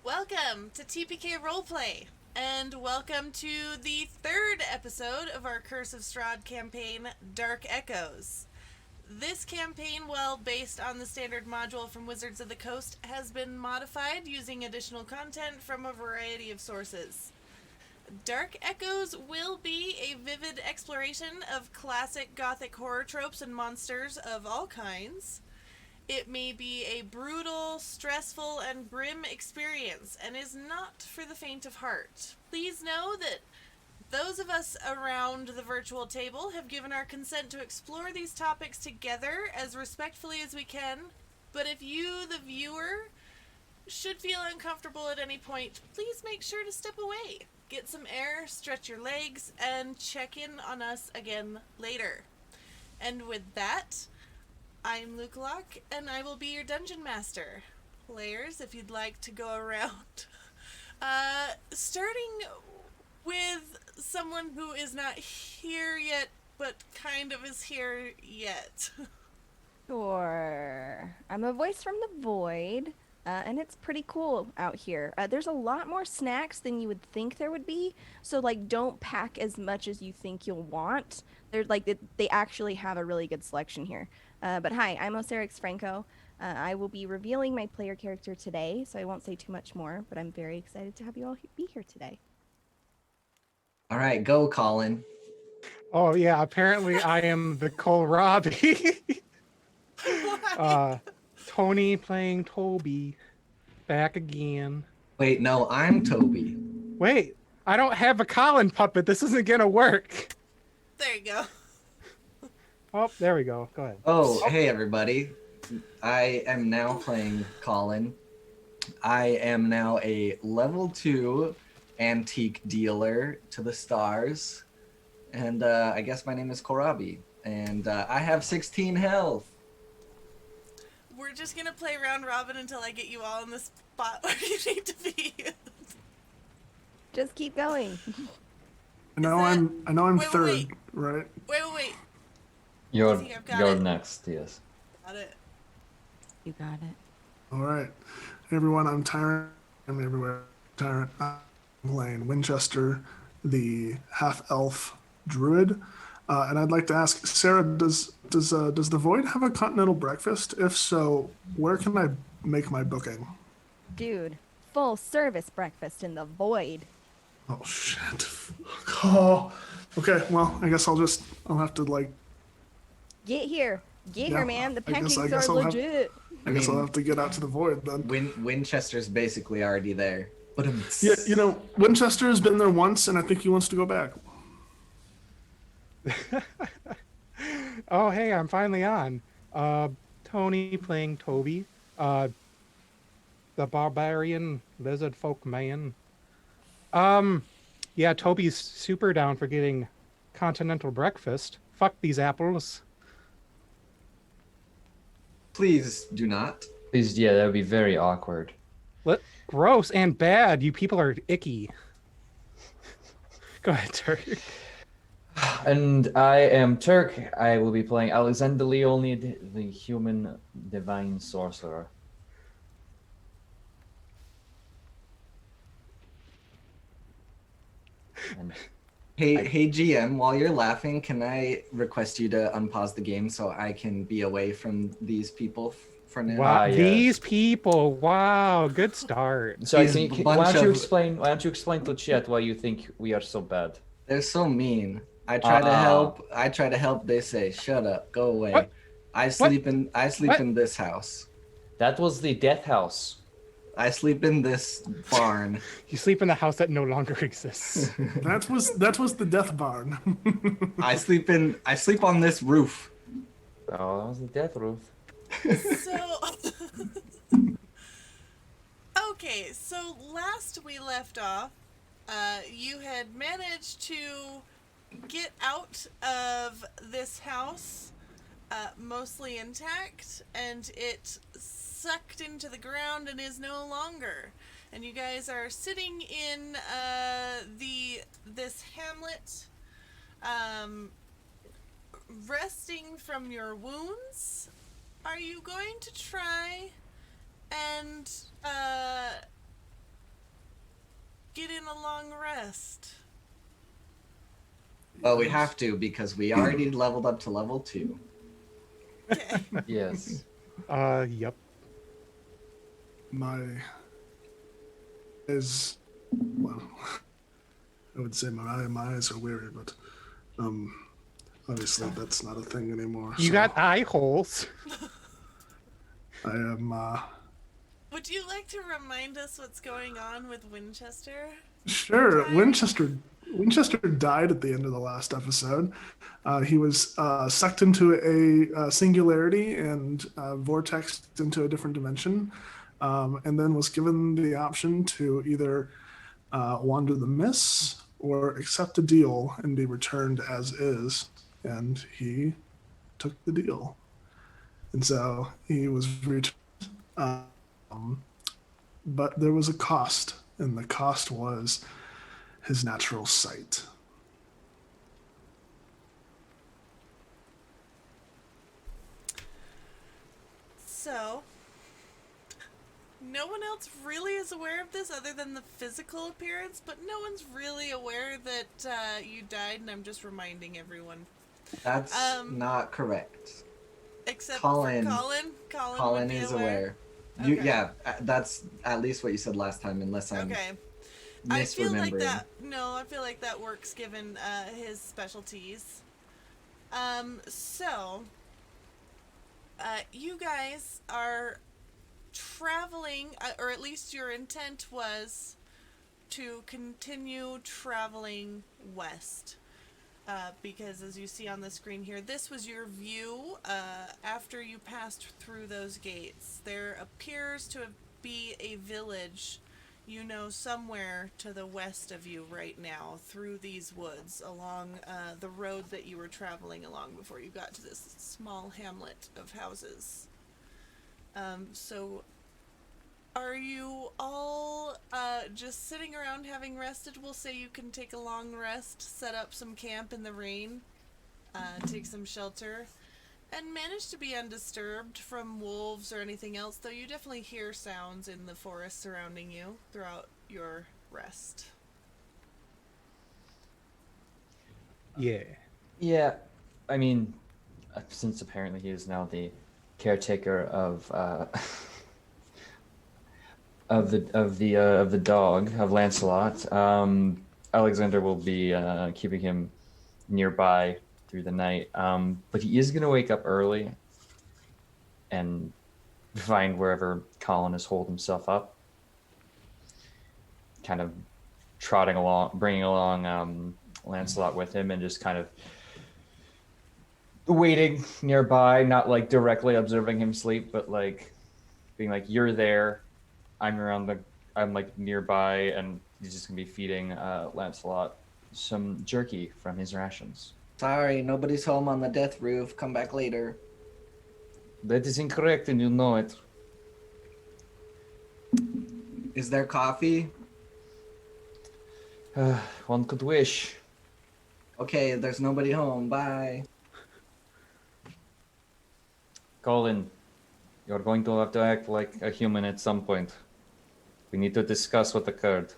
Welcome to TPK Roleplay, and welcome to the third episode of our Curse of Strahd campaign, Dark Echoes. This campaign, while based on the standard module from Wizards of the Coast, has been modified using additional content from a variety of sources. Dark Echoes will be a vivid exploration of classic Gothic horror tropes and monsters of all kinds. It may be a brutal, stressful, and grim experience, and is not for the faint of heart. Please know that those of us around the virtual table have given our consent to explore these topics together as respectfully as we can, but if you, the viewer, should feel uncomfortable at any point, please make sure to step away. Get some air, stretch your legs, and check in on us again later. And with that, I'm LUKALOK, and I will be your dungeon master. Players, if you'd like to go around. Starting with someone who is not here yet, but kind of is here yet. Sure. I'm a voice from the void, and it's pretty cool out here. There's a lot more snacks than you would think there would be, so like don't pack as much as you think you'll want. They're like they actually have a really good selection here. But hi, I'm OSARAHXFRANKO. I will be revealing my player character today, so I won't say too much more, but I'm very excited to have you all be here today. All right, go, Colin. Oh, yeah, apparently I am the COHLRABI. Tony playing Toby. Back again. Wait, no, I'm Toby. Wait, I don't have a Colin puppet. This isn't going to work. There you go. Oh, there we go. Go ahead. Oh, hey, everybody. I am now playing Colin. I am now a level 2 antique dealer to the stars. And I guess my name is COHLRABI. And I have 16 health. We're just gonna play round robin until I get you all in the spot where you need to be. Just keep going. I know I'm third, right? Wait. You're it. next, yes. Got it. You got it. All right. Hey everyone, I'm Tyrant. I'm everywhere. Tyrant. I'm playing Winchester, the half-elf druid. And I'd like to ask, Sarah, does the Void have a continental breakfast? If so, where can I make my booking? Dude, full service breakfast in the void. Oh shit. Oh. Okay, well, I guess I'll have to like Get here, man. The pancakes are legit. I guess I'll have to get out to the void then. Winchester's basically already there. But yeah, you know, Winchester has been there once, and I think he wants to go back. Oh, hey, I'm finally on. Tony playing Toby. The barbarian lizard folk man. Yeah, Toby's super down for getting continental breakfast. Fuck these apples. Please do not. Please, yeah, that would be very awkward. Gross and bad. You people are icky. Go ahead, Turk. And I am Turk. I will be playing Alexander Leonid, the human divine sorcerer. And Hey GM, while you're laughing, can I request you to unpause the game so I can be away from these people for now? Wow, yes. These people! Wow, good start. so why don't you explain to chat why you think we are so bad? They're so mean. I try to help. They say, "Shut up, go away." What? I sleep in this house. That was the death house. I sleep in this barn. You sleep in the house that no longer exists. That was the death barn. I sleep on this roof. Oh, that was the death roof. So, okay, so last we left off, you had managed to get out of this house mostly intact, and it sucked into the ground and is no longer. And you guys are sitting in this hamlet, resting from your wounds. Are you going to try and get in a long rest? Well, we have to because we already leveled up to level 2. Okay. Yes. Yep. My is well, I would say my eyes are weary, but obviously that's not a thing anymore. You so got eye holes. I am Would you like to remind us what's going on with Winchester? sure. Okay. Winchester died at the end of the last episode. He was sucked into a singularity and vortexed into a different dimension, and then was given the option to either wander the mists or accept a deal and be returned as is. And he took the deal. And so he was returned. But there was a cost, and the cost was his natural sight. So, no one else really is aware of this other than the physical appearance, but no one's really aware that you died, and I'm just reminding everyone. That's not correct. Except Colin- for Colin. Colin Colin would be is aware. aware. Okay. Yeah, that's at least what you said last time, unless I'm Okay. I feel like misremembering. that. No, I feel like that works given his specialties. So, you guys are traveling, or at least your intent was to continue traveling west. Because as you see on the screen here, this was your view after you passed through those gates. There appears to be a village, you know, somewhere to the west of you right now, through these woods, along the road that you were traveling along before you got to this small hamlet of houses. So, are you all just sitting around having rested? We'll say you can take a long rest, set up some camp in the rain, take some shelter, and manage to be undisturbed from wolves or anything else, though you definitely hear sounds in the forest surrounding you throughout your rest. Yeah. Yeah. I mean, since apparently he is now the caretaker of the dog of Lancelot, Alexander will be keeping him nearby through the night. But he is going to wake up early and find wherever Colin has holed himself up, kind of trotting along, bringing along Lancelot with him, and just kind of waiting nearby, not like directly observing him sleep, but like being like, "You're there. I'm like nearby," and he's just gonna be feeding Lancelot some jerky from his rations. Sorry, nobody's home on the death roof. Come back later. That is incorrect, and you know it. Is there coffee? One could wish. Okay, there's nobody home. Bye. Colin, you're going to have to act like a human at some point. We need to discuss what occurred.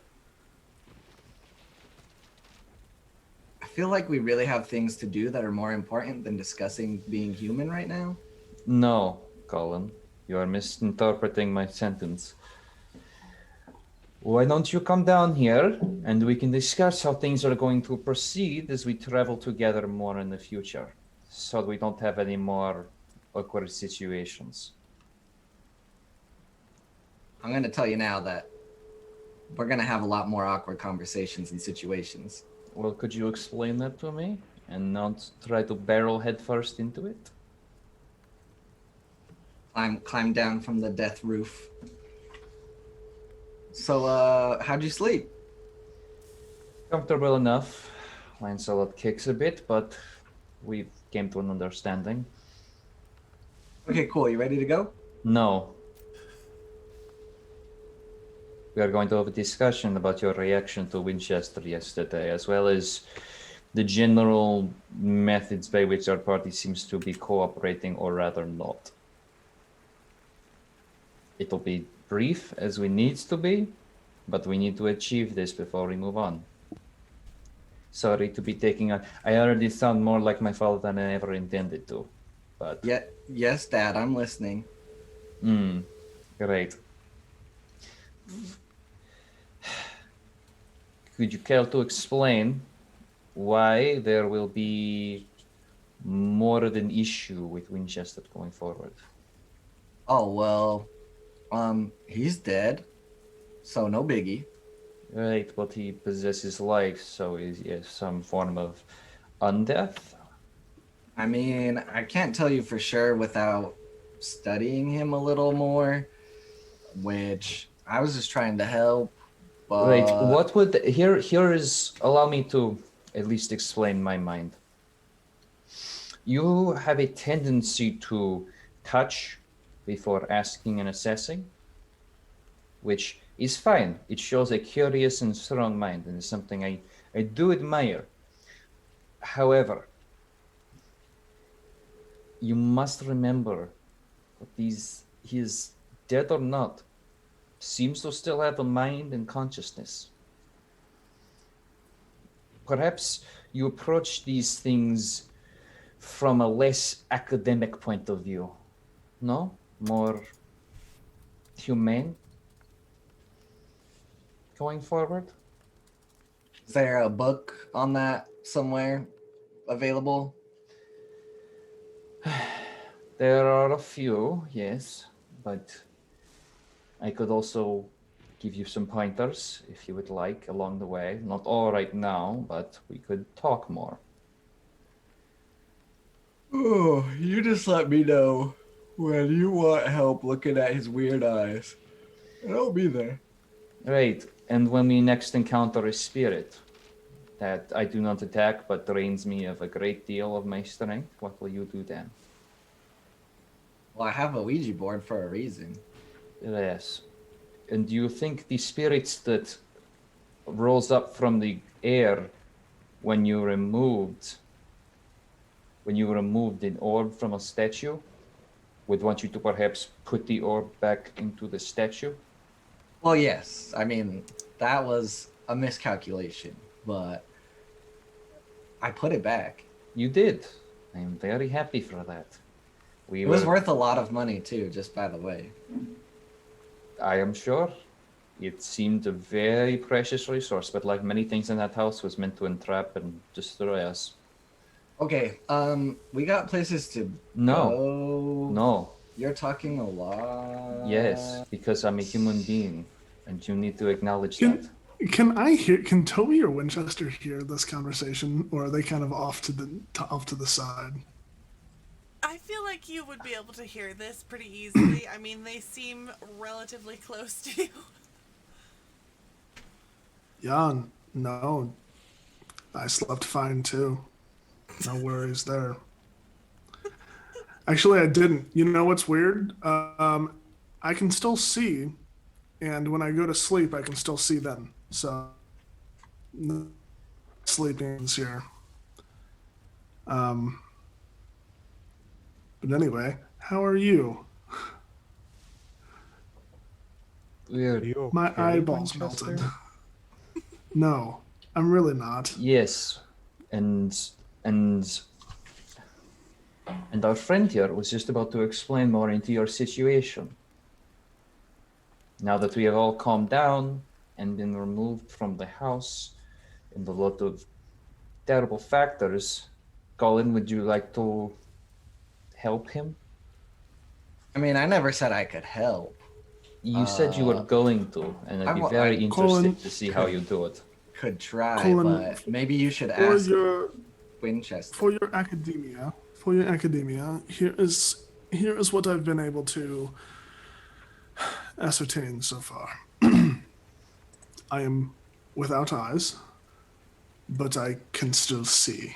I feel like we really have things to do that are more important than discussing being human right now. No, Colin, you are misinterpreting my sentence. Why don't you come down here and we can discuss how things are going to proceed as we travel together more in the future, so we don't have any more awkward situations. I'm going to tell you now that we're going to have a lot more awkward conversations and situations. Well, could you explain that to me and not try to barrel headfirst into it? climb down from the death roof. So, how'd you sleep? Comfortable enough. Lancelot kicks a bit, but we came to an understanding. Okay, cool. You ready to go? No. We are going to have a discussion about your reaction to Winchester yesterday, as well as the general methods by which our party seems to be cooperating, or rather not. It'll be brief, as we need to be, but we need to achieve this before we move on. Sorry to be taking on... I already sound more like my father than I ever intended to, but... Yeah, yes, Dad, I'm listening. Great. Could you care to explain why there will be more of an issue with Winchester going forward? Oh, well, he's dead, so no biggie. Right, but he possesses life, so is he some form of undeath? I mean, I can't tell you for sure without studying him a little more, which I was just trying to help, but... Right, what would... Here is... Allow me to at least explain my mind. You have a tendency to touch before asking and assessing, which is fine. It shows a curious and strong mind, and is something I do admire. However, you must remember that he is dead or not, seems to still have a mind and consciousness. Perhaps you approach these things from a less academic point of view, no? More humane going forward? Is there a book on that somewhere available? There are a few, yes, but I could also give you some pointers if you would like along the way. Not all right now, but we could talk more. Oh, you just let me know when you want help looking at his weird eyes, and I'll be there. Right, and when we next encounter a spirit that I do not attack but drains me of a great deal of my strength, what will you do then? Well, I have a Ouija board for a reason. Yes. And do you think the spirits that rose up from the air when you removed an orb from a statue would want you to perhaps put the orb back into the statue? Well, yes. I mean, that was a miscalculation, but I put it back. You did. I am very happy for that. It was worth a lot of money, too, just by the way. I am sure. It seemed a very precious resource, but like many things in that house, was meant to entrap and destroy us. Okay, we got places to go. No. You're talking a lot. Yes, because I'm a human being, and you need to acknowledge that. Can Toby or Winchester hear this conversation, or are they kind of off to the side? I feel like you would be able to hear this pretty easily. I mean, they seem relatively close to you. Yeah, no. I slept fine too. No worries there. Actually, I didn't. You know what's weird? I can still see, and when I go to sleep, I can still see them. So, no sleeping's here. But anyway, how are you? Weird. You My okay, eyeballs Winchester? melted. No, I'm really not. Yes, and our friend here was just about to explain more into your situation. Now that we have all calmed down and been removed from the house and a lot of terrible factors, Colin, would you like to help him? I mean, I never said I could help. You said you were going to, and I'd be very interested Colin, to see how you do it. Could try, Colin, but maybe you should For ask your Winchester. for your academia, here is here is what I've been able to ascertain so far. I am without eyes, but I can still see.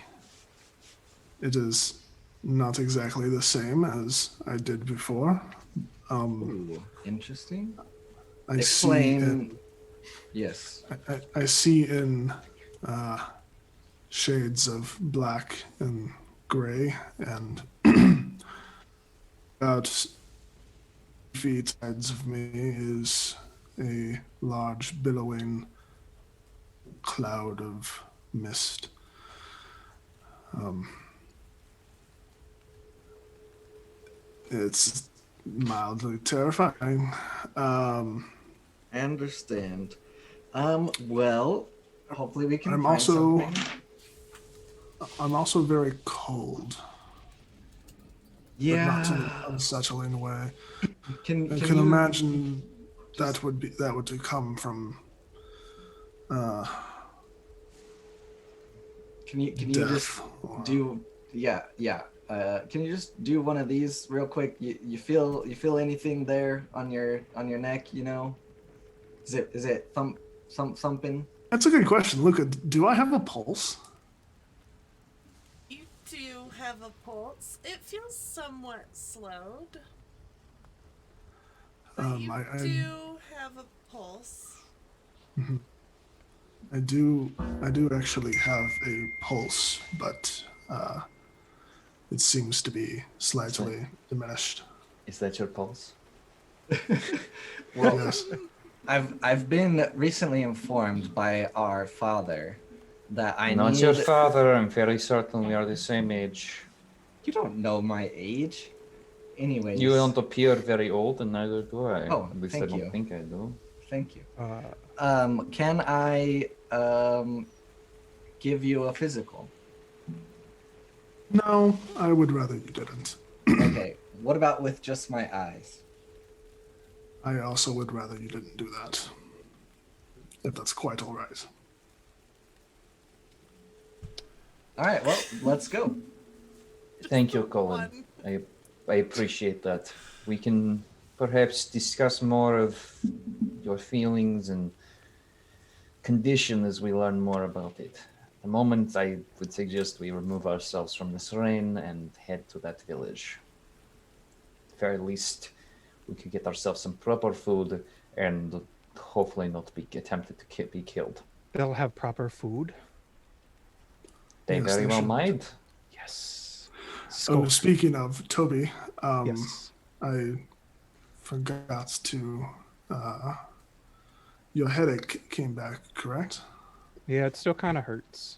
It is not exactly the same as I did before. Ooh, interesting. I see Explain. Yes. I see in shades of black and gray, and about feet sides of me is a large billowing cloud of mist. It's mildly terrifying. I understand. Well, hopefully we can I'm find also- something. I'm also very cold, but not in an Yeah. unsettling way. Can I can you imagine that would come from can you death. just or- do yeah. Can you just do one of these real quick? You feel anything there on your neck, you know? Is it thumping? That's a good question. Luca, do I have a pulse? You do have a pulse. It feels somewhat slowed. But you I do have a pulse. do actually have a pulse, but it seems to be slightly diminished. Is that your pulse? Well, Yes. I've been recently informed by our father that I Not need. your father. I'm very certain we are the same age. You don't know my age. Anyways. You don't appear very old, and neither do I. Oh, At least thank I don't you. think I do. Thank you. Uh, Can I give you a physical? No, I would rather you didn't. Okay. What about with just my eyes? I also would rather you didn't do that. If that's quite all right. All right. Well, let's go. Thank you, Colin. One. I appreciate that. We can perhaps discuss more of your feelings and condition as we learn more about it. At the moment, I would suggest we remove ourselves from this rain and head to that village. At the very least, we could get ourselves some proper food and hopefully not be tempted to be killed. they'll have proper food. They Yes, very they well should. might. Yes. Oh, Scope. speaking of Toby, Yes. I forgot to. Your headache came back, correct? Yeah, it still kind of hurts.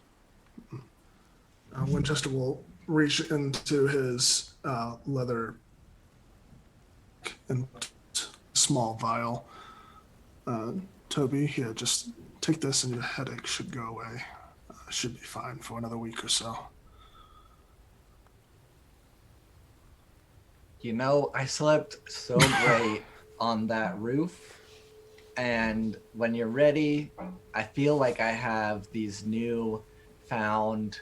Winchester will reach into his leather and small vial. Toby, here, just take this and your headache should go away. Should be fine for another week or so. You know, I slept so great on that roof. And when you're ready, I feel like I have these new found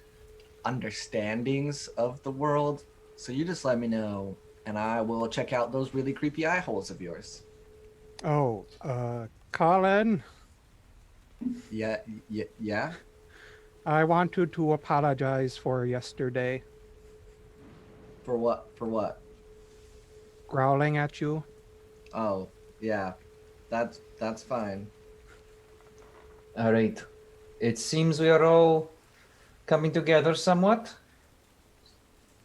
understandings of the world. So you just let me know, and I will check out those really creepy eye holes of yours. Oh, Colin, Yeah. I wanted to apologize for yesterday, For what? growling at you. Oh, yeah. That's fine. All right. It seems we are all coming together somewhat.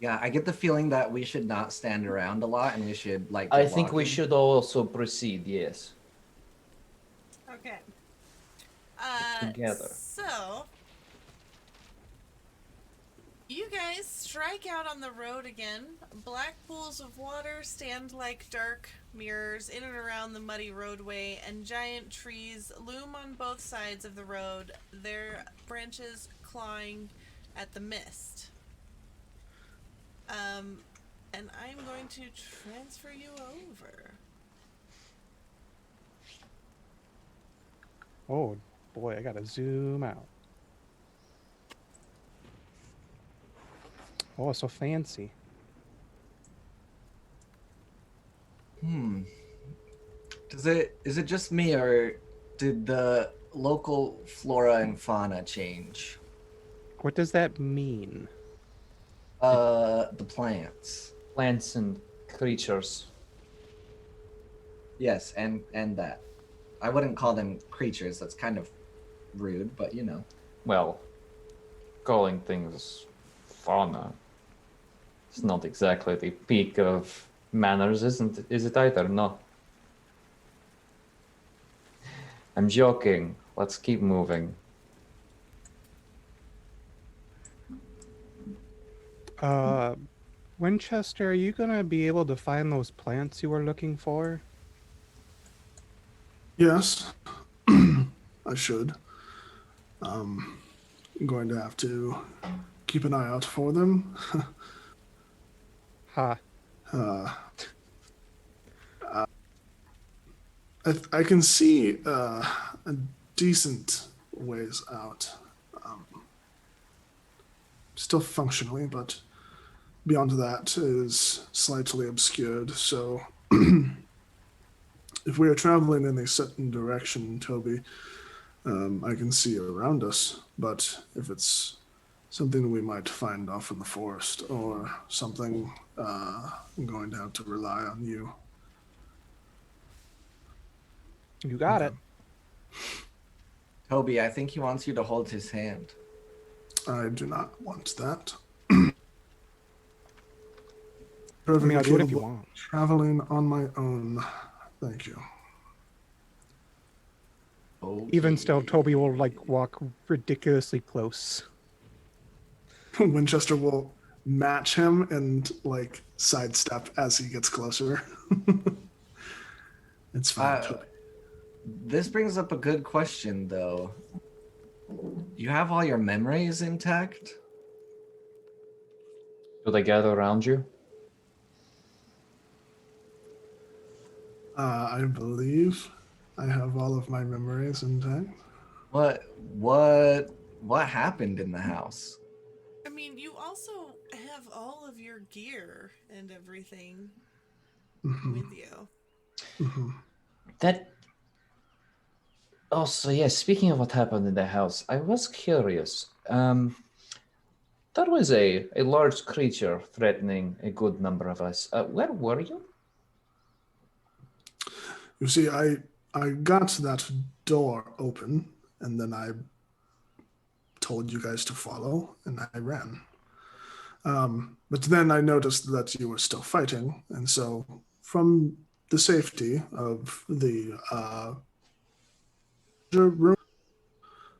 Yeah, I get the feeling that we should not stand around a lot, and we should like. I get think we walking. should also proceed, yes. Okay. Together. So, you guys strike out on the road again. Black pools of water stand like dark mirrors in and around the muddy roadway, and giant trees loom on both sides of the road, their branches clawing at the mist. And I'm going to transfer you over. Oh boy, I gotta zoom out. Oh, so fancy. Is it just me, or did the local flora and fauna change? What does that mean? The plants. Plants and creatures. Yes, and that. I wouldn't call them creatures. That's kind of rude, but you know. Well, calling things fauna is not exactly the peak of manners, is it either? No. I'm joking. Let's keep moving. Winchester, are you gonna be able to find those plants you were looking for? Yes, I should. I'm going to have to keep an eye out for them. Ha. I can see a decent ways out. Still functionally, but beyond that is slightly obscured. So if we are traveling in a certain direction, Toby, I can see around us. But if it's something we might find off in the forest or something, I'm going to have to rely on you. You got it. Toby, I think he wants you to hold his hand. I do not want that. I Perfectly mean, I'll do it if you capable of want. traveling on my own. Thank you. Even still, Okay. Toby will like walk ridiculously close. Winchester will match him and like sidestep as he gets closer. It's fine. Toby. This brings up a good question, though. You have all your memories intact? Do they gather around you? I believe I have all of my memories intact. What happened in the house? I mean, you also have all of your gear and everything with you. That. Also, yes, speaking of what happened in the house, I was curious. There was a large creature threatening a good number of us. Where were you? You see, I got that door open, and then I told you guys to follow, and I ran. But then I noticed that you were still fighting, and so from the safety of the room,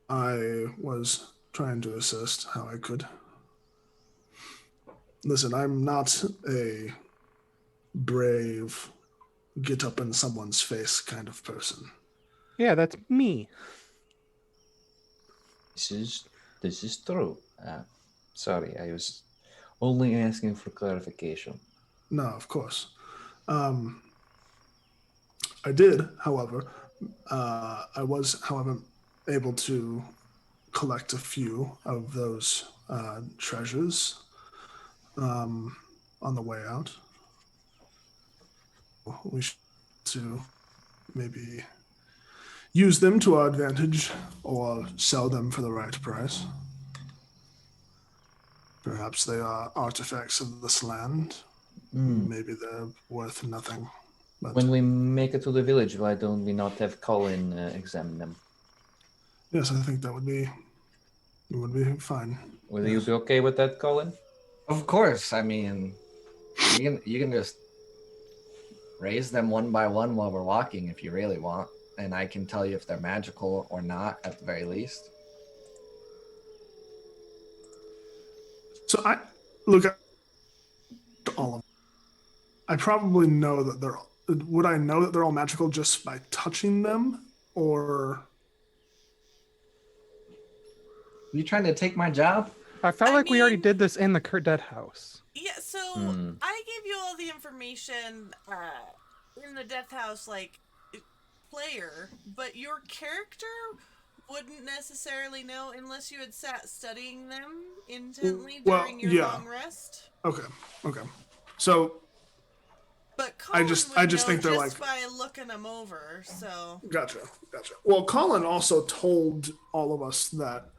I was trying to assist how I could. Listen, I'm not a brave, get up in someone's face kind of person. Yeah, that's me. This is true. Sorry, I was only asking for clarification. No, of course. I did, however, I was, however, able to collect a few of those treasures on the way out. We should to maybe use them to our advantage or sell them for the right price. Perhaps they are artifacts of this land. Maybe they're worth nothing. But When we make it to the village, why don't we not have Colin examine them? yes, I think that would be fine. Will you be okay with that, Colin? Of course. I mean, you can just raise them one by one while we're walking if you really want, and I can tell you if they're magical or not at the very least. So I look at all of them. I probably know that they're. Would I know that they're all magical just by touching them, or? Are you trying to take my job? I felt I like we already mean- did this in the dead house. Yeah, so I gave you all the information in the Death House, like, player, but your character wouldn't necessarily know unless you had sat studying them intently Well, during your yeah. long rest. Okay. So But Colin just would know think they're just like by looking them over. So gotcha. Well, Colin also told all of us that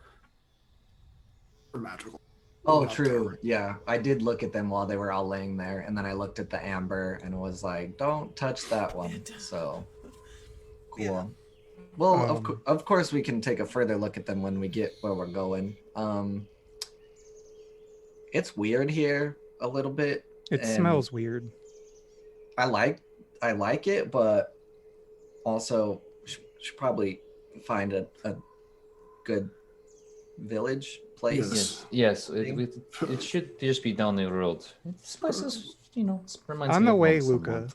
they're magical. Oh, About true. their- Yeah, I did look at them while they were all laying there, and then I looked at the amber and was like, "Don't touch that one." So cool. Yeah. Well, Um, of course, we can take a further look at them when we get where we're going. It's weird here a little bit. it and smells weird. I like it, but also should probably find a good village place. Yes. It should just be down the road. This place is, reminds On me the of way, home Luca, somewhat.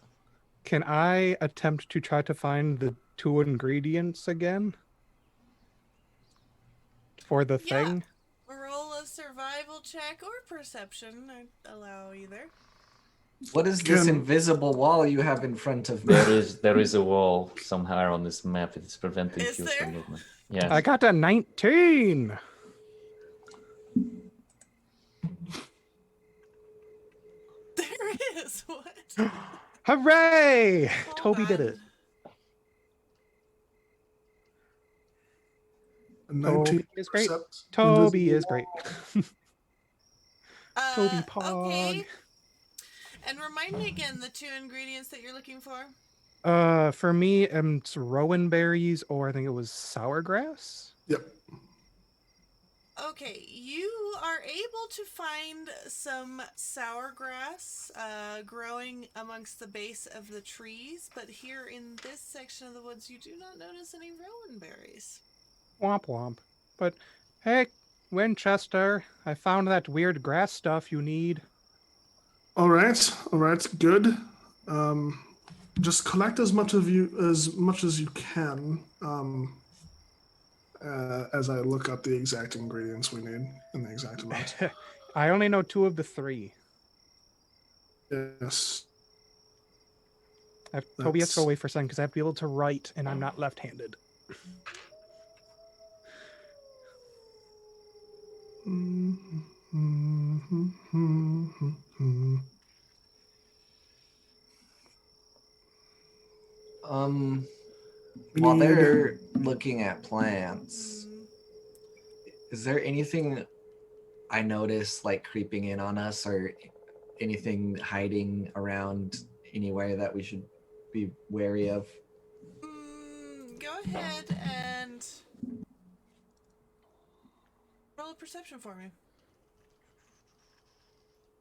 can I attempt to try to find the 2 ingredients again? For the Yeah. thing? roll a survival check or perception. I allow either. What is this Can- invisible wall you have in front of me? There is a wall somewhere on this map. It's preventing Is you there? from movement. Yeah. I got a 19! There is. What? Hooray! Hold Toby did on. it. A 19 Toby is great. percept Toby invisible is great. Toby Pog. Okay. And remind me again the 2 ingredients that you're looking for. For me, it's rowan berries, or I think it was sour grass. Yep. Okay, you are able to find some sour grass growing amongst the base of the trees, but here in this section of the woods, you do not notice any rowan berries. Womp womp. But hey, Winchester, I found that weird grass stuff you need. All right, good. Just collect as much as you can. As I look up the exact ingredients we need and the exact amount. I only know 2 of the 3. Yes. Toby has to go That's- away for a second because I have to be able to write, and I'm not left-handed. We While need- they're looking at plants, is there anything I notice like creeping in on us, or anything hiding around anywhere that we should be wary of? Go ahead and roll a perception for me.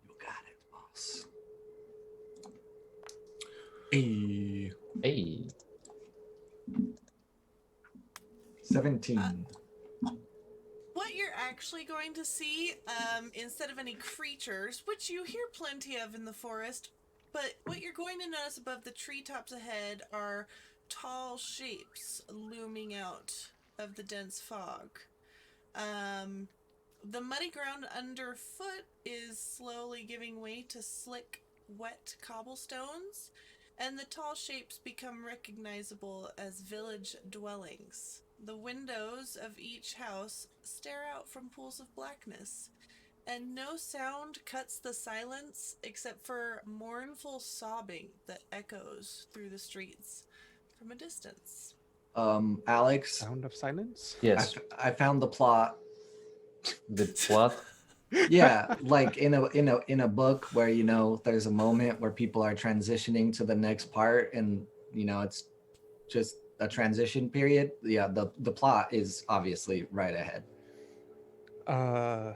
You got it, boss. Hey, Hey. 17. What you're actually going to see, instead of any creatures, which you hear plenty of in the forest, but what you're going to notice above the treetops ahead are tall shapes looming out of the dense fog. The muddy ground underfoot is slowly giving way to slick, wet cobblestones, and the tall shapes become recognizable as village dwellings. The windows of each house stare out from pools of blackness, and no sound cuts the silence except for mournful sobbing that echoes through the streets from a distance. Alex, Sound of silence? Yes. I found the plot. The plot. Yeah, like in a book where there's a moment where people are transitioning to the next part, and it's just a transition period. Yeah, the plot is obviously right ahead.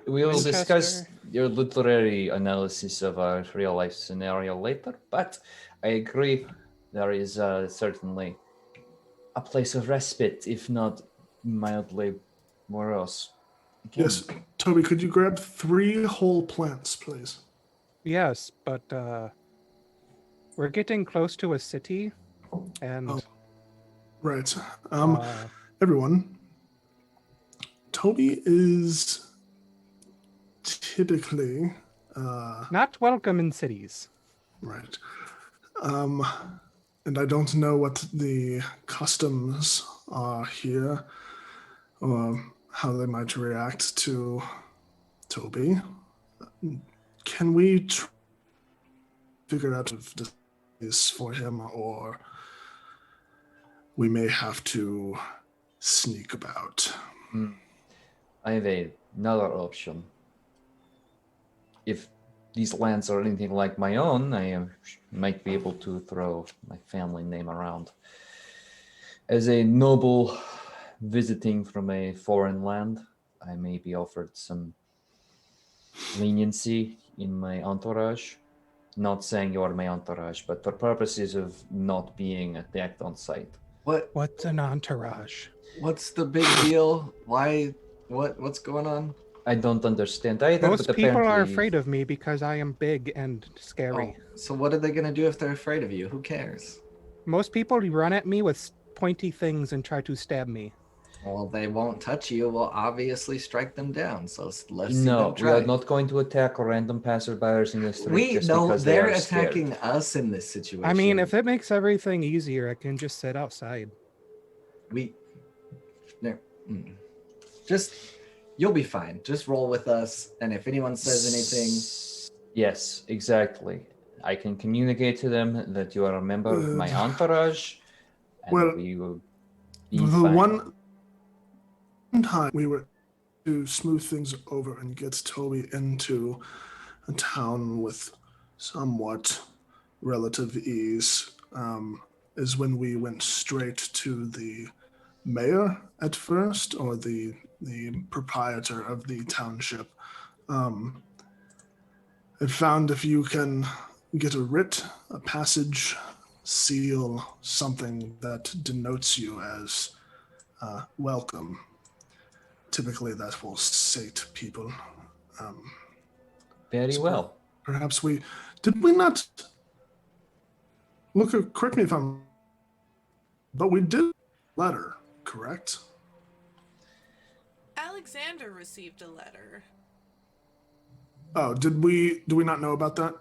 We will discuss Winchester? your literary analysis of a real life scenario later, but I agree there is certainly a place of respite, if not mildly morose. Yes, Toby, could you grab 3 whole plants, please? Yes, but we're getting close to a city, and Oh. Right. uh, Everyone, Toby is typically not welcome in cities. right. And I don't know what the customs are here, or how they might react to Toby. Can we figure out if this is for him, or we may have to sneak about. I have another option. If these lands are anything like my own, I might be able to throw my family name around. As a noble visiting from a foreign land, I may be offered some leniency in my entourage. Not saying you are my entourage, but for purposes of not being attacked on sight. What's an entourage? What's the big deal? Why? What's going on? I don't understand either. Most but people are apparently- afraid of me because I am big and scary. Oh, so what are they gonna do if they're afraid of you? Who cares? Most people run at me with pointy things and try to stab me. Well, they won't touch you. We'll obviously strike them down. So let's see No, them we try. are not going to attack random passerbyers in the street. We just know because they're they are scared. attacking us in this situation. I mean, if it makes everything easier, I can just sit outside. Just you'll be fine. Just roll with us, and if anyone says anything, Yes, exactly. I can communicate to them that you are a member of my entourage, and Well, we will be The fine. one time we were to smooth things over and get Toby into a town with somewhat relative ease is when we went straight to the mayor at first, or the proprietor of the township. I found if you can get a writ, a passage, seal, something that denotes you as welcome. Typically, that will sate people. Very so well. Perhaps did we not look? Correct me if I'm. But we did a letter, correct? Alexander received a letter. Oh, do we not know about that?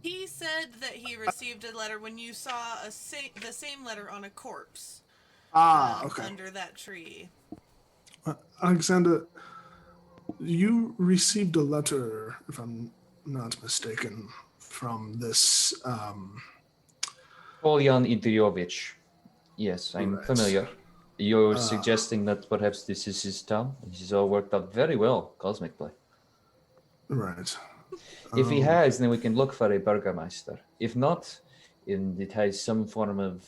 He said that he received a letter when you saw the same letter on a corpse. Okay. Under that tree. Alexander, you received a letter, if I'm not mistaken, from this. Polyan Idriovich. Yes, I'm Right. familiar. You're suggesting that perhaps this is his town? This is all worked out very well, cosmically. Right. If he has, then we can look for a Burgomaster. If not, and it has some form of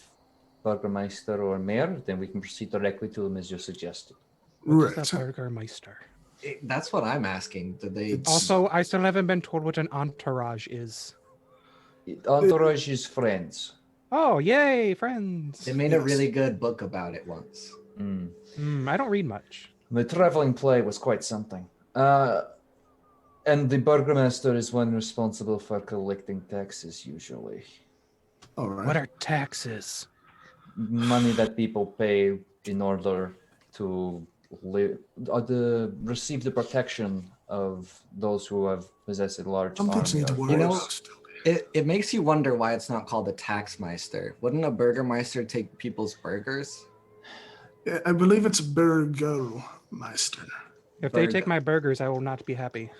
Burgomaster or mayor, then we can proceed directly to him as you suggested. What is Right. that Burgermeister? that's what I'm asking. Did they? Also, I still haven't been told what an entourage is. Entourage is friends. Oh, yay, friends! They made a really good book about it once. I don't read much. The traveling play was quite something. And the Burgomaster is one responsible for collecting taxes, usually. All right. What are taxes? Money that people pay in order to receive the protection of those who have possessed a large Some things army. need to of work. You know, force. it makes you wonder why it's not called a taxmeister. Wouldn't a burgermeister take people's burgers? Yeah, I believe it's Burgomeister. If they Burger. take my burgers, I will not be happy.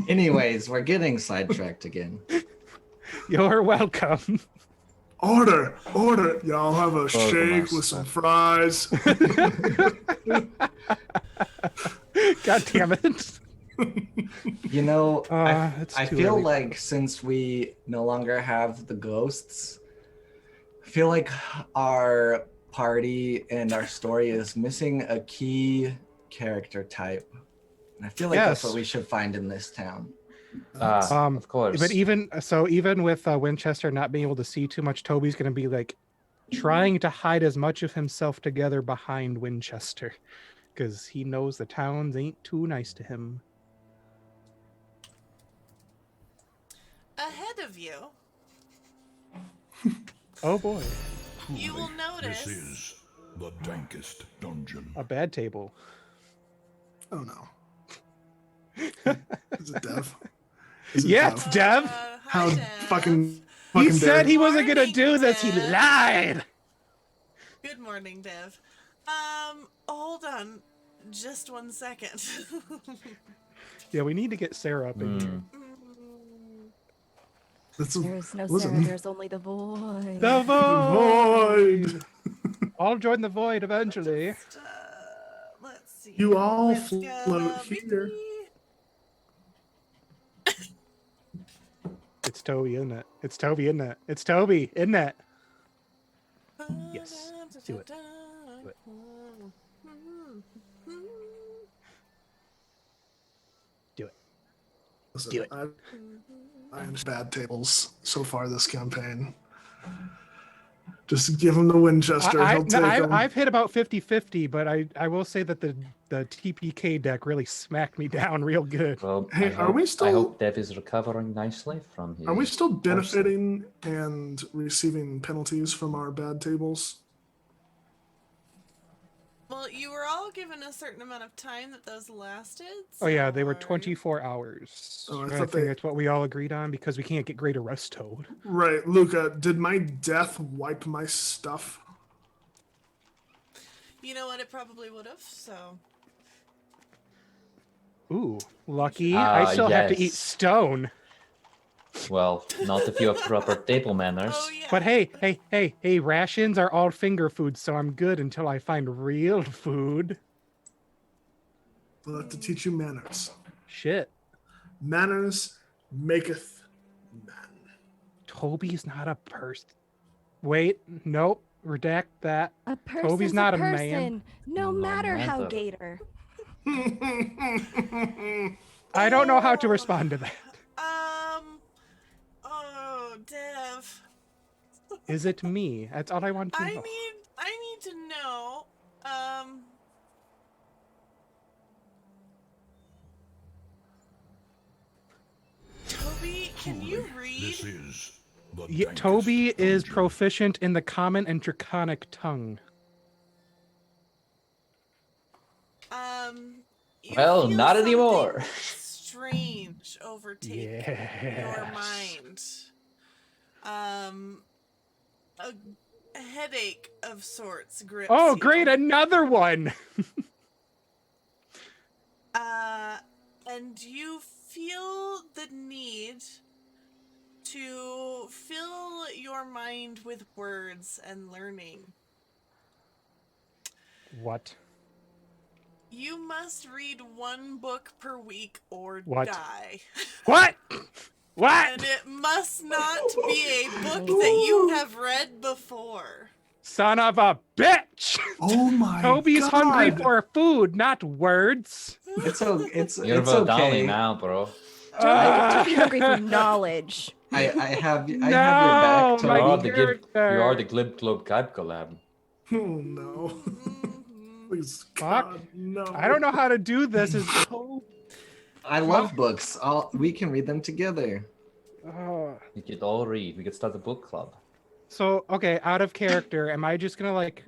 Anyways, we're getting sidetracked again. You're welcome. Order! Y'all have a shake with some fries. God damn it. You know, it's I too feel early. like since we no longer have the ghosts, I feel like our party and our story is missing a key character type. And I feel like that's Yes. what we should find in this town. Of course. But even with Winchester not being able to see too much, Toby's going to be like trying to hide as much of himself together behind Winchester because he knows the towns ain't too nice to him. Ahead of you, Oh boy, you will notice This is the dankest dungeon. a bad table. Oh no. Is it Dev? Is it Yeah, Dev? it's Dev. hi, How Dev. fucking He dare said he you. wasn't going to Morning, do this. He Dev. lied. Good morning, Dev. Hold on, just 1 second. Yeah, we need to get Sarah up in here. There is no listen. Sarah, there's only the void. The Void. void. I'll join the void eventually. Just, let's see. You all Let's float go, here. It's Toby, isn't it? It's Toby, isn't it? It's Toby, isn't it? Yes. Do it. Do it. Do it. Listen, Do it. I am bad tables so far this campaign. Just give him the Winchester. He'll take him. I've hit about 50-50, but I will say that the TPK deck really smacked me down real good. Well, Hey, I hope Dev is recovering nicely from his. Are we still benefiting and receiving penalties from our bad tables? Well, you were all given a certain amount of time that those lasted. Oh yeah, they were so- 24 hours. Oh, I I thought think they- that's what we all agreed on because we can't get Great Arrest Toad. Right, Luca, did my death wipe my stuff? You know what? It probably would have. So Ooh, lucky. I still have to eat yes. stone. Well, not if you have proper table manners. oh yeah. But hey, rations are all finger food, so I'm good until I find real food. We'll have to teach you manners. Shit. Manners maketh man. Toby's not a person. Wait, nope, redact that. A person's Toby's not a a person, man. no matter how matter. gator. I don't know how to respond to that. Oh, Dev. Is it me? That's all I want to know. I need to know. Toby, can you read? This is the Yeah, dankest Toby is dungeon. proficient in the common and draconic tongue. You Well, feel not something anymore. Strange overtake your Yes. mind. A headache of sorts grips Oh, you. great, another one. And you feel the need to fill your mind with words and learning. What? You must read one book per week or What? die. What? What? And it must not be a book that you have read before. Son of a bitch! Oh my Toby's God. hungry for food, not words. You're It's Vodali okay. now, bro. Toby hungry for knowledge. I have your No, back, my You are Toby. the glib, you character. are the glib club cab collab. Oh no. Please, Fuck. God, no. I don't know how to do this. Is I love books. We can read them together. We could all read. We could start a book club. So, okay, out of character, am I just gonna like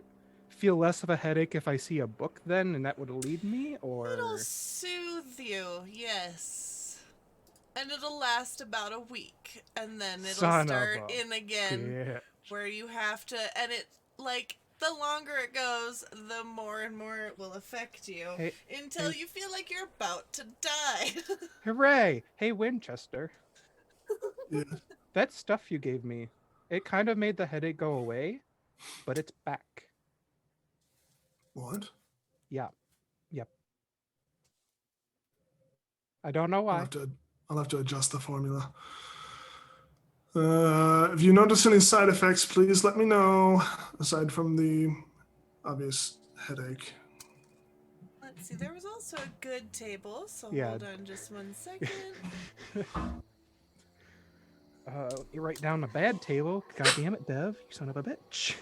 feel less of a headache if I see a book then, and that would lead me, or? It'll soothe you, yes. And it'll last about a week. And then it'll Son of start a in again Yeah. where you have to, and it, like, the longer it goes, the more and more it will affect you Hey, until you feel like you're about to die. Hooray! Hey, Winchester. Yeah. That stuff you gave me, it kind of made the headache go away, but it's back. What? Yeah. Yep. I don't know why. I'll have to adjust the formula. If you notice any side effects, please let me know. Aside from the obvious headache. Let's see, there was also a good table, so Yeah. hold on just 1 second. You write down a bad table. God damn it, Dev, you son of a bitch.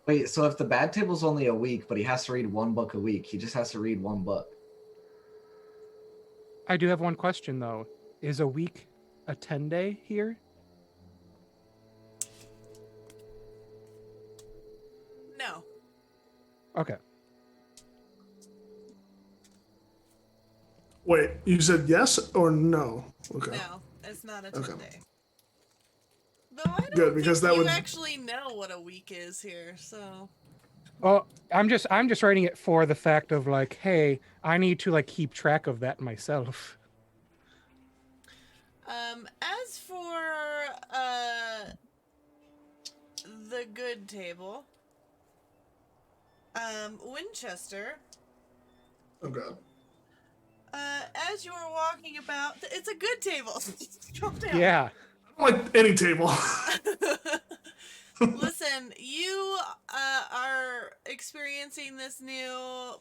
Wait, so if the bad table's only a week, but he has to read one book a week, he just has to read one book. I do have one question though. Is a week a 10-day here? No. Okay. Wait, you said yes or no? Okay. No, it's not a Okay. 10-day. Though I don't Good, because think that you would- actually know what a week is here, so... Well, I'm just writing it for the fact of like, hey, I need to like keep track of that myself. As for the good table, Winchester, Oh god. as you are walking about, it's a good table. Calm down. Yeah. I don't like any table. Listen, you are experiencing this new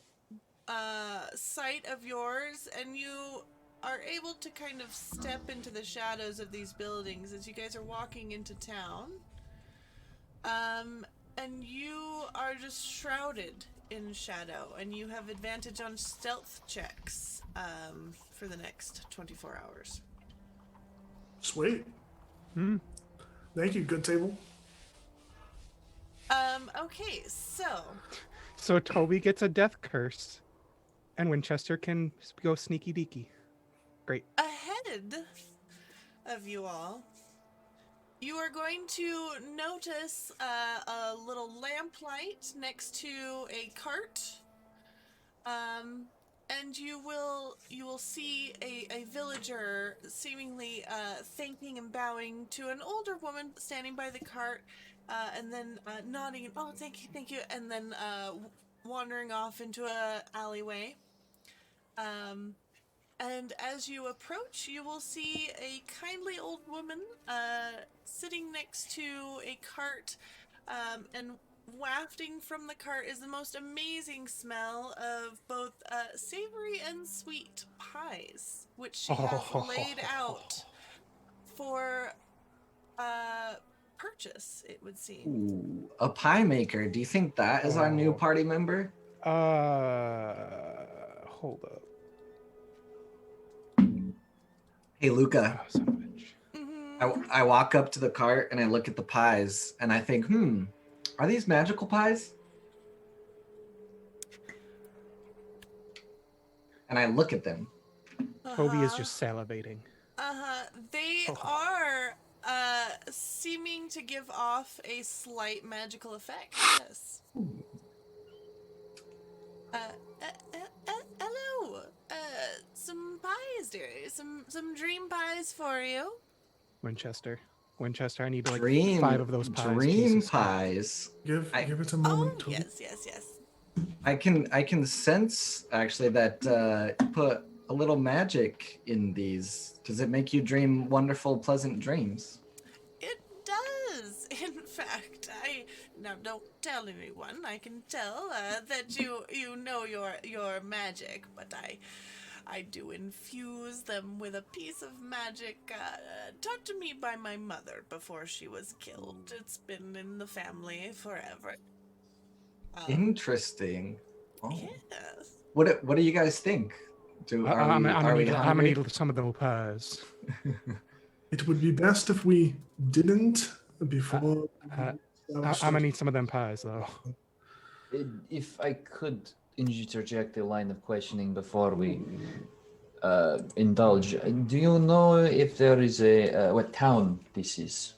sight of yours, and you are able to kind of step into the shadows of these buildings as you guys are walking into town. And you are just shrouded in shadow, and you have advantage on stealth checks for the next 24 hours. Sweet. Hmm. Thank you, good table. Okay, so So Toby gets a death curse, and Winchester can go sneaky deaky. Great. ahead of you all, you are going to notice a little lamplight next to a cart, and you will see a villager seemingly thanking and bowing to an older woman standing by the cart, and then nodding, oh, thank you, and then wandering off into a alleyway. And as you approach, you will see a kindly old woman sitting next to a cart, and wafting from the cart is the most amazing smell of both savory and sweet pies, which she has laid out for purchase, it would seem. Ooh, a pie maker. Do you think that is our new Oh. party member? Hold up. Hey, Luca. Oh, son of a bitch. I walk up to the cart and I look at the pies and I think, are these magical pies? And I look at them. Toby is just salivating. They are seeming to give off a slight magical effect. Yes. Hello. Some pies, dear. Some dream pies for you. Winchester, I need like Dream, 5 of those pies. dream Jesus. pies. Give it a Oh, moment. to yes. I can sense actually that you put a little magic in these. Does it make you dream wonderful, pleasant dreams? It does. In fact, now don't tell anyone. I can tell that you know your magic, but I do infuse them with a piece of magic taught to me by my mother before she was killed. It's been in the family forever. Interesting. Oh. Yes. What do you guys think? I'm gonna hungry? need some of those pies. It would be best if we didn't before. I'm gonna need some of them pies though. If I could interject a line of questioning before we indulge, do you know if there is what town this is?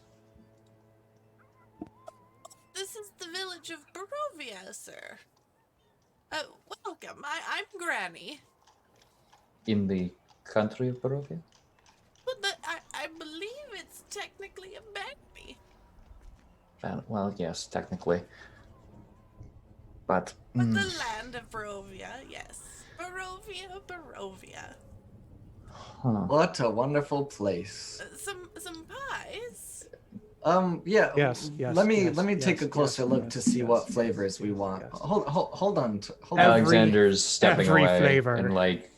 This is the village of Barovia, sir. Welcome. I'm Granny. In the country of Barovia? But I believe it's technically a Bagby. Well, yes, technically. But The land of Barovia, yes. Barovia. huh. What a wonderful place. Some pies. Yeah. Yes, Let me take yes, a closer yes, look yes, to see yes, what yes, flavors we yes, want. yes. Hold on. Alexander's stepping every away flavor. and like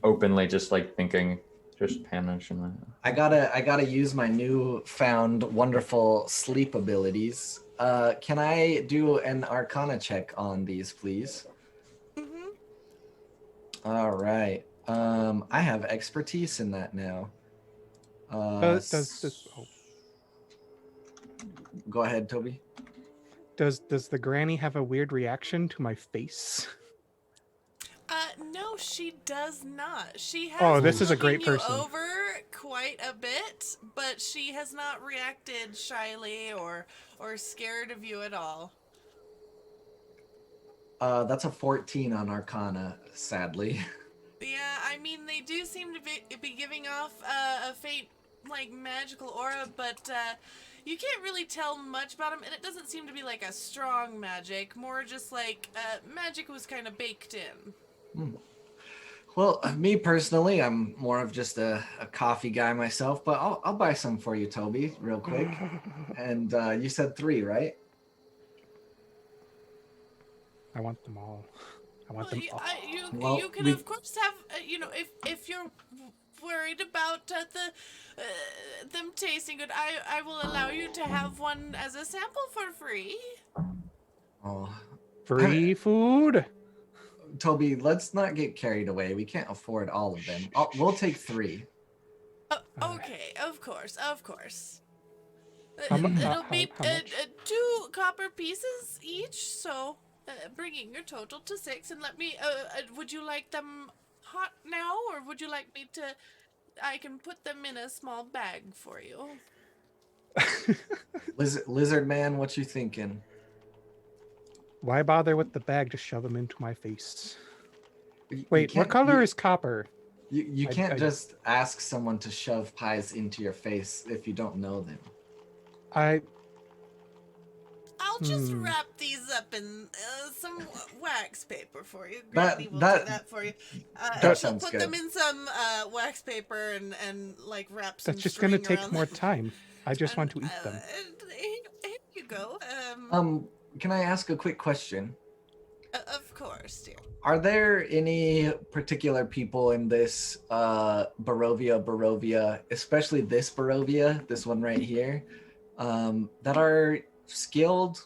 openly just like thinking, just panish and I gotta use my newfound wonderful sleep abilities. Can I do an Arcana check on these, please? Mm-hmm. All right. I have expertise in that now. Does this? Oh, Go ahead, Toby. does the granny have a weird reaction to my face? No, she does not. She has Oh, been this is a looking great you person. over quite a bit, but she has not reacted shyly or scared of you at all. That's a 14 on Arcana, sadly. Yeah, I mean, they do seem to be giving off a faint, like, magical aura, but you can't really tell much about them, and it doesn't seem to be like a strong magic, more just like magic was kind of baked in. Well, me personally, I'm more of just a coffee guy myself, but I'll buy some for you, Toby, real quick. And you said 3, right? I want them all. I want them all. You can of course have if you're worried about them tasting good, I will allow you to have one as a sample for free. Oh, Free food? Toby, let's not get carried away. We can't afford all of them. We'll take 3. Okay, of course. How mu- It'll be how much? 2 copper pieces each, so bringing your total to 6. And let me. Would you like them hot now, or would you like me to? I can put them in a small bag for you. Lizard man, what you thinking? Why bother with the bag to shove them into my face? You Wait, what can't- color is copper? You can't I- just ask someone to shove pies into your face if you don't know them. I'll just wrap these up in some wax paper for you. That- Granny will that- do that for you. that She'll sounds put good. them in some wax paper and like wrap some That's just going to string take around more them. time. I just want to eat them. Here you go. Can I ask a quick question? Of course, dear. Are there any particular people in this Barovia, especially this Barovia, this one right here, that are skilled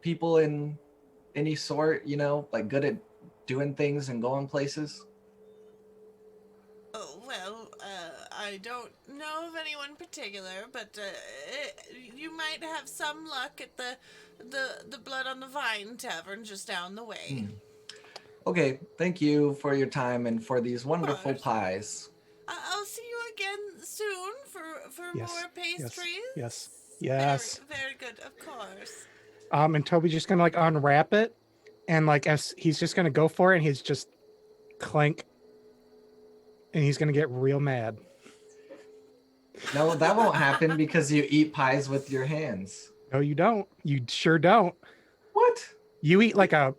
people in any sort, like good at doing things and going places? Oh, well, I don't know of anyone particular, but you might have some luck at the Blood on the Vine Tavern just down the way. Okay, thank you for your time and for these wonderful course. pies. I'll see you again soon for Yes, more pastries. Yes. Very good, of course. And Toby's just going to like unwrap it, and like as he's just going to go for it, and he's just clank, and he's going to get real mad. No, that won't happen because you eat pies with your hands. No, you don't. You sure don't. What? You eat like a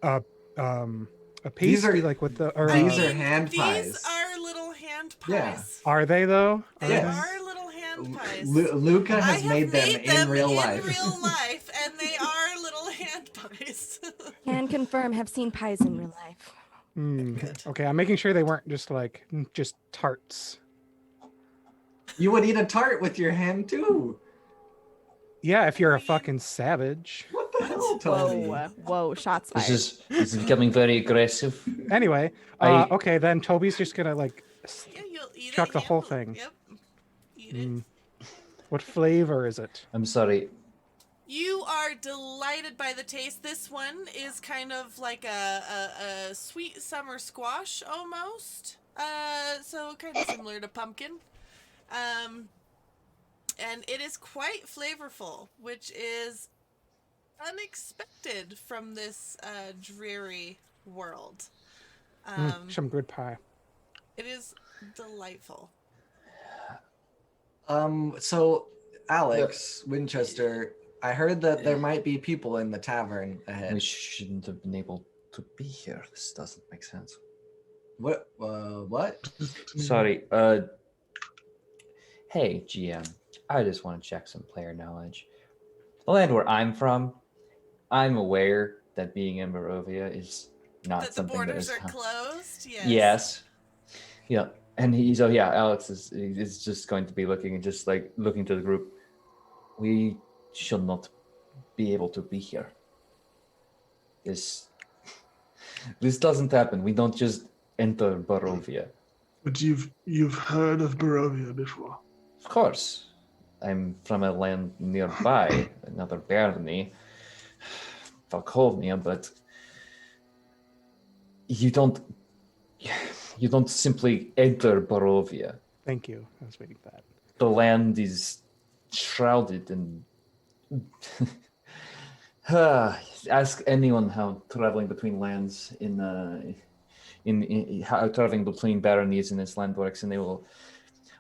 pastry, like with the. Or, these are hand these pies. are little hand pies. Yeah. Are they though? They Yes. are little hand pies. Luca I has have made them in real life. In real life, and they are little hand pies. Can confirm, have seen pies in real life. Okay, I'm making sure they weren't just like just tarts. You would eat a tart with your hand too. Yeah, if you're a fucking savage. What the hell, Tony? Whoa, shots fired. This is becoming very aggressive. Anyway, I- okay, then Toby's just gonna like Yeah, you'll eat chuck it. the yeah, whole thing. Yep. Eat it. What flavor is it? I'm sorry. You are delighted by the taste. This one is kind of like a sweet summer squash almost. So kind of similar to pumpkin. And it is quite flavorful, which is unexpected from this dreary world. Some good pie. It is delightful. So Alex Winchester, I heard that there might be people in the tavern ahead. We shouldn't have been able to be here. This doesn't make sense. What? What? Sorry. Hey, GM. I just want to check some player knowledge. The land where I'm from, I'm aware that being in Barovia is not That the something that borders is are closed. Yes. Yes. Yeah. And Alex is just going to be looking to the group. We should not be able to be here. This doesn't happen. We don't just enter Barovia. But you've heard of Barovia before. Of course. I'm from a land nearby, another Berni, Falkovnia, but you don't simply enter Barovia. Thank you. I was waiting for that. The land is shrouded in ask anyone how traveling between lands in in how traveling between baronies in this land works, and they will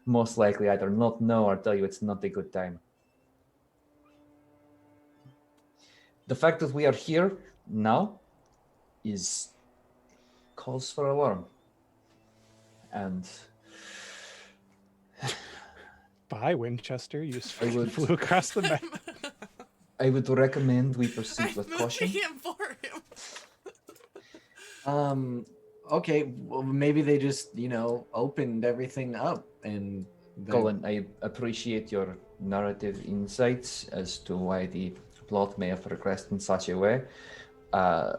most likely either not know or tell you it's not a good time. The fact that we are here now is calls for alarm. And Bye, Winchester. You just I would- flew across the map. I would recommend we proceed with I'm caution. moving him for him. Okay, well, maybe they just, opened everything up and... Colin, I appreciate your narrative insights as to why the plot may have progressed in such a way. I'm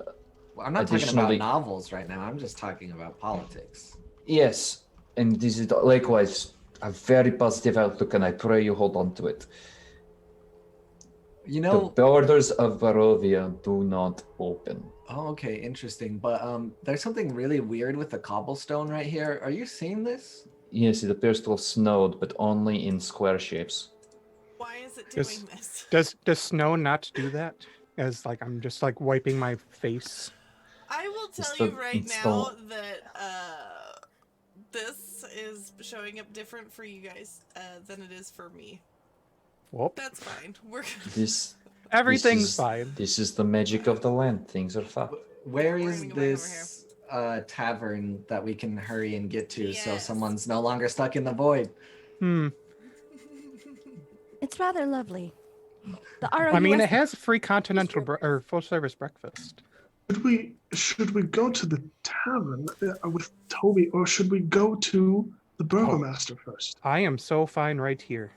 not talking additionally- about novels right now. I'm just talking about politics. Yes, and this is likewise a very positive outlook, and I pray you hold on to it. You The know... borders of Barovia do not open. Oh, okay, interesting. But there's something really weird with the cobblestone right here. Are you seeing this? Yes, it appears to have snowed, but only in square shapes. Why is it doing this? Does snow not do that? As like I'm just like wiping my face. I will tell It's you the- right it's now the- that this is showing up different for you guys than it is for me. Whoop. That's fine. We're This Everything's this is, fine. This is the magic of the land. Things are fun. Where We're is gonna go back over this tavern that we can hurry and get to so Yes. someone's no longer stuck in the void? It's rather lovely. The I mean, ROUS it has free continental or full service breakfast. Should we go to the tavern with Toby, or should we go to the Burgomaster first? I am so fine right here.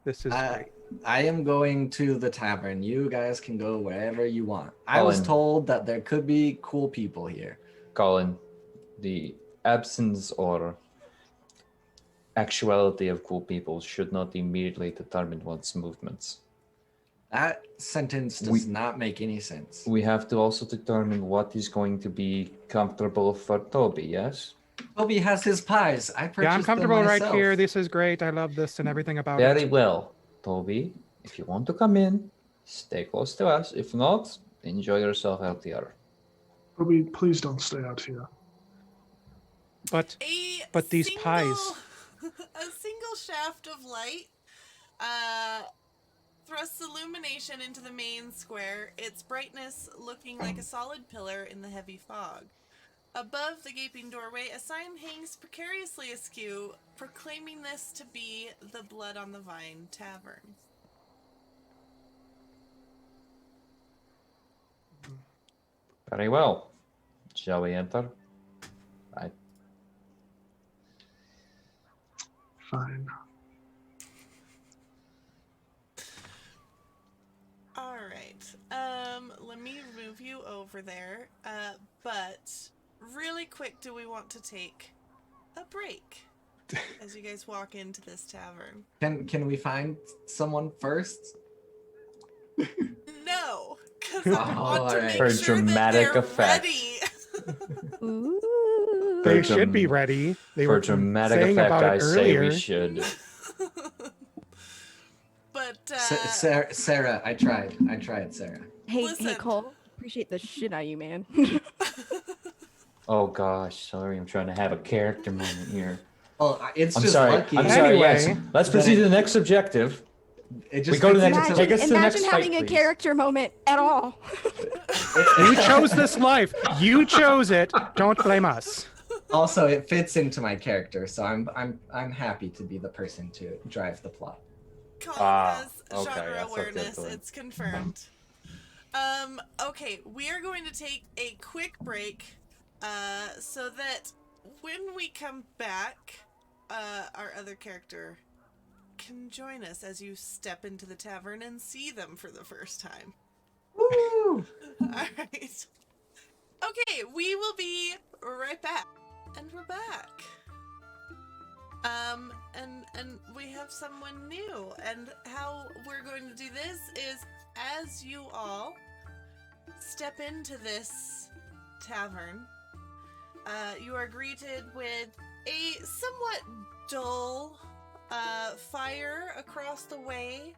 This is great. I am going to the tavern. You guys can go wherever you want. I was Colin. told that there could be cool people here. Colin, the absence or actuality of cool people should not immediately determine one's movements. That sentence does not make any sense. We have to also determine what is going to be comfortable for Toby, yes? Toby has his pies. I purchased Yeah, I'm comfortable them right myself. here. This is great. I love this and everything about Very it. well, Toby. If you want to come in, stay close to us. If not, enjoy yourself out here. Toby, please don't stay out here. But these pies. A single shaft of light thrusts illumination into the main square, its brightness looking like a solid pillar in the heavy fog. Above the gaping doorway, a sign hangs precariously askew, proclaiming this to be the Blood on the Vine Tavern. Very well. Shall we enter? Fine. Alright, let me move you over there, but really quick, do we want to take a break as you guys walk into this tavern? Can we find someone first? No, because I Oh, want to alright. make For sure dramatic that they're effect. ready. Ooh. They For should be dram- ready. They For were dramatic saying effect, about I it say earlier. we should. But Sarah, I tried, Sarah. Hey, Listen. Cole. Appreciate the shit out of you, man. Oh gosh, sorry, I'm trying to have a character moment here. Well, it's I'm just sorry. lucky. I'm sorry. Yes. Anyway, Let's proceed to the next objective. It We go to the fits next- into take us to the next Imagine having fight, a please. character moment at all. You chose this life. You chose it. Don't blame us. Also, it fits into my character, so I'm happy to be the person to drive the plot. Colin Ah, has okay, genre that's awareness. acceptable. It's confirmed. Okay, we are going to take a quick break, so that when we come back, our other character can join us as you step into the tavern and see them for the first time. Woo! Alright. Okay, we will be right back. And we're back. And we have someone new. And how we're going to do this is as you all step into this tavern, you are greeted with a somewhat dull fire across the way.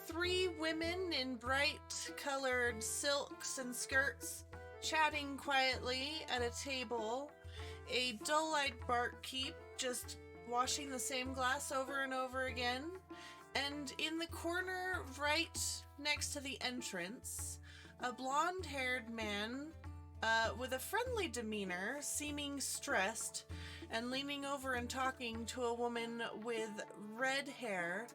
3 women in bright colored silks and skirts chatting quietly at a table a dull-eyed barkeep just washing the same glass over and over again. And in the corner right next to the entrance, a blonde-haired man with a friendly demeanor, seeming stressed, and leaning over and talking to a woman with red hair.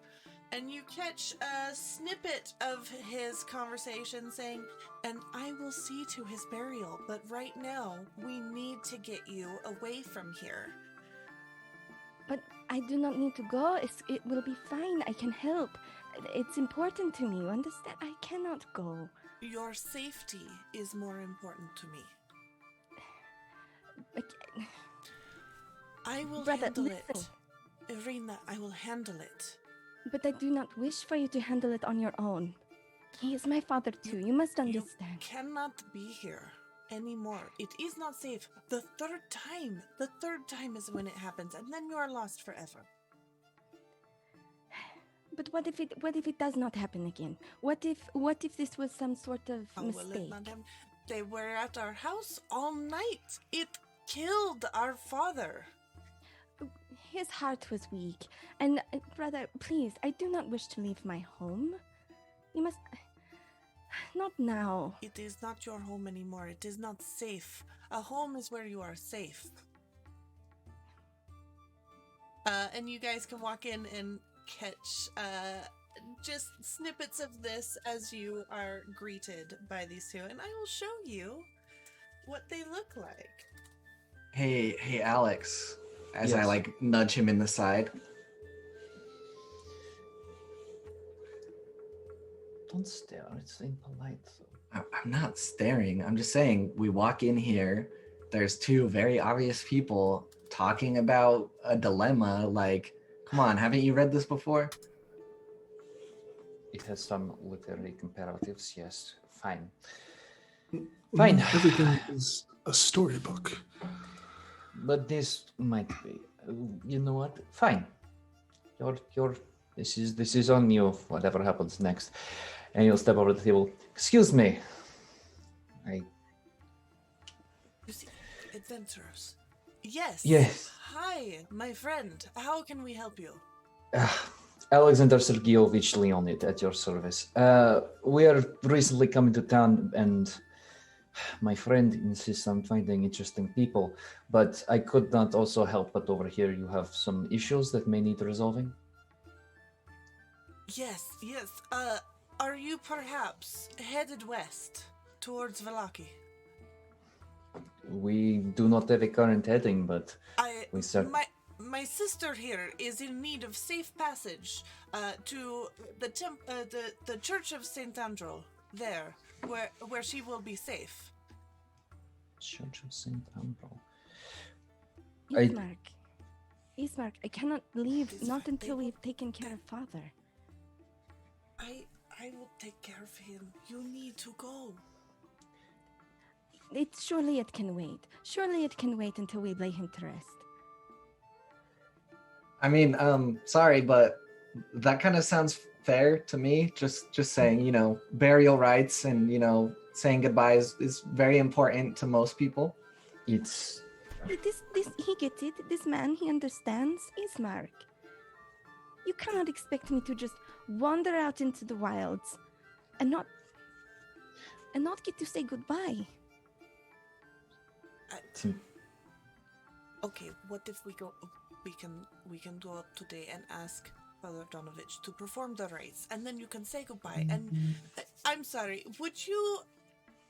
And you catch a snippet of his conversation saying, "And I will see to his burial, but right now we need to get you away from here." But I do not need to go. It will be fine. I can help. It's important to me. You understand? I cannot go. Your safety is more important to me. I will Brother, handle listen. it. Ireena, I will handle it. But I do not wish for you to handle it on your own. He is my father too. You must You understand. cannot be here anymore. It is not safe. The third time is when it happens, and then you are lost forever. But what if it does not happen again? What if this was some sort of Well, mistake? madam, they were at our house all night. It killed our father. His heart was weak. And brother, please, I do not wish to leave my home. You must... Not now. It is not your home anymore. It is not safe. A home is where you are safe. And you guys can walk in and catch just snippets of this as you are greeted by these two. And I will show you what they look like. Hey, Alex. As I Yes. nudge him in the side. Don't stare. It's impolite. I'm not staring. I'm just saying we walk in here. There's two very obvious people talking about a dilemma. Come on, haven't you read this before? It has some literary comparatives. Yes. Fine. Fine. Fine. Everything is a storybook. But this might be. You know what? Fine. This is on you. Whatever happens next, and you'll step over the table. Excuse me. You see, adventurers. Yes. Yes. Hi, my friend. How can we help you? Alexander Sergeyovich Leonid at your service. We are recently coming to town, and my friend insists on finding interesting people, but I could not also help but overhear you have some issues that may need resolving. Yes. Are you perhaps headed west towards Vallaki? We do not have a current heading, but we start. My sister here is in need of safe passage to the Church of Saint Andrew. There, where she will be safe. Church of Saint Andrew. Ismark, I cannot leave, It's not fine. until They we've taken care of father. I will take care of him. You need to go. Surely it can wait. Surely it can wait until we lay him to rest. I mean, sorry, but that kind of sounds fair to me. Just saying, burial rites and, saying goodbyes is very important to most people. It's This he gets it. This man, he understands. Ismark. You cannot expect me to just wander out into the wilds and not get to say goodbye. Okay, what if we go? We can go up today and ask Father Donovich to perform the rites, and then you can say goodbye. And I'm sorry, would you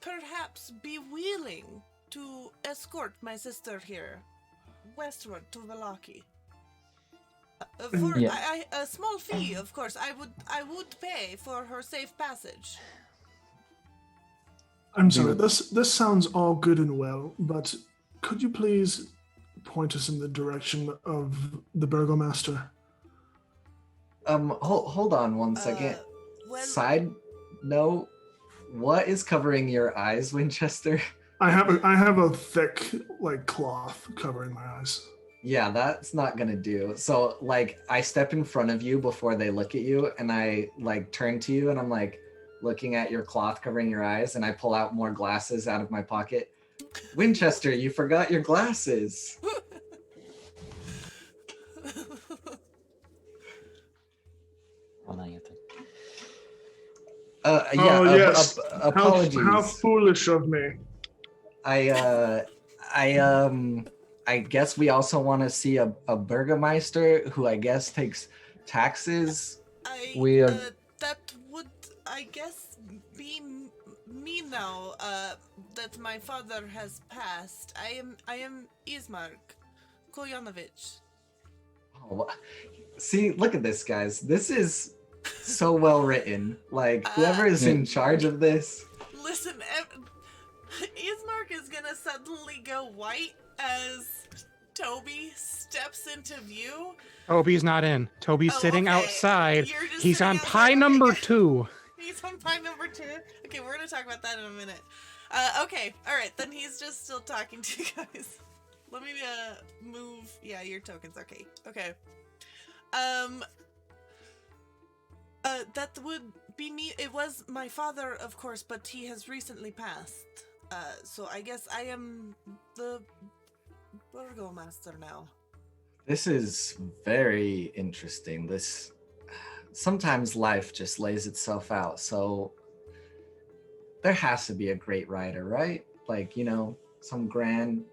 perhaps be willing to escort my sister here westward to Vallaki? For Yeah. a small fee, of course. I would pay for her safe passage. I'm sorry, this sounds all good and well, but could you please point us in the direction of the Burgomaster? Hold on one second. Side note, what is covering your eyes, Winchester? I have a thick cloth covering my eyes. Yeah, that's not gonna do. So I step in front of you before they look at you, and I turn to you, and I'm looking at your cloth covering your eyes, and I pull out more glasses out of my pocket. Winchester, you forgot your glasses. Apologies. How foolish of me. I guess we also want to see a Burgomaster who I guess takes taxes. That would, I guess, be me now. That my father has passed. I am Ismark Koyanovich. Oh, see, look at this, guys. This is so well written. Like, whoever is in charge of this. Listen, Ismark is gonna suddenly go white as Toby steps into view. Toby's not in. Toby's sitting okay. outside. You're just He's sitting on outside. pie number 2. He's on pie number 2. Okay, we're gonna talk about that in a minute. Okay, all right. Then he's just still talking to you guys. Let me move. Yeah, your tokens. Okay. That would be me. It was my father, of course, but he has recently passed. So I guess I am the Burgomaster now. This is very interesting. Sometimes life just lays itself out. So there has to be a great writer, right? Like, some grand.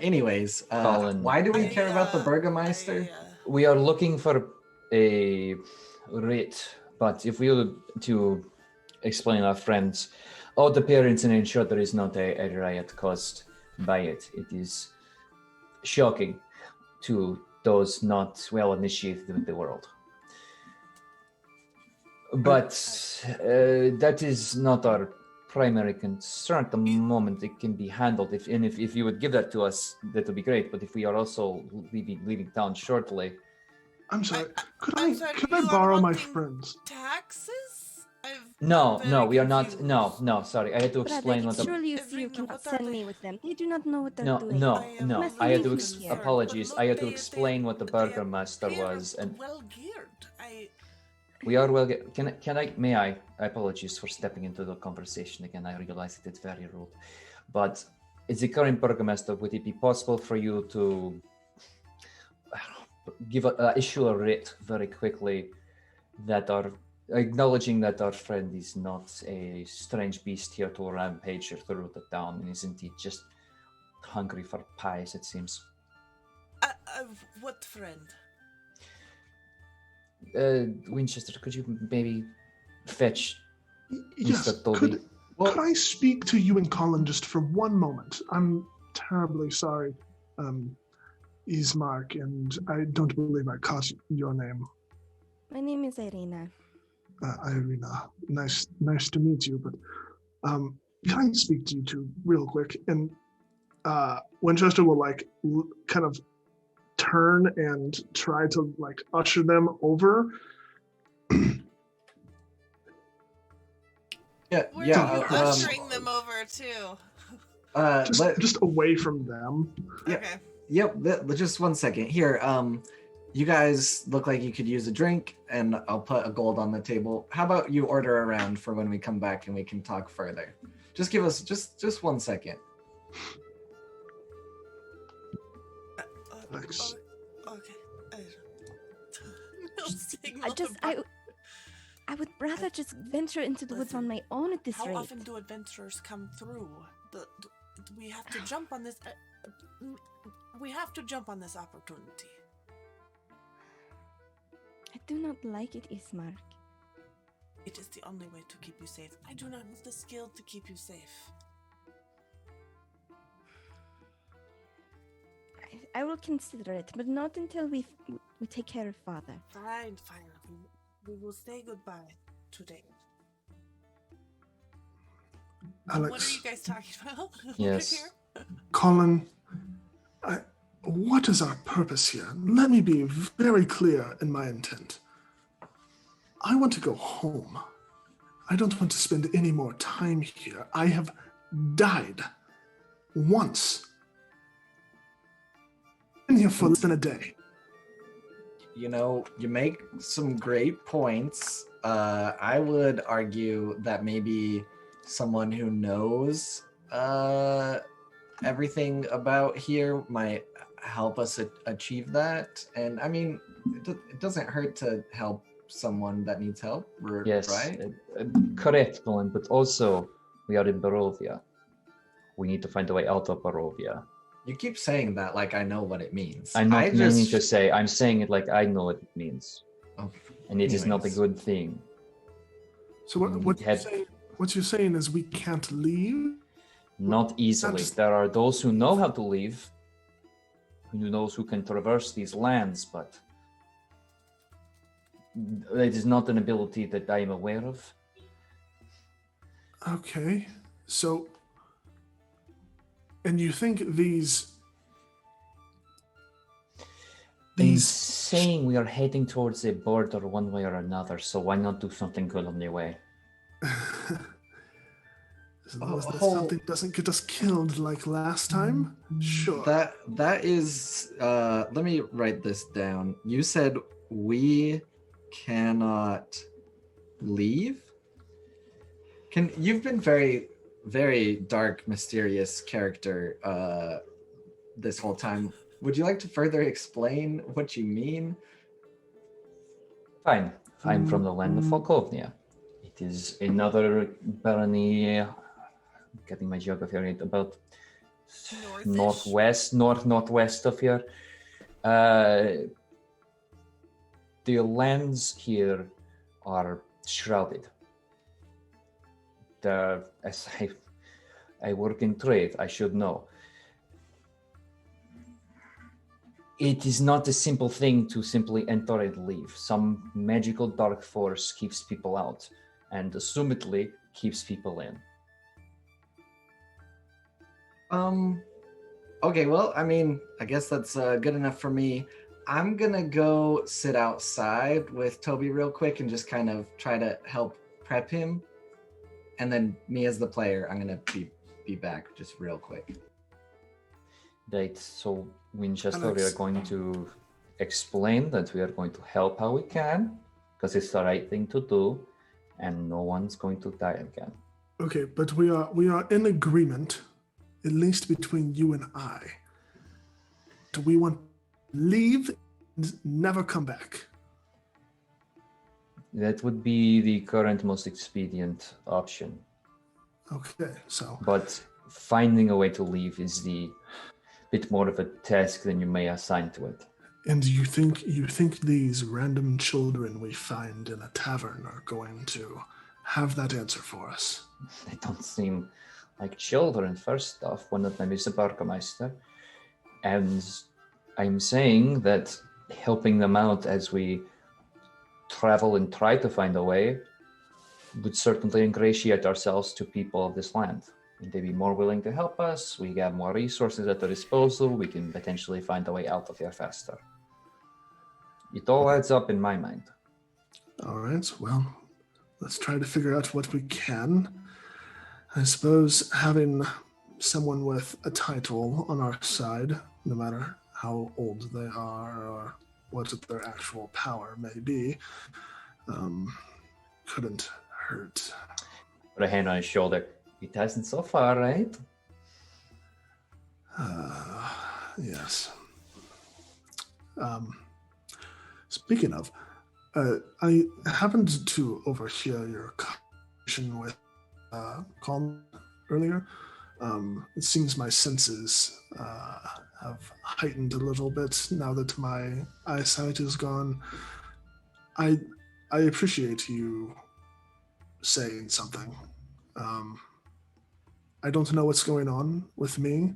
Anyways, why do we care about the Burgomaster? We are looking for a writ, but if we were to explain our friends, all the parents and ensure there is not a riot caused by it. It is shocking to those not well initiated with the world. But that is not our primary concern at the moment. It can be handled. If you would give that to us, that would be great. But if we are also leaving town shortly. I'm sorry. Could I'm I sorry, could you I are borrow my wanting friends? Taxes? No, I'm we are very not. confused. No, sorry. I had to explain what the. Surely you Ireena, cannot what are send they? me with them. They do not know what they're No. doing. I had to leave me here. apologies. I had to explain what the They are Burgomaster was, and well geared. we are well. May I? Apologies for stepping into the conversation again. I realize it's very rude, but as the current Burgomaster, would it be possible for you to issue a writ very quickly that are acknowledging that our friend is not a strange beast here to rampage through the town, and isn't he just hungry for pies, it seems. What friend? Winchester, could you maybe fetch Yes. Mr. Toby? Could I speak to you and Colin just for one moment? I'm terribly sorry, Ismark, and I don't believe I caught your name. My name is Ireena. Ireena. Nice to meet you. But can I speak to you two real quick? And Winchester will kind of turn and try to usher them over. Where are you ushering them over to? Just away from them. Yeah. Okay. Yep. Just 1 second. Here, you guys look like you could use a drink, and I'll put a gold on the table. How about you order around for when we come back and we can talk further? Just give us just 1 second. Thanks. Okay. No signal. I would rather just venture into the woods on my own at this How rate. often do adventurers come through? We have to jump on this. We have to jump on this opportunity. I do not like it, Ismark. It is the only way to keep you safe. I do not have the skill to keep you safe. I will consider it, but not until we take care of father. Fine. We will say goodbye today. Alex. What are you guys talking about? Yes. Colin, what is our purpose here? Let me be very clear in my intent. I want to go home. I don't want to spend any more time here. I have died once. Been here for less than a day. You make some great points. I would argue that maybe someone who knows everything about here might help us achieve that. And I mean, it doesn't hurt to help someone that needs help, Yes, right? correct, Nolan, but also we are in Barovia. We need to find a way out of Barovia. You keep saying that like I know what it means. I'm not meaning to say, I'm saying it like I know what it means. Oh, And it is not a anyways. good thing. So what you're saying is we can't leave? Not easily. just- There are those who know how to leave, who knows who can traverse these lands, but it is not an ability that I am aware of. Okay. So, and you think I'm saying we are heading towards a border one way or another, so why not do something good on the way? as long as that something doesn't get us killed like last time? Sure. That is let me write this down. You said we cannot leave? You've been very, very dark, mysterious character this whole time. Would you like to further explain what you mean? Fine. I'm from the land of Falkovnia. It is another barony, getting my geography right, about Northish? northwest of here. The lands here are shrouded. As I work in trade, I should know. It is not a simple thing to simply enter and leave. Some magical dark force keeps people out, and assumedly keeps people in. Okay, well, I mean, I guess that's good enough for me. I'm gonna go sit outside with Toby real quick and just kind of try to help prep him. And then me as the player, I'm gonna be back just real quick. Right, so Winchester, we Alex. are going to explain that we are going to help how we can, because it's the right thing to do, and no one's going to die again. Okay, but we are in agreement, at least between you and I. Do we want to leave and never come back? That would be the current most expedient option. Okay, so But finding a way to leave is the bit more of a task than you may assign to it. and you think these random children we find in a tavern are going to have that answer for us? They don't seem like children, first off. One of them is a Burgomaster. And I'm saying that helping them out as we travel and try to find a way would certainly ingratiate ourselves to people of this land. They'd be more willing to help us. We have more resources at our disposal. We can potentially find a way out of here faster. It all adds up in my mind. All right, well, let's try to figure out what we can. I suppose having someone with a title on our side, no matter how old they are or what their actual power may be, couldn't hurt. Put a hand on his shoulder. It hasn't so far, right? Yes. Speaking of, I happened to overhear your conversation with Colin earlier. It seems my senses have heightened a little bit now that my eyesight is gone. I appreciate you saying something. I don't know what's going on with me.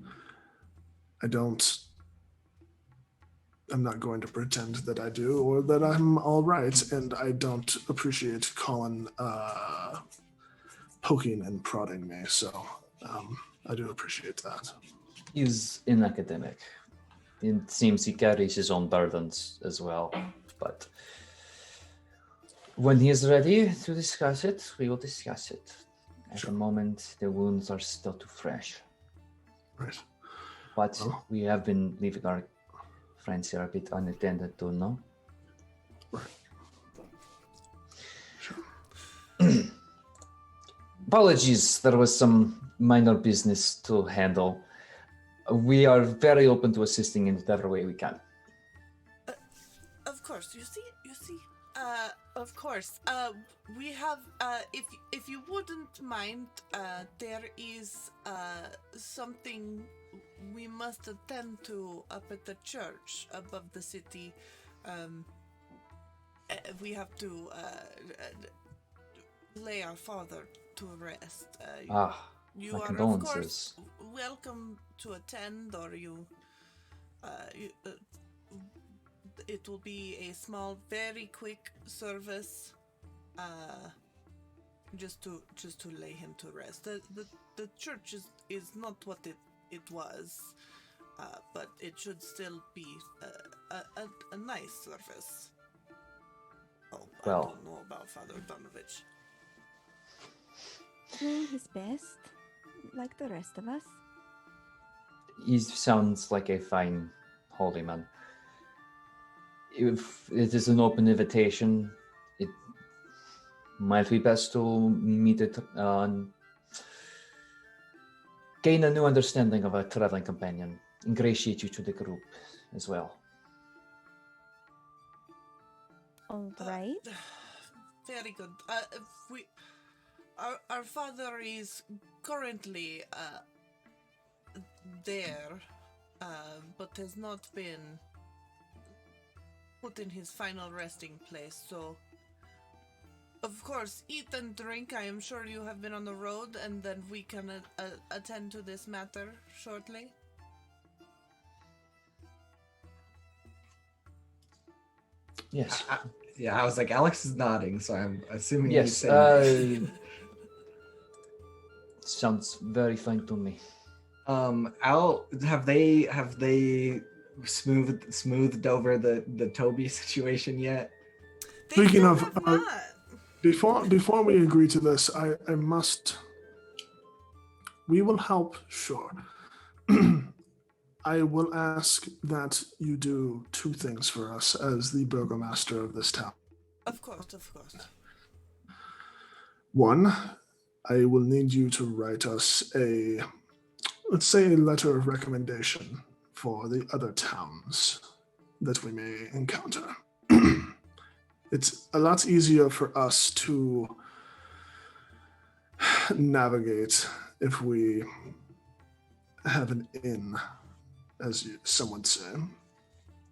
I'm not going to pretend that I do or that I'm all right, and I don't appreciate Colin poking and prodding me, so I do appreciate that. He's an academic. It seems he carries his own burdens as well, but when he is ready to discuss it, we will discuss it. At the moment, the wounds are still too fresh. Right. But Oh. we have been leaving our friends here a bit unattended to, no? Right. Sure. Apologies, there was some minor business to handle. We are very open to assisting in whatever way we can. Of course, you see, of course. We have, if you wouldn't mind, there is, something we must attend to up at the church above the city. We have to, lay our father to rest. You my are, condolences. of course, welcome to attend, or it will be a small, very quick service, just to lay him to rest. The church is not what it was, but it should still be a nice service. Oh, Well. I don't know about Father Donovich. Doing his best, like the rest of us. He sounds like a fine holy man. If it is an open invitation, it might be best to meet it gain a new understanding of a traveling companion. Ingratiate you to the group as well. All right. Very good. Our father is currently there, but has not been put in his final resting place. So, of course, eat and drink. I am sure you have been on the road, and then we can attend to this matter shortly. Yes. Yeah, I was like, Alex is nodding, so I'm assuming he's Yes. saying. Sounds very fine to me. Have they smoothed over the Toby situation yet? They Speaking still of, have not. Before we agree to this, I must. We will help, sure. I will ask that you do two things for us as the Burgomaster of this town. Of course, of course. One, I will need you to write us let's say a letter of recommendation for the other towns that we may encounter. It's a lot easier for us to navigate if we have an inn, as some would say.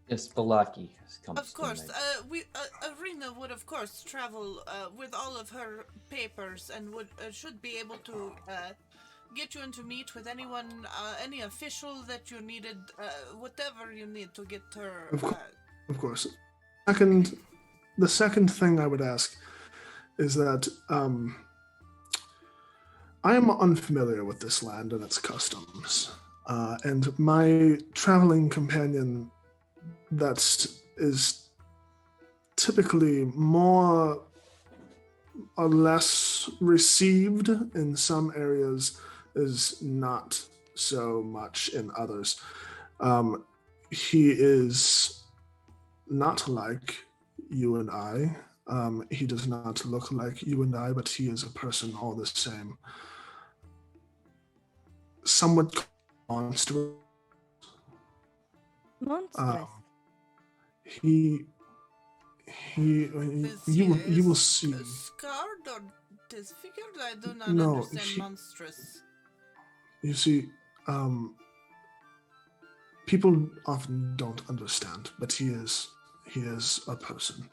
Yes, Balaki comes. Of course, to mind. Ireena would of course travel with all of her papers and would should be able to get you in to meet with anyone, any official that you needed, whatever you need to get her. Of course. The second thing I would ask is that I am unfamiliar with this land and its customs, and my traveling companion that is typically more or less received in some areas is not so much in others. He is not like you and I. He does not look like you and I, but he is a person all the same. Somewhat monstrous. Monstrous. You will see. Scarred or disfigured? I do not No, understand monstrous. You see, people often don't understand, but he is a person.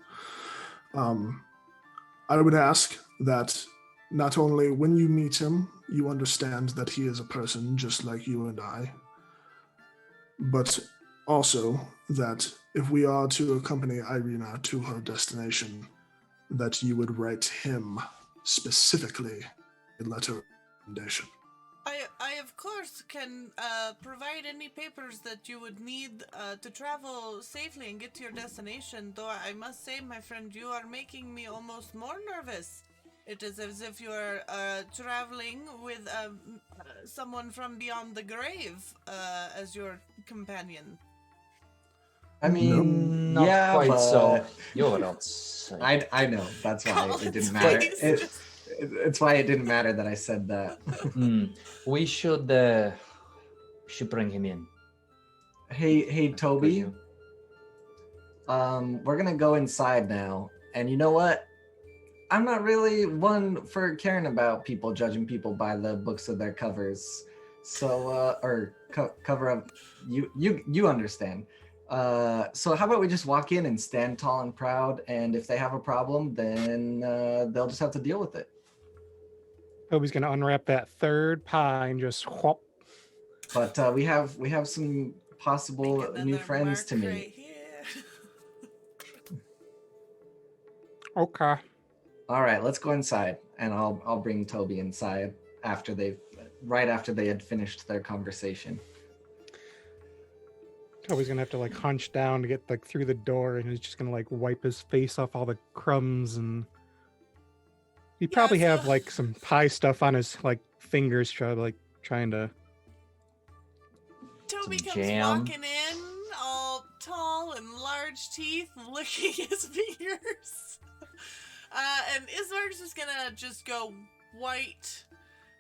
I would ask that not only when you meet him, you understand that he is a person just like you and I, but also that if we are to accompany Ireena to her destination, that you would write him specifically a letter of recommendation. I of course can provide any papers that you would need to travel safely and get to your destination, though I must say, my friend, you are making me almost more nervous. It is as if you are traveling with someone from beyond the grave as your companion. I mean, Not yeah, quite but so. You're outside. I know. That's why Call it its didn't matter. face. It's why it didn't matter that I said that. We should should bring him in. Hey, Toby. You. We're gonna go inside now, and you know what? I'm not really one for caring about people judging people by the books of their covers. So, cover of you understand. So how about we just walk in and stand tall and proud, and if they have a problem, then they'll just have to deal with it. Toby's gonna unwrap that third pie and just whop. But we have some possible Make new another friends mark to meet. right here. Okay. All right, let's go inside, and I'll bring Toby inside right after they had finished their conversation. Toby's gonna have to like hunch down to get like through the door, and he's just gonna like wipe his face off all the crumbs, and he'd probably so- have like some pie stuff on his like fingers, trying to. Toby Some comes jam. walking in, all tall and large teeth, licking his fingers. And Ismark's just gonna go white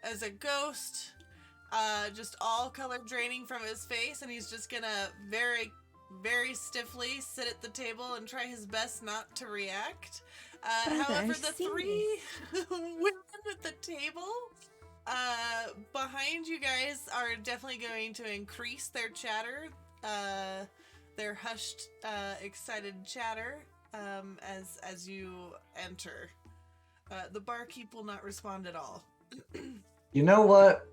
as a ghost, just all color draining from his face, and he's just gonna very, very stiffly sit at the table and try his best not to react. Brother, However, I've the seen three women at the table behind you guys are definitely going to increase their chatter, their hushed, excited chatter, as you enter. The barkeep will not respond at all. You know what?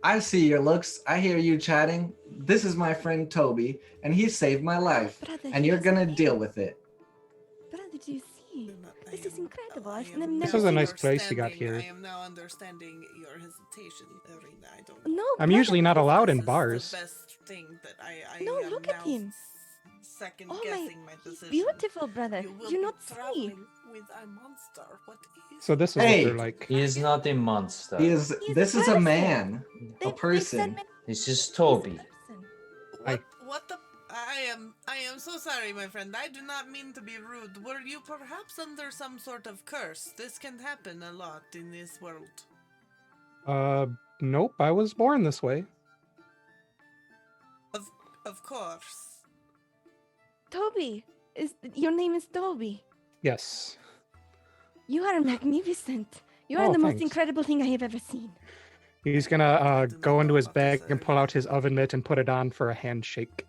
I see your looks. I hear you chatting. This is my friend Toby, and he saved my life. Brother, And he you're has gonna nails. deal with it. Brother, do you see? This is incredible. I've am never now This is a nice understanding- place you got here. I am now understanding your hesitation, Ireena. I don't. No, I'm brother, usually not allowed This in is bars. The best thing that I No, am look at now him. Second Oh my, guessing my he's decision. beautiful, brother. You will Do you be not see? traveling with a monster. What is So this is Hey! what they're like. He is not a monster. He's This a is a person. man, They- a person. This is He's a Toby. person. What the? I am so sorry, my friend. I do not mean to be rude. Were you perhaps under some sort of curse? This can happen a lot in this world. Nope. I was born this way. Of course. Toby, your name is Toby. Yes. You are magnificent. You are Oh, the most thanks. incredible thing I have ever seen. He's gonna do not go into know his what to bag say. and pull out his oven mitt and put it on for a handshake.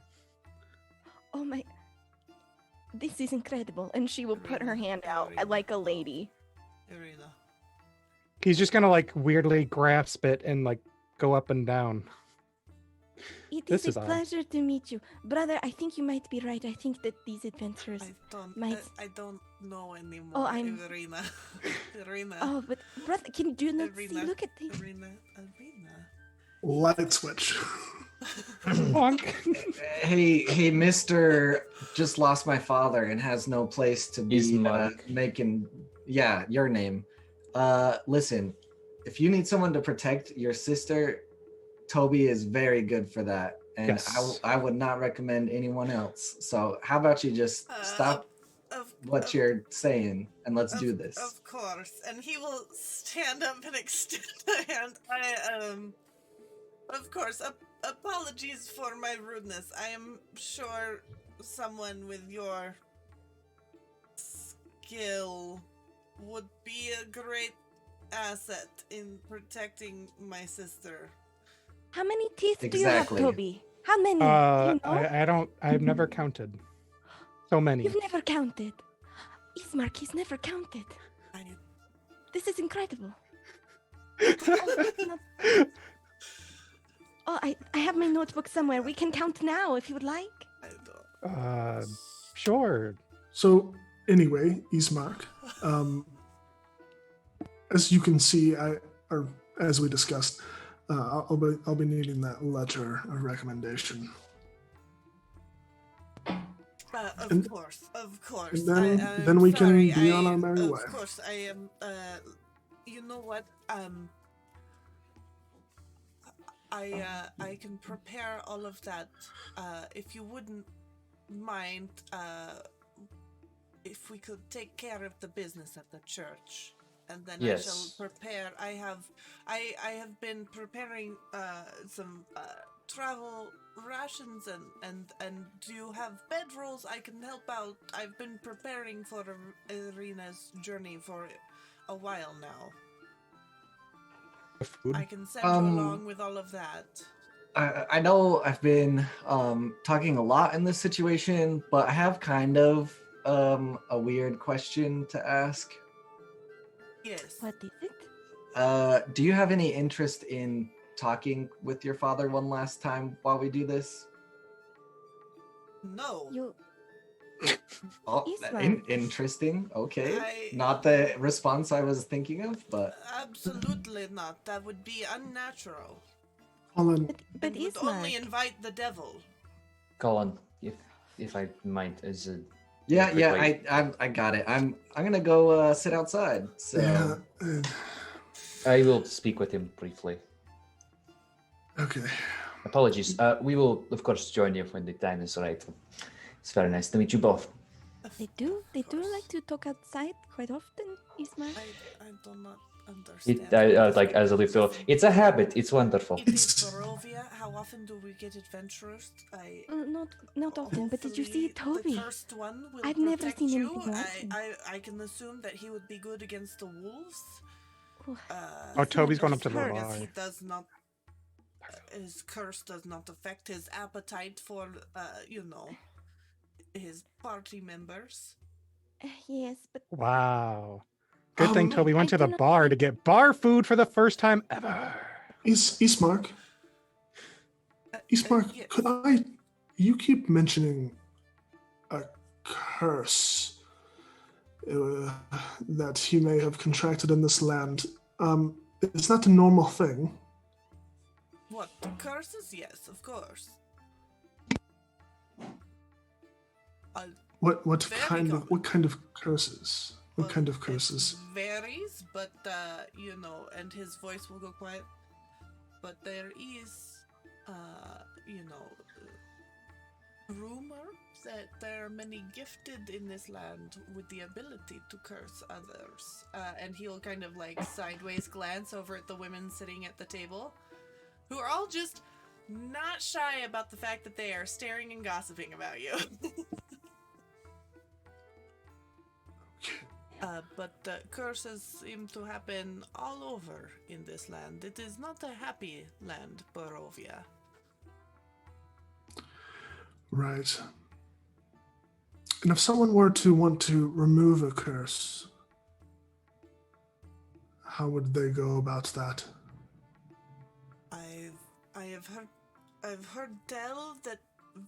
Oh my. This is incredible. And she will put her hand out like a lady. Ireena. He's just gonna like weirdly grasp it and like go up and down. It This is is a odd. pleasure to meet you. Brother, I think you might be right. I think that these adventures. I don't know anymore. Oh, I'm- Ireena. Ireena. Oh, but brother, can you not see? Ireena. Look at this. Ireena. Light switch. Bonk. Hey, Mister, just lost my father and has no place to be Ismark. making. Yeah, your name. Listen, if you need someone to protect your sister, Toby is very good for that, and Yes. I would not recommend anyone else. So how about you just stop what you're saying and let's do this. Of course. And he will stand up and extend a hand. Of course, apologies for my rudeness. I am sure someone with your skill would be a great asset in protecting my sister. How many teeth do Exactly. you have, Toby? How many? Do you know? I've never counted. So many. You've never counted. Ismark, he's never counted. I This is incredible. Oh, I have my notebook somewhere. We can count now if you would like. don't. Sure. So anyway, Ismark, as you can see, or as we discussed, I'll be needing that letter of recommendation. Of course. And then we can be on our merry way. Of course, I am. You know what? I can prepare all of that. If you wouldn't mind, if we could take care of the business at the church, and then Yes. I shall prepare. I have been preparing some travel rations and do you have bedrolls? I can help out. I've been preparing for Ireena's journey for a while now. Food. I can send you along with all of that. I know I've been talking a lot in this situation, but I have kind of a weird question to ask. Yes. What is it? Do you have any interest in talking with your father one last time while we do this? No. You Oh, Ismark. interesting. Okay. I- Not the response I was thinking of, but Absolutely not. That would be unnatural. Colin, but And would only Ismark. invite the devil. Colin, if I might, as a yeah, quickly. I got it. I'm gonna go sit outside. So yeah, I will speak with him briefly. okay. Apologies. We will, of course, join you when the time is right. It's very nice to meet you both. They do like to talk outside quite often, Ismark. I do not It, understand. like as a little, it's a habit. It's wonderful. It is Barovia. How often do we get adventurers? Not often, but did you see Hopefully Toby? The cursed one will I've never protect seen you. anything like him. I can assume that he would be good against the wolves. Oh, Oh, Toby's going up to As the long as bar. he does not. His curse does not affect his appetite for, his party members. yes, but Wow. Good thing Um, Toby went I to the do not bar to think- get bar food for the first time ever. Ismark, Yes. could I? You keep mentioning a curse that he may have contracted in this land. Is that a normal thing? What, the curses? Yes, of course. What Very kind common. of curses? What Well, kind of it curses? varies, but and his voice will go quiet. But there is, rumor that there are many gifted in this land with the ability to curse others. And he'll kind of like sideways glance over at the women sitting at the table, who are all just not shy about the fact that they are staring and gossiping about you. But curses seem to happen all over in this land. It is not a happy land, Barovia. Right. And if someone were to want to remove a curse, how would they go about that? I've heard tell that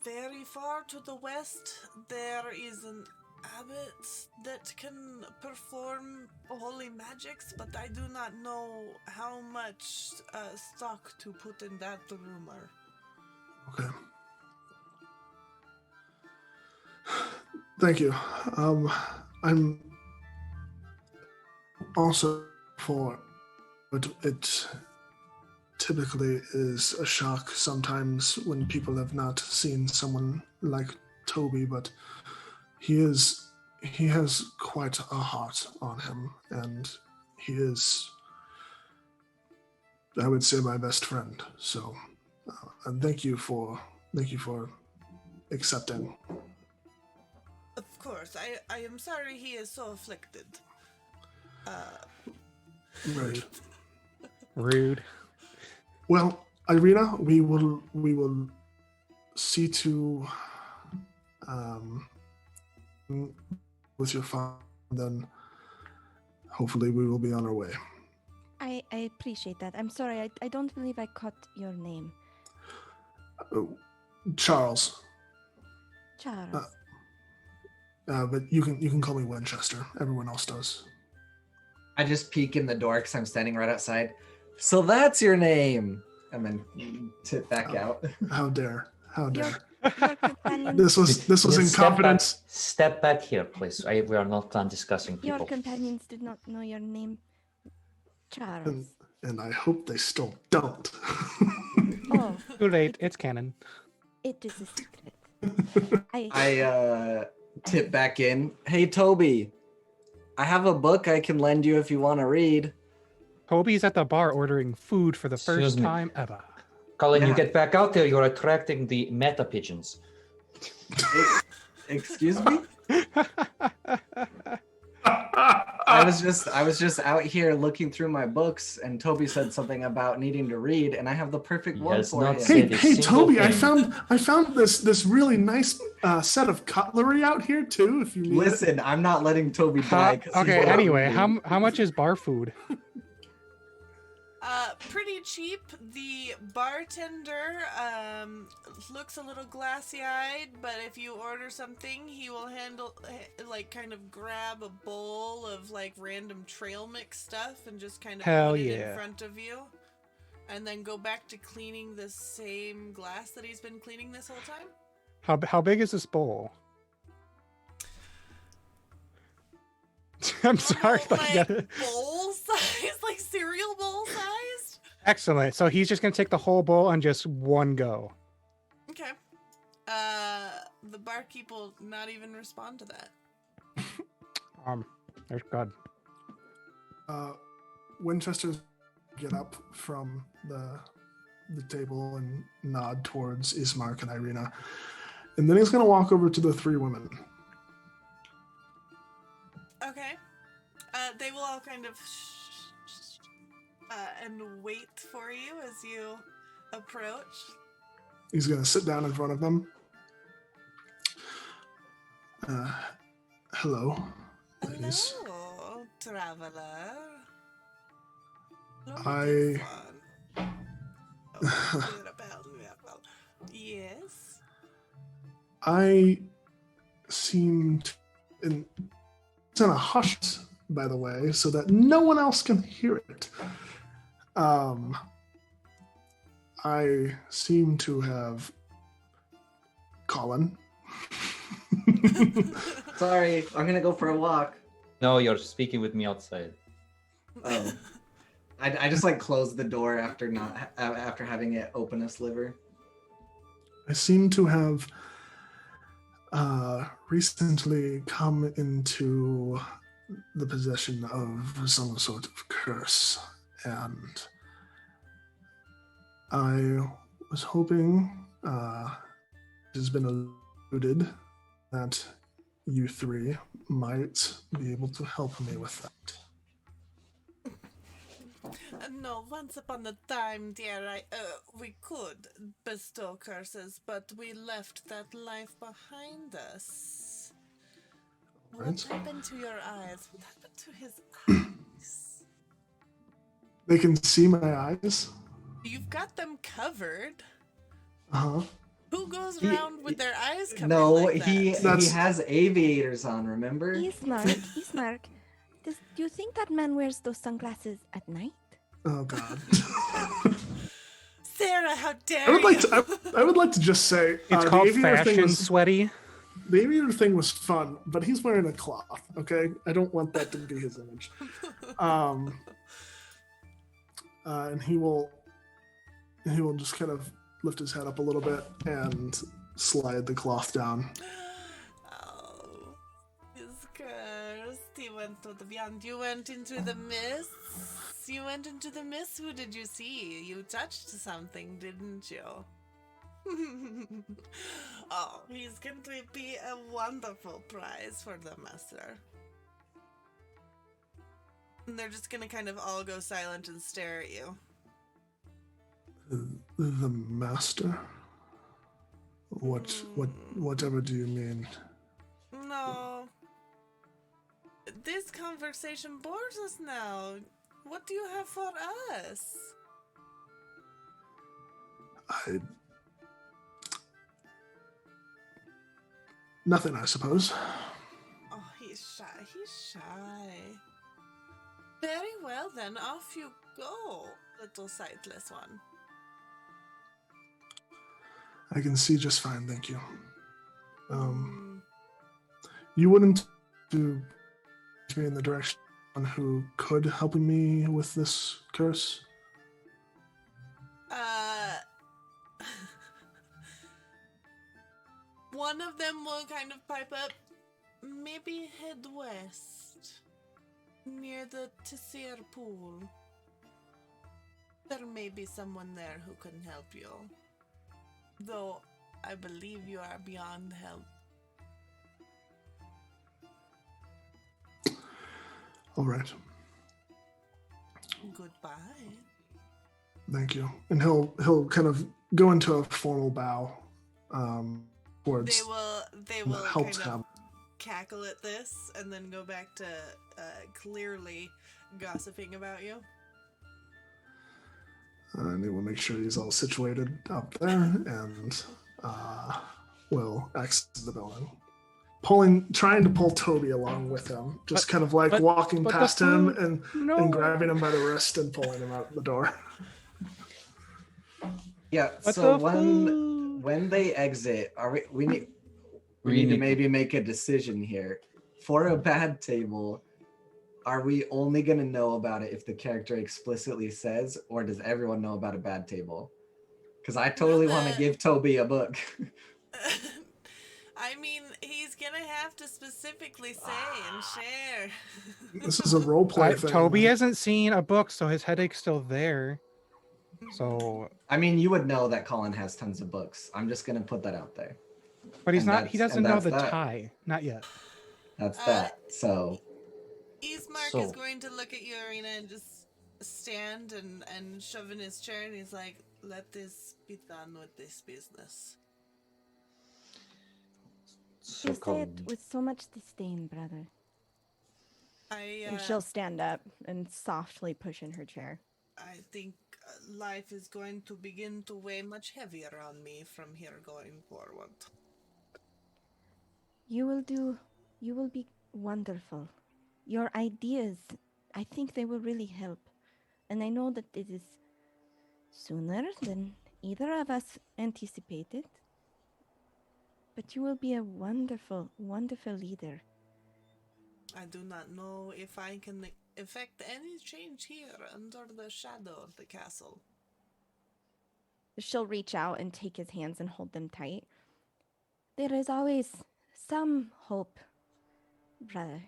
very far to the west there is an abbot that can perform holy magics, but I do not know how much stock to put in that rumor. Okay. Thank you. I'm also for it typically is a shock sometimes when people have not seen someone like Toby, but he has quite a heart on him, and he is, I would say, my best friend. So and thank you for accepting. Of course, I am sorry he is so afflicted. Right. Rude. Well, Ireena, we will see to with your father, then hopefully we will be on our way. I appreciate that. I'm sorry, I don't believe I caught your name. Charles, Charles. but you can call me Winchester. Everyone else does. I just peek in the door because I'm standing right outside. So that's your name. And then tip back out. How dare? How dare? Your companions, This was in confidence. Step back here, please. We are not done discussing your people. companions did not know your name. Charles. And I hope they still don't. Oh, Too late. It's canon. it is a secret. I tip back in. Hey, Toby. I have a book I can lend you if you want to read. Toby's at the bar ordering food for the Excuse first me. time ever. Colin, you Yeah. get back out there. You're attracting the meta pigeons. Excuse me? I was just out here looking through my books, and Toby said something about needing to read, and I have the perfect He one has for not you. said Hey, a single Toby, I thing. found this really nice set of cutlery out here too. If you need it. Listen, I'm not letting Toby die. 'cause he's Okay, not anyway, reading. how much is bar food? Pretty cheap. The bartender looks a little glassy-eyed, but if you order something, he will kind of grab a bowl of like random trail mix stuff and just kind of Hell put it yeah. in front of you, and then go back to cleaning the same glass that he's been cleaning this whole time. How big is this bowl? I'm sorry, but I like gotta- bowl size, like cereal bowl sized. Excellent. So he's just gonna take the whole bowl on just one go. Okay. The barkeep will not even respond to that. There's God. Winchester's get up from the table and nod towards Ismark and Ireena, and then he's gonna walk over to the three women. Okay. They will all kind of and wait for you as you approach. He's gonna sit down in front of them. Hello, ladies. Hello, traveler. I- Yes. I seem to, and it's in a hush, by the way, so that no one else can hear it. I seem to have Colin. Sorry, I'm gonna go for a walk. No, you're speaking with me outside. Oh. I just like closed the door after having it open a sliver. I seem to have recently come into the possession of some sort of curse, and I was hoping, it has been alluded that you three might be able to help me with that. No, once upon a time, dear, we could bestow curses, but we left that life behind us. What Right. happened to your eyes? What happened to his eyes? They can see my eyes. You've got them covered. Uh-huh. Who goes He- around with their eyes covered No, like that? he That's- has aviators on, remember? Ismark, do you think that man wears those sunglasses at night? Oh God. Sarah, how dare I would like you? to. I would like to just say It's the called aviator thing fashion was- sweaty. The aviator thing was fun, but he's wearing a cloth. Okay, I don't want that to be his image. And he will just kind of lift his head up a little bit and slide the cloth down. Oh, his curse. He went to the beyond. You went into the mist. You went into the mist. Who did you see? You touched something, didn't you? Oh, he's going to be a wonderful prize for the master. And they're just going to kind of all go silent and stare at you. The master? Whatever do you mean? No. This conversation bores us now. What do you have for us? Nothing, I suppose. Oh, he's shy. He's shy. Very well then, off you go, little sightless one. I can see just fine, thank you. You wouldn't do me in the direction on who could help me with this curse? One of them will kind of pipe up. Maybe head west, near the Tissir pool. There may be someone there who can help you. Though I believe you are beyond help. All right. Goodbye. Thank you. And he'll kind of go into a formal bow towards They will help kind tab. of cackle at this and then go back to clearly gossiping about you. And he will make sure he's all situated up there and will exit the building. Trying to pull Toby along with him, just kind of like walking but the past him food- and grabbing him by the wrist and pulling him out the door. Yeah. But So the when food- when they exit, we need to need- maybe make a decision here. For a bad table, are we only gonna know about it if the character explicitly says, or does everyone know about a bad table? Because I totally want to that- give Toby a book. I mean, he's gonna have to specifically say and share. This is a role play thing. Toby man. hasn't seen a book, so his headache's still there. So, I mean, you would know that Colin has tons of books. I'm just gonna put that out there. but he's And not. He that's- doesn't and know that's the that. tie. Not yet. That's that. So Ismark So- is going to look at you, Ireena, and just stand and shove in his chair, and he's like, "Let this be done with this business." So You say Colin, it with so much disdain, brother. And I she'll stand up and softly push in her chair. I think life is going to begin to weigh much heavier on me from here going forward. You will be wonderful. Your ideas, I think they will really help. And I know that it is sooner than either of us anticipated. But you will be a wonderful, wonderful leader. I do not know if I can effect any change here under the shadow of the castle. She'll reach out and take his hands and hold them tight. There is always some hope, brother.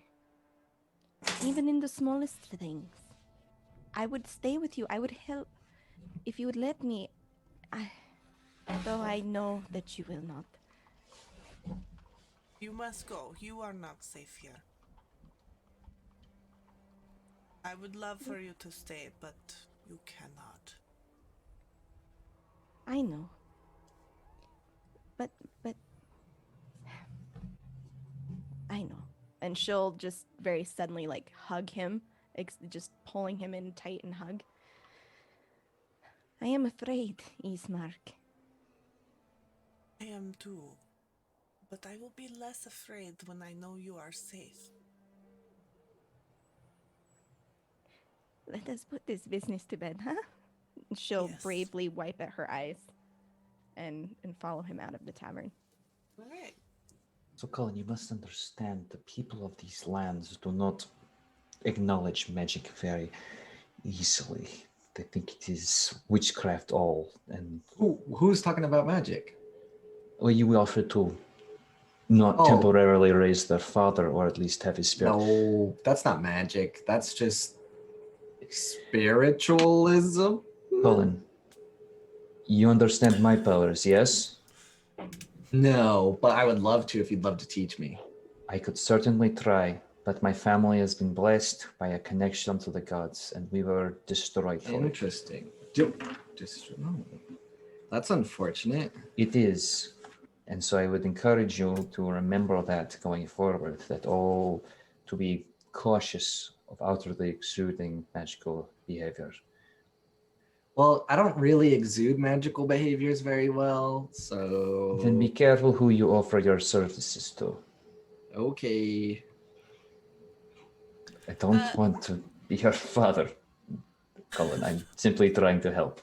Even in the smallest things. I would stay with you. I would help if you would let me. Though I know that you will not. You must go. You are not safe here. I would love for you to stay, but you cannot. I know. But I know. And she'll just very suddenly like hug him, just pulling him in tight and hug. I am afraid, Ismark. I am too. But I will be less afraid when I know you are safe. Let us put this business to bed, huh? She'll Yes. bravely wipe at her eyes and follow him out of the tavern. All right. So Colin, you must understand the people of these lands do not acknowledge magic very easily. They think it is witchcraft all, and who's talking about magic? well, you will offer to not Oh. temporarily raise their father, or at least have his spirit. No, that's not magic. That's just spiritualism. Colin, you understand my powers, yes? No, but I would love to if you'd love to teach me. I could certainly try, but my family has been blessed by a connection to the gods, and we were destroyed for it. Interesting. That's unfortunate. It is. And so I would encourage you to remember that going forward, that to be cautious of outwardly exuding magical behavior. Well, I don't really exude magical behaviors very well, so Then be careful who you offer your services to. okay. I don't want to be your father, Colin. I'm simply trying to help.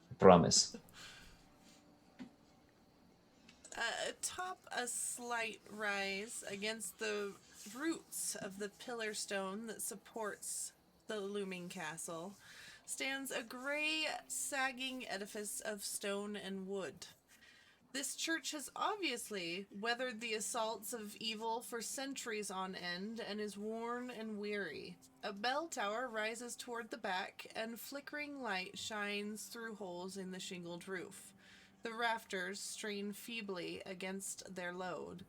I promise. Atop a slight rise against the roots of the pillar stone that supports the looming castle stands a gray, sagging edifice of stone and wood. This church has obviously weathered the assaults of evil for centuries on end and is worn and weary. A bell tower rises toward the back, and flickering light shines through holes in the shingled roof. The rafters strain feebly against their load.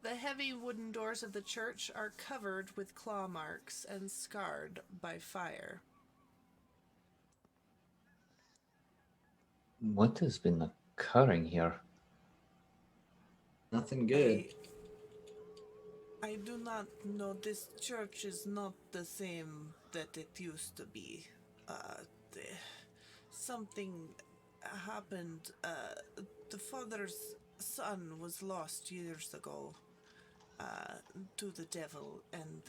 The heavy wooden doors of the church are covered with claw marks and scarred by fire. What has been occurring here? Nothing good. I do not know. This church is not the same that it used to be. Something happened. The father's son was lost years ago to the devil, and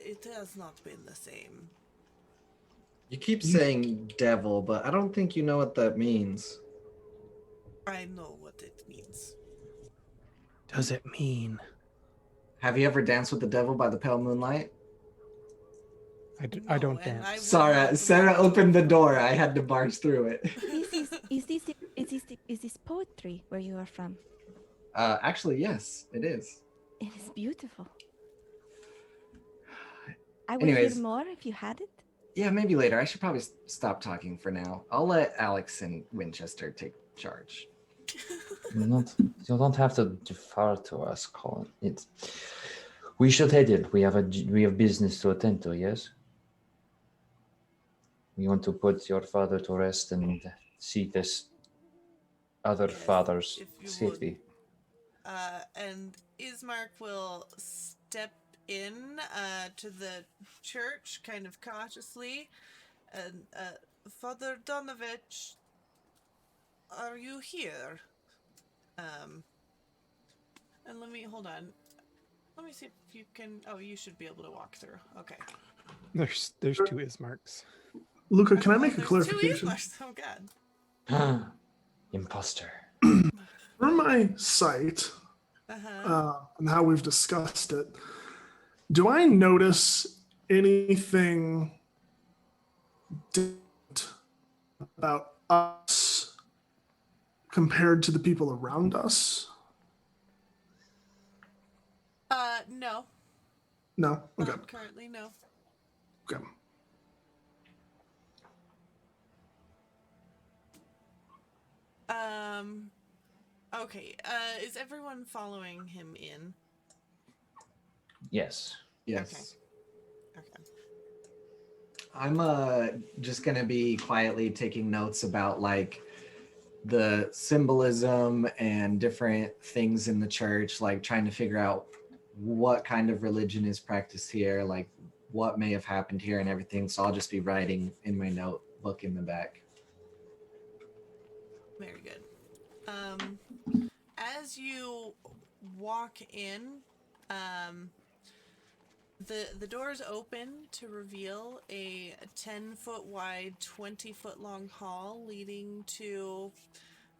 it has not been the same. You keep saying devil, but I don't think you know what that means. I know what it means. Does it mean? Have you ever danced with the devil by the pale moonlight? I don't No, and dance. I would Sarah, not Sarah want- opened the door. I had to barge through it. Is this poetry where you are from? Actually, yes, it is. It is beautiful. I would Anyways. hear more if you had it. Yeah, maybe later. I should probably stop talking for now. I'll let Alex and Winchester take charge. You don't have to defer to us, Colin. We should head in. We have business to attend to. Yes. We want to put your father to rest and see this other Yes, father's if you safety. And Ismark will step in to the church kind of cautiously. And Father Donovich, are you here? And hold on. Let me see if you can. Oh, you should be able to walk through. Okay. There's two Ismarks. Luca, can I make a There's clarification? Two Ismarks. Oh God. Imposter. From my sight Uh-huh. and how we've discussed it, do I notice anything different about us compared to the people around us? No. No? Okay. Not currently, no. Okay. Okay. Is everyone following him in? Yes. Yes. Okay. I'm just gonna be quietly taking notes about like the symbolism and different things in the church, like trying to figure out what kind of religion is practiced here, like what may have happened here and everything. So I'll just be writing in my notebook in the back. Very good. As you walk in, the doors open to reveal a 10-foot wide, 20-foot long hall leading to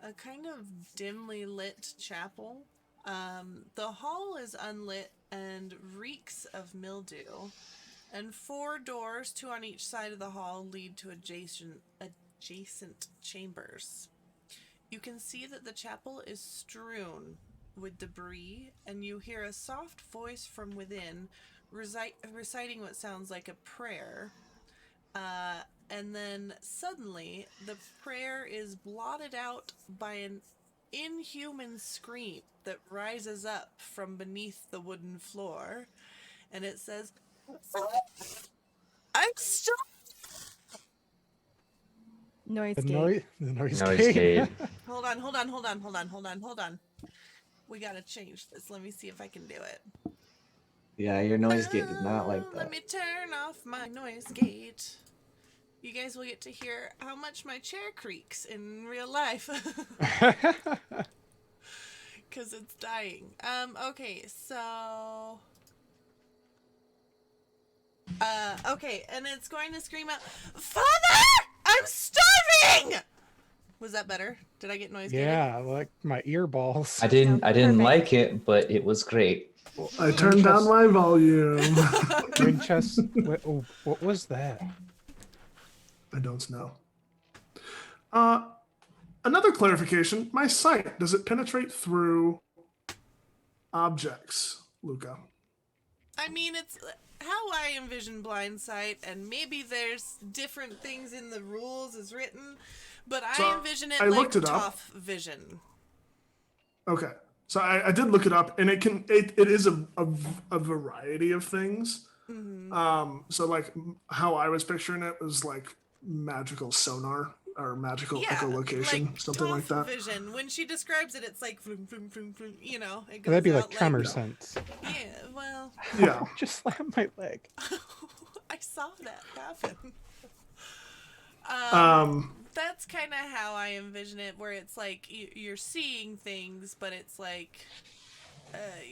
a kind of dimly lit chapel. The hall is unlit and reeks of mildew, and 4 doors, 2 on each side of the hall, lead to adjacent chambers. You can see that the chapel is strewn with debris, and you hear a soft voice from within reciting what sounds like a prayer. And then suddenly, the prayer is blotted out by an inhuman scream that rises up from beneath the wooden floor, and it says, "I'm still." Noise The gate. noise Noise gate. gate. Hold on. We gotta change this. Let me see if I can do it. Yeah, your noise gate did not like Let that. me turn off my noise gate. You guys will get to hear how much my chair creaks in real life. Because it's dying. Okay, so... okay, and it's going to scream out, "Father! I'm starving!" Was that better? Did I get noise gated? Yeah, like my ear balls. I didn't Perfect. like it, but it was great. I turned down my volume. Winchester. What was that? I don't know. Another clarification, my sight, does it penetrate through objects, Luca? I mean, it's how I envision blind sight, and maybe there's different things in the rules as written, but So I envision it I like looked it up. tough vision. Okay. So I did look it up, and it is a variety of things. So like how I was picturing it was like magical sonar or magical echolocation, something like tough that. vision. When she describes it, it's like vroom, vroom, vroom, vroom, you know. It goes That'd be out like tremor sense. Yeah, well, Yeah. Just slammed my leg. I saw that happen. That's kind of how I envision it, where it's like you're seeing things, but it's like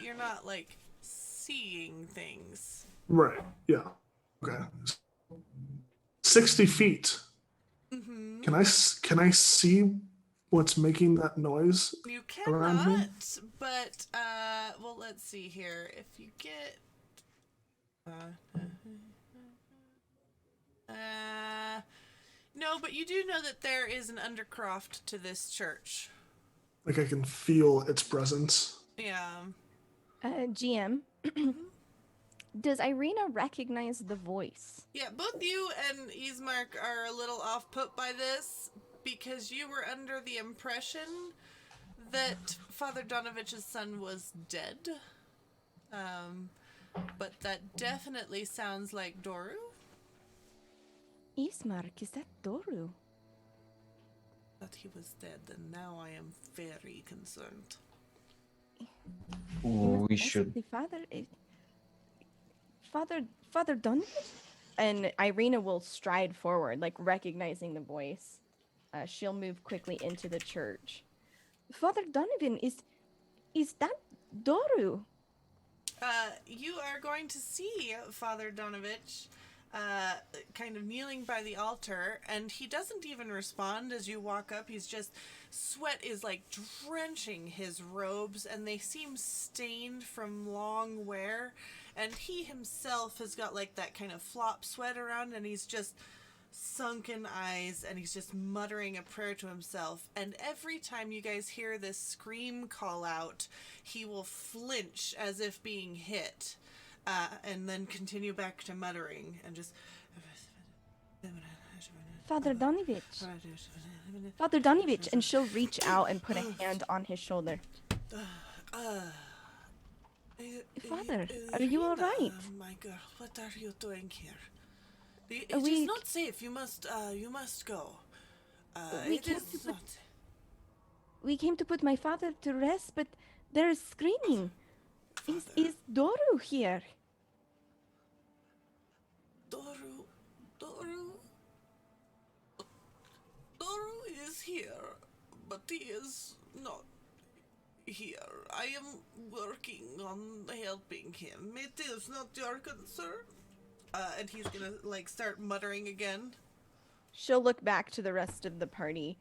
you're not like seeing things. Right. Yeah. Okay. 60 feet. Mm-hmm. Can I see what's making that noise? You around me? cannot, but well, let's see here. If you get no, but you do know that there is an undercroft to this church. Like I can feel its presence. Yeah. GM, does Ireena recognize the voice? Yeah, both you and Ismark are a little off put by this because you were under the impression that Father Donovich's son was dead. But that definitely sounds like Doru. Ismark, is that Doru? That he was dead, and now I am very concerned. Ooh, we Ask should. The Father Donovan? And Ireena will stride forward, like recognizing the voice. She'll move quickly into the church. Father Donovan, is that Doru? You are going to see Father Donovich kind of kneeling by the altar, and he doesn't even respond as you walk up. He's just, sweat is like drenching his robes, and they seem stained from long wear, and he himself has got like that kind of flop sweat around, and he's just sunken eyes, and he's just muttering a prayer to himself. And every time you guys hear this scream call out, he will flinch as if being hit, and then continue back to muttering and just Father Donovich. Father Donovich, and she'll reach out and put a hand on his shoulder. Father, are you all right? My girl, what are you doing here? It We- is not safe. You must go. We It came is to put- not. We came to put my father to rest, but there is screaming. Is Doru here? Doru is here, but he is not here. I am working on helping him. It is not your concern. And he's gonna like start muttering again. She'll look back to the rest of the party,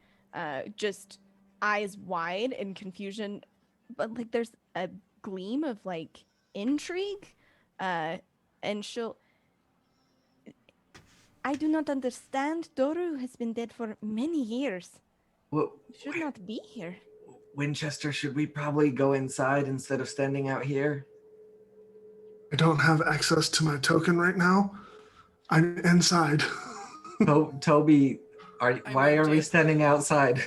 just eyes wide in confusion, but like there's a gleam of like intrigue, and she'll. I do not understand. Doru has been dead for many years. Well, Should not be here. Winchester, should we probably go inside instead of standing out here? I don't have access to my token right now. I'm inside. Toby, why are we moved it. standing outside?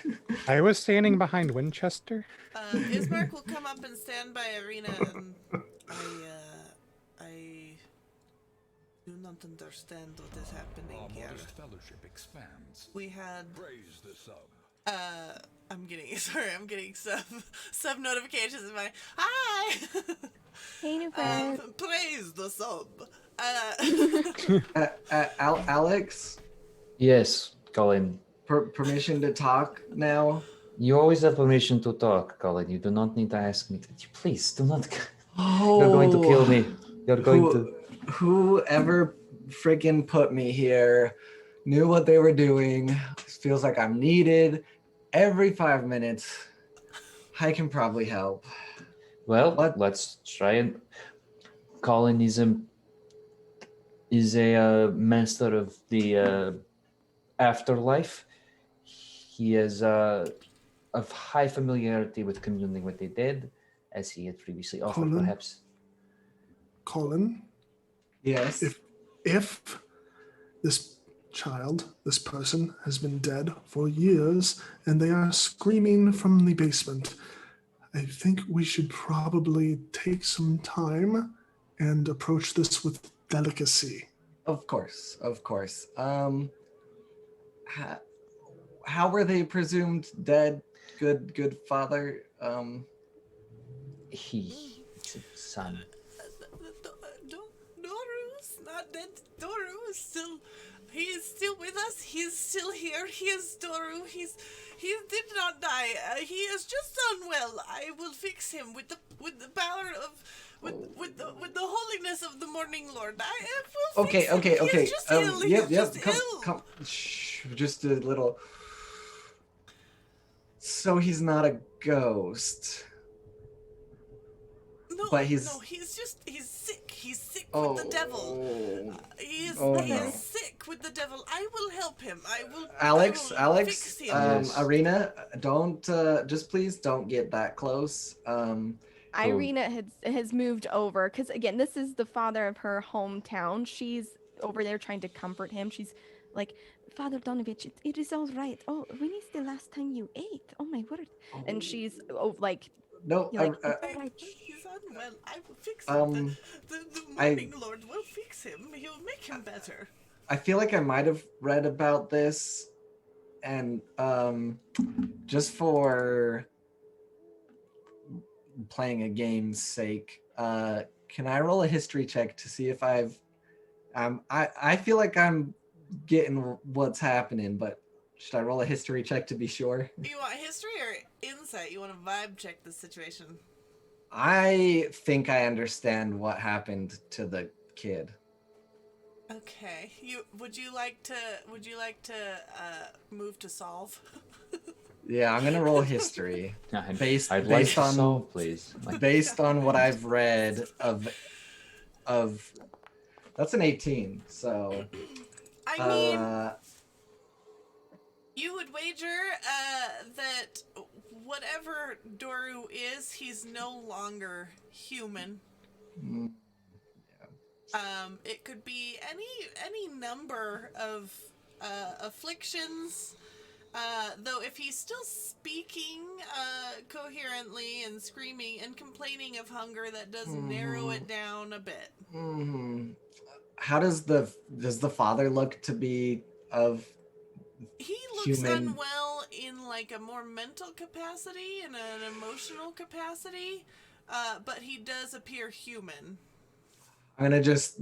I was standing behind Winchester. Ismark will come up and stand by Ireena, and I do not understand what is happening Our here. modest fellowship expands. We had Praise the sub. I'm getting sub notifications in my hi. Hey, new friend. Praise the sub. Alex, Yes, Colin. permission to talk now? You always have permission to talk, Colin. You do not need to ask me. Please, do not. Oh, You're going to kill me. You're going to. Whoever freaking put me here knew what they were doing. It feels like I'm needed every 5 minutes. I can probably help. Well, What? let's try and. Colin is a master of the afterlife. He has of high familiarity with communing with the dead, as he had previously offered, Colin? perhaps. Colin, Yes. if this child, this person, has been dead for years and they are screaming from the basement, I think we should probably take some time and approach this with delicacy. Of course, of course. How were they presumed dead? Good father. It's a son. Doru's not dead. Doru is still. He is still with us. He is still here. He is Doru. He did not die. He is just unwell. I will fix him with the power of with the holiness of the Morning Lord. I will fix him. Okay. He is just ill. He is just ill. Come. Shh, just a little. So he's not a ghost. No, But he's sick. He's sick with the devil. He is sick with the devil. I will help him. I will Alex, fix him. Yes. Ireena, don't just please don't get that close. Ireena has moved over because again, this is the father of her hometown. She's over there trying to comfort him. She's like, Father Donovich, it is all right. Oh, when is the last time you ate? Oh my word! And she's like, No, you're I- like, right. He's unwell. I will fix him. The Morning Lord will fix him. He'll make him better. I feel like I might have read about this, and just for playing a game's sake, can I roll a history check to see if I've I feel like I'm getting what's happening, but should I roll a history check to be sure? You want history or insight? You want to vibe check the situation? I think I understand what happened to the kid. Okay. Would you like to move to solve? Yeah, I'm gonna roll history based I'd like based to on solve, please. based on what I've read of that's an 18. So I mean, you would wager that whatever Doru is, he's no longer human. It could be any number of afflictions. Though if he's still speaking coherently and screaming and complaining of hunger, that does narrow it down a bit. How does the father look to be of He looks human? unwell in like a more mental capacity and an emotional capacity, but he does appear human. I'm gonna just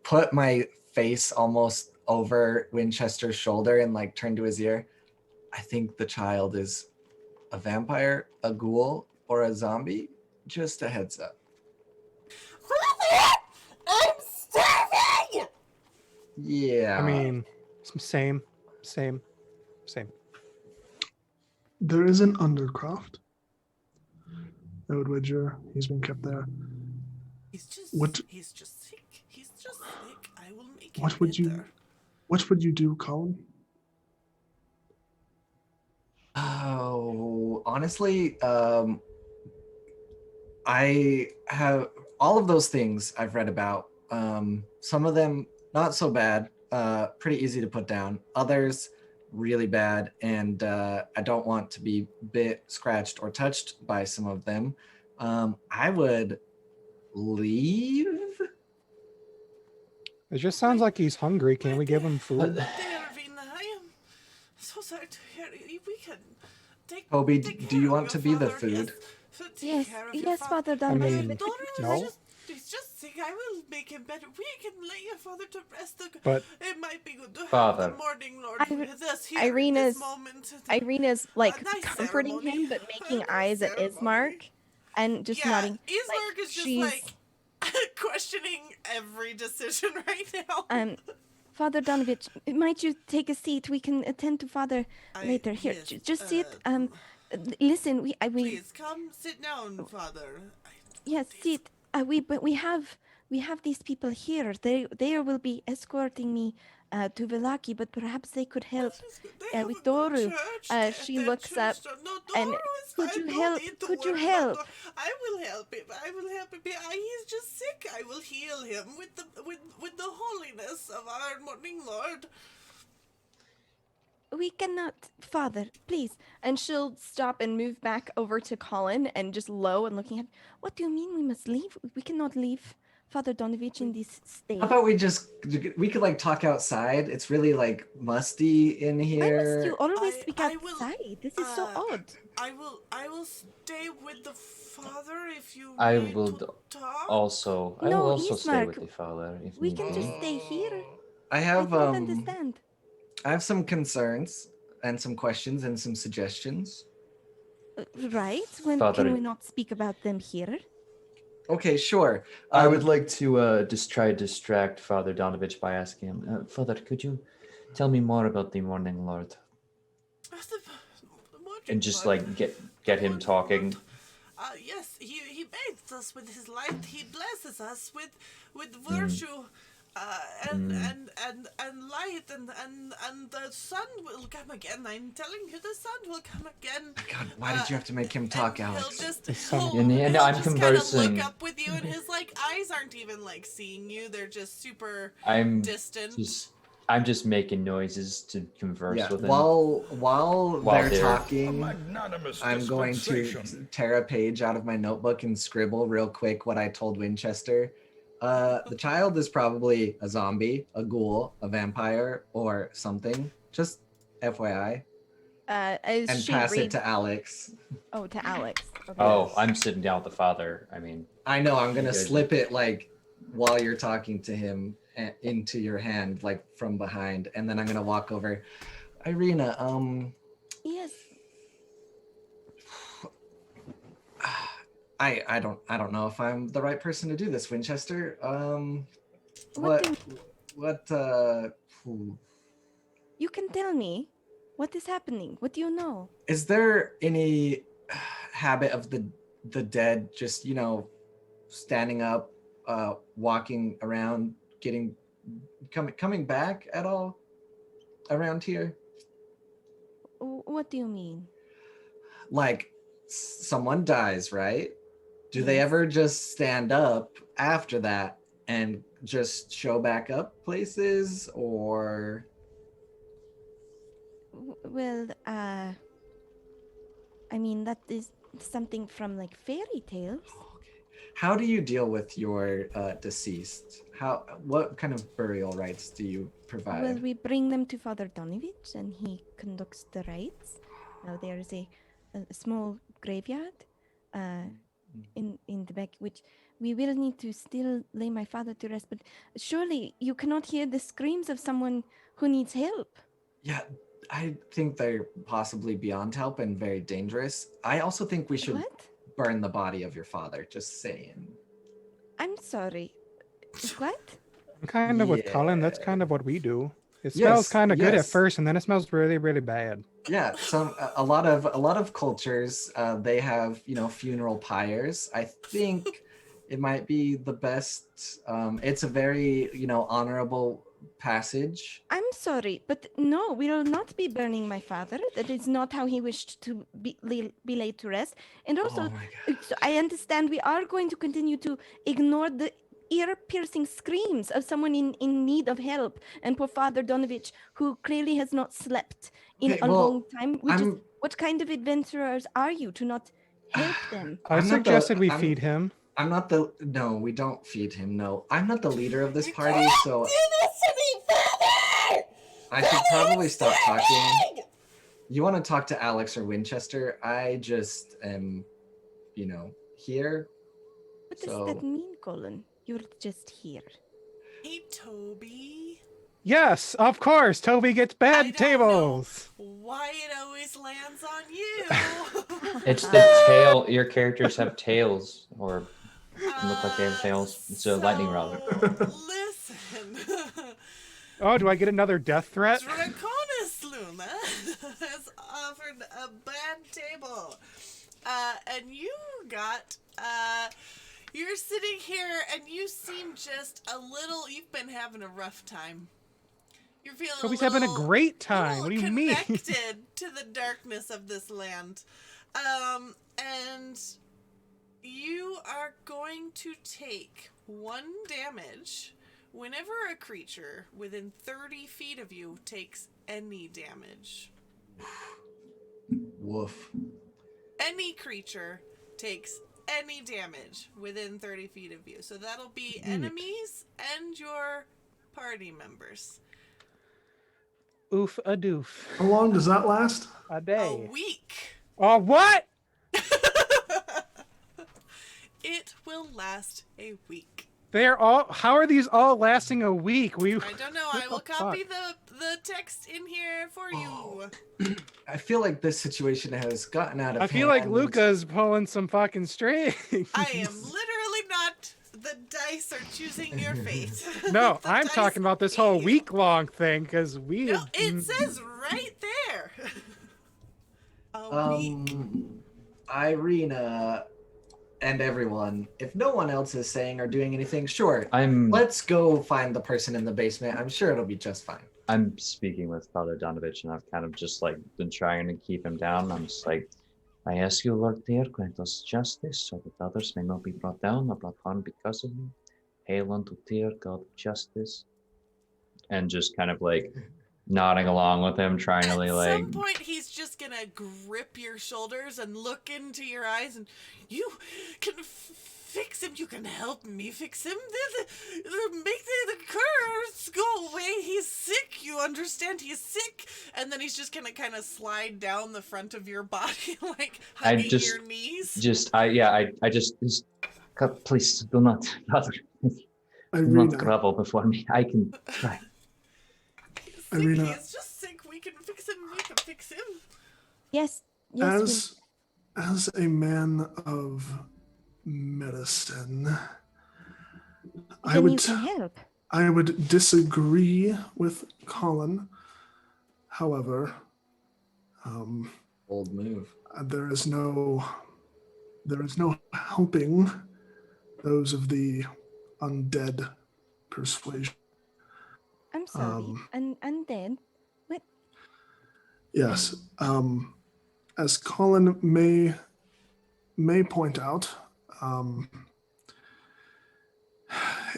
put my face almost over Winchester's shoulder and like turn to his ear. I think the child is a vampire, a ghoul, or a zombie. Just a heads up. I'm starving! Yeah. I mean, same. There is an undercroft. I would wager he's been kept there. He's just sick. He's just sick. I will make him What would you do, Colin? Oh, honestly, I have all of those things I've read about. Some of them not so bad, pretty easy to put down. Others really bad, and I don't want to be bit, scratched, or touched by some of them. I would leave. It just sounds like he's hungry. Can we give him food? There, Vina, I am so sorry to hear it. We can take. Toby, take do you care want of to your be the father. food? Take care of your Yes, Father I mean, Donovich. no. He's just sick. I will make him better. We can lay your father to rest. But it might be good to have Father. the Morning Lord with us here Irina's- at this moment. Irina's like nice comforting ceremony. him, but making Nice eyes at ceremony. Ismark and just nodding. Ismark is just she's- like questioning every decision right now. Father Donovich, might you take a seat? We can attend to Father later. Here, yes, just sit. Listen, we Please come sit down, Father. yes, sit. We have these people here. They will be escorting me to Velaki, but perhaps they could help They have with a good Doru. church. She Their looks up church- No, and Doru is could fine. you Don't help? need to Could you worry about help? Doru. I will help him. I will help him. He's just sick. I will heal him with the holiness of our morning Lord. We cannot, Father, please. And she'll stop and move back over to Colin and just low and looking at, what do you mean we must leave? We cannot leave Father Donovich in this state. How about we could like talk outside? It's really like musty in Why here. must you always I- speak I will- outside? This is so odd. I will stay with the father if you I need will to talk. I will No, also stay Ismark, with the father if We need can be. just stay here. I I have don't understand. I have some concerns and some questions and some suggestions. Right? When Father- can we not speak about them here? Okay, sure. I would like to just try to distract Father Donovich by asking him, Father, could you tell me more about the Morning Lord? And just like get him talking. Yes, he bathes us with his light. He blesses us with virtue, and light, and the sun will come again. I'm telling you, the sun will come again. God, why did you have to make him talk, and Alex? And he'll I'm just kind of conversing. look up with you, and his like eyes aren't even like seeing you. They're just super I'm distant. I'm just making noises to converse Yeah, with him. while they're they're- talking, Magnanimous I'm going to dispensation. tear a page out of my notebook and scribble real quick what I told Winchester. The child is probably a zombie, a ghoul, a vampire, or something. Just FYI. As And she pass it reads, to Alex. oh, to Alex. Okay. Oh, I'm sitting down with the father. I mean, I know, I'm gonna You guys- slip it like while you're talking to him into your hand, like from behind, and then I'm gonna walk over. Ireena, Yes. I don't know if I'm the right person to do this, Winchester. What You can tell me what is happening. What do you know? is there any habit of the dead just, standing up, walking around, coming back at all around here? What do you mean? Like someone dies, right? Do they Yes. ever just stand up after that and just show back up places, or Well, I mean, that is something from like fairy tales. how do you deal with your deceased? What kind of burial rites do you provide? Well, we bring them to Father Donovich and he conducts the rites. Now, there is a small graveyard in the back, which we will need to still lay my father to rest. But surely you cannot hear the screams of someone who needs help. Yeah, I think they're possibly beyond help and very dangerous. I also think we should What? burn the body of your father, just saying. I'm sorry. What? I'm kind of with Colin. That's Yeah. kind of what we do. It smells Yes, kind of good at yes. first, and then it smells really, really bad. Yeah, a lot of cultures they have funeral pyres. I think it might be the best. It's a very honorable passage. I'm sorry, but no, we will not be burning my father. That is not how he wished to be laid to rest. And also, Oh my God. so I understand we are going to continue to ignore the ear-piercing screams of someone in need of help, and poor Father Donovich, who clearly has not slept in Okay, a well, long time. Which is, I'm- what kind of adventurers are you to not help them? I I'm not the- suggested we I'm- feed him. I'm not the no, we don't feed him. No, I'm not the leader of this party, so I should probably stop talking. You want to talk to Alex or Winchester? I just am, here. What does So- that mean, Colin? You're just here. Hey, Toby. Yes, of course. Toby gets I bad don't tables. know why it always lands on you. it's the tail. Your characters have tails, or look like they have tails. It's a lightning rod. Listen. Oh, do I get another death threat? Draconis Luna has offered a bad table. And you got, you're sitting here and you seem just a little, you've been having a rough time. You're feeling Toby's a little, having a great time. What do you mean? connected to the darkness of this land. And you are going to take 1 damage whenever a creature within 30 feet of you takes any damage. Woof. Any creature takes any damage within 30 feet of you. So that'll be enemies and your party members. Oof a doof. How long does that last? A day. A week. Oh, what? It will last a week. How are these all lasting a week? I don't know. I will copy the text in here for you. I feel like this situation has gotten out of hand. I feel like Luca's pulling some fucking strings. I am literally not. The dice are choosing your fate. No, The I'm dice talking about this whole be- week-long thing because we. No, it says right there. A week. Ireena and everyone, if no one else is saying or doing anything, sure. I'm Let's go find the person in the basement. I'm sure it'll be just fine. I'm speaking with Father Donovich, and I've kind of just like been trying to keep him down. I'm just like, I ask you, Lord Tyr, grant us justice, so that others may not be brought down or brought harm because of me. Hail unto Tyr, God of justice. And just kind of like nodding along with him, trying to At like. some point, he's just gonna grip your shoulders and look into your eyes, and you can fix him. You can help me fix him. Make the curse go away. He's sick. You understand? He's sick. And then he's just gonna kind of slide down the front of your body, like hugging your knees. I just God, please do not, Father. Do not grovel before me. I can try. He's sick. Ireena. He's just sick. We can fix him. We can fix him. Yes. Yes. As a man of medicine, Then you can help. I would disagree with Colin. However, Old move. there is no helping those of the undead persuasion. I'm sorry. And then what? Yes. As Colin may point out,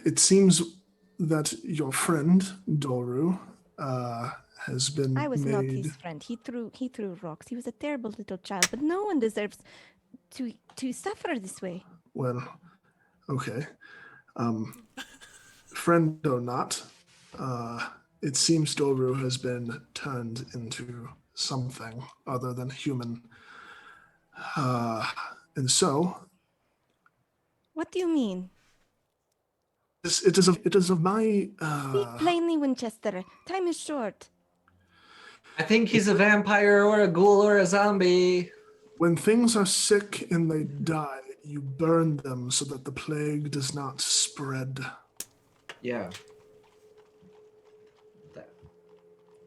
it seems that your friend Doru has been I was not made. his friend. He threw rocks. He was a terrible little child, but no one deserves to suffer this way. Well, okay. Friend or not, it seems Doru has been turned into something other than human. And so, What do you mean? it is of my Speak plainly, Winchester. Time is short. I think he's a vampire or a ghoul or a zombie. when things are sick and they die, you burn them so that the plague does not spread. Yeah.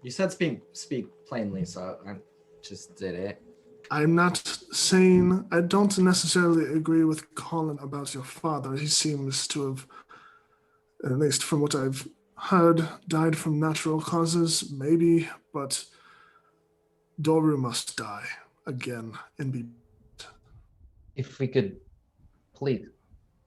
You said speak plainly, so I just did it. I'm not saying, I don't necessarily agree with Colin about your father. He seems to have, at least from what I've heard, died from natural causes, maybe, but Doru must die again and be. If we could please,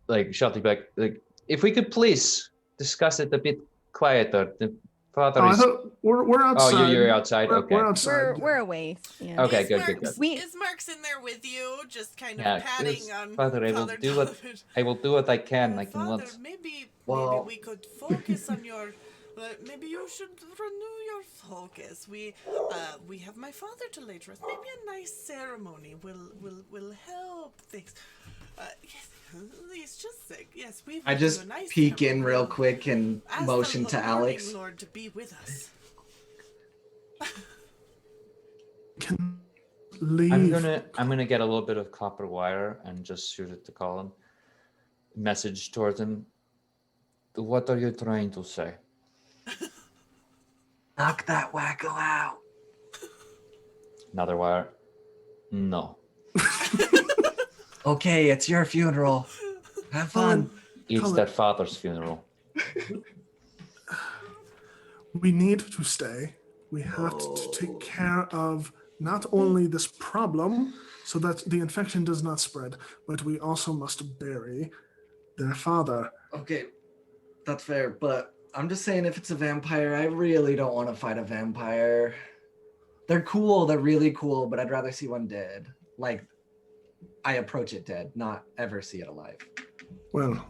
like, Shelty back, like, if we could please discuss it a bit quieter. The father I is. thought we're outside. Oh, you're outside. We're, Okay. we're outside. We're away. Yeah. Okay, good. Ismark's in there with you, just kind of Yeah, patting yes, on Father, I will Father do what Donovich. I will do what I can. I can Father, once. maybe Well- we could focus on your. Maybe you should renew your focus. We have my father to lay to rest. Maybe a nice ceremony will help things. Yes, he's just sick. Yes, we. I just do a nice peek in ceremony. real quick and Ask motion the to Morning Alex. Lord to be with us. Can leave. I'm gonna get a little bit of copper wire and just shoot it to Colin. Message towards him. What are you trying to say? Knock that wacko out. Another wire. No. Okay, it's your funeral. Have fun. It's Colin. their father's funeral. We need to stay. We have to take care of not only this problem so that the infection does not spread, but we also must bury their father. Okay, that's fair, but I'm just saying if it's a vampire, I really don't want to fight a vampire. They're cool, they're really cool, but I'd rather see one dead. Like, I approach it dead, not ever see it alive. Well,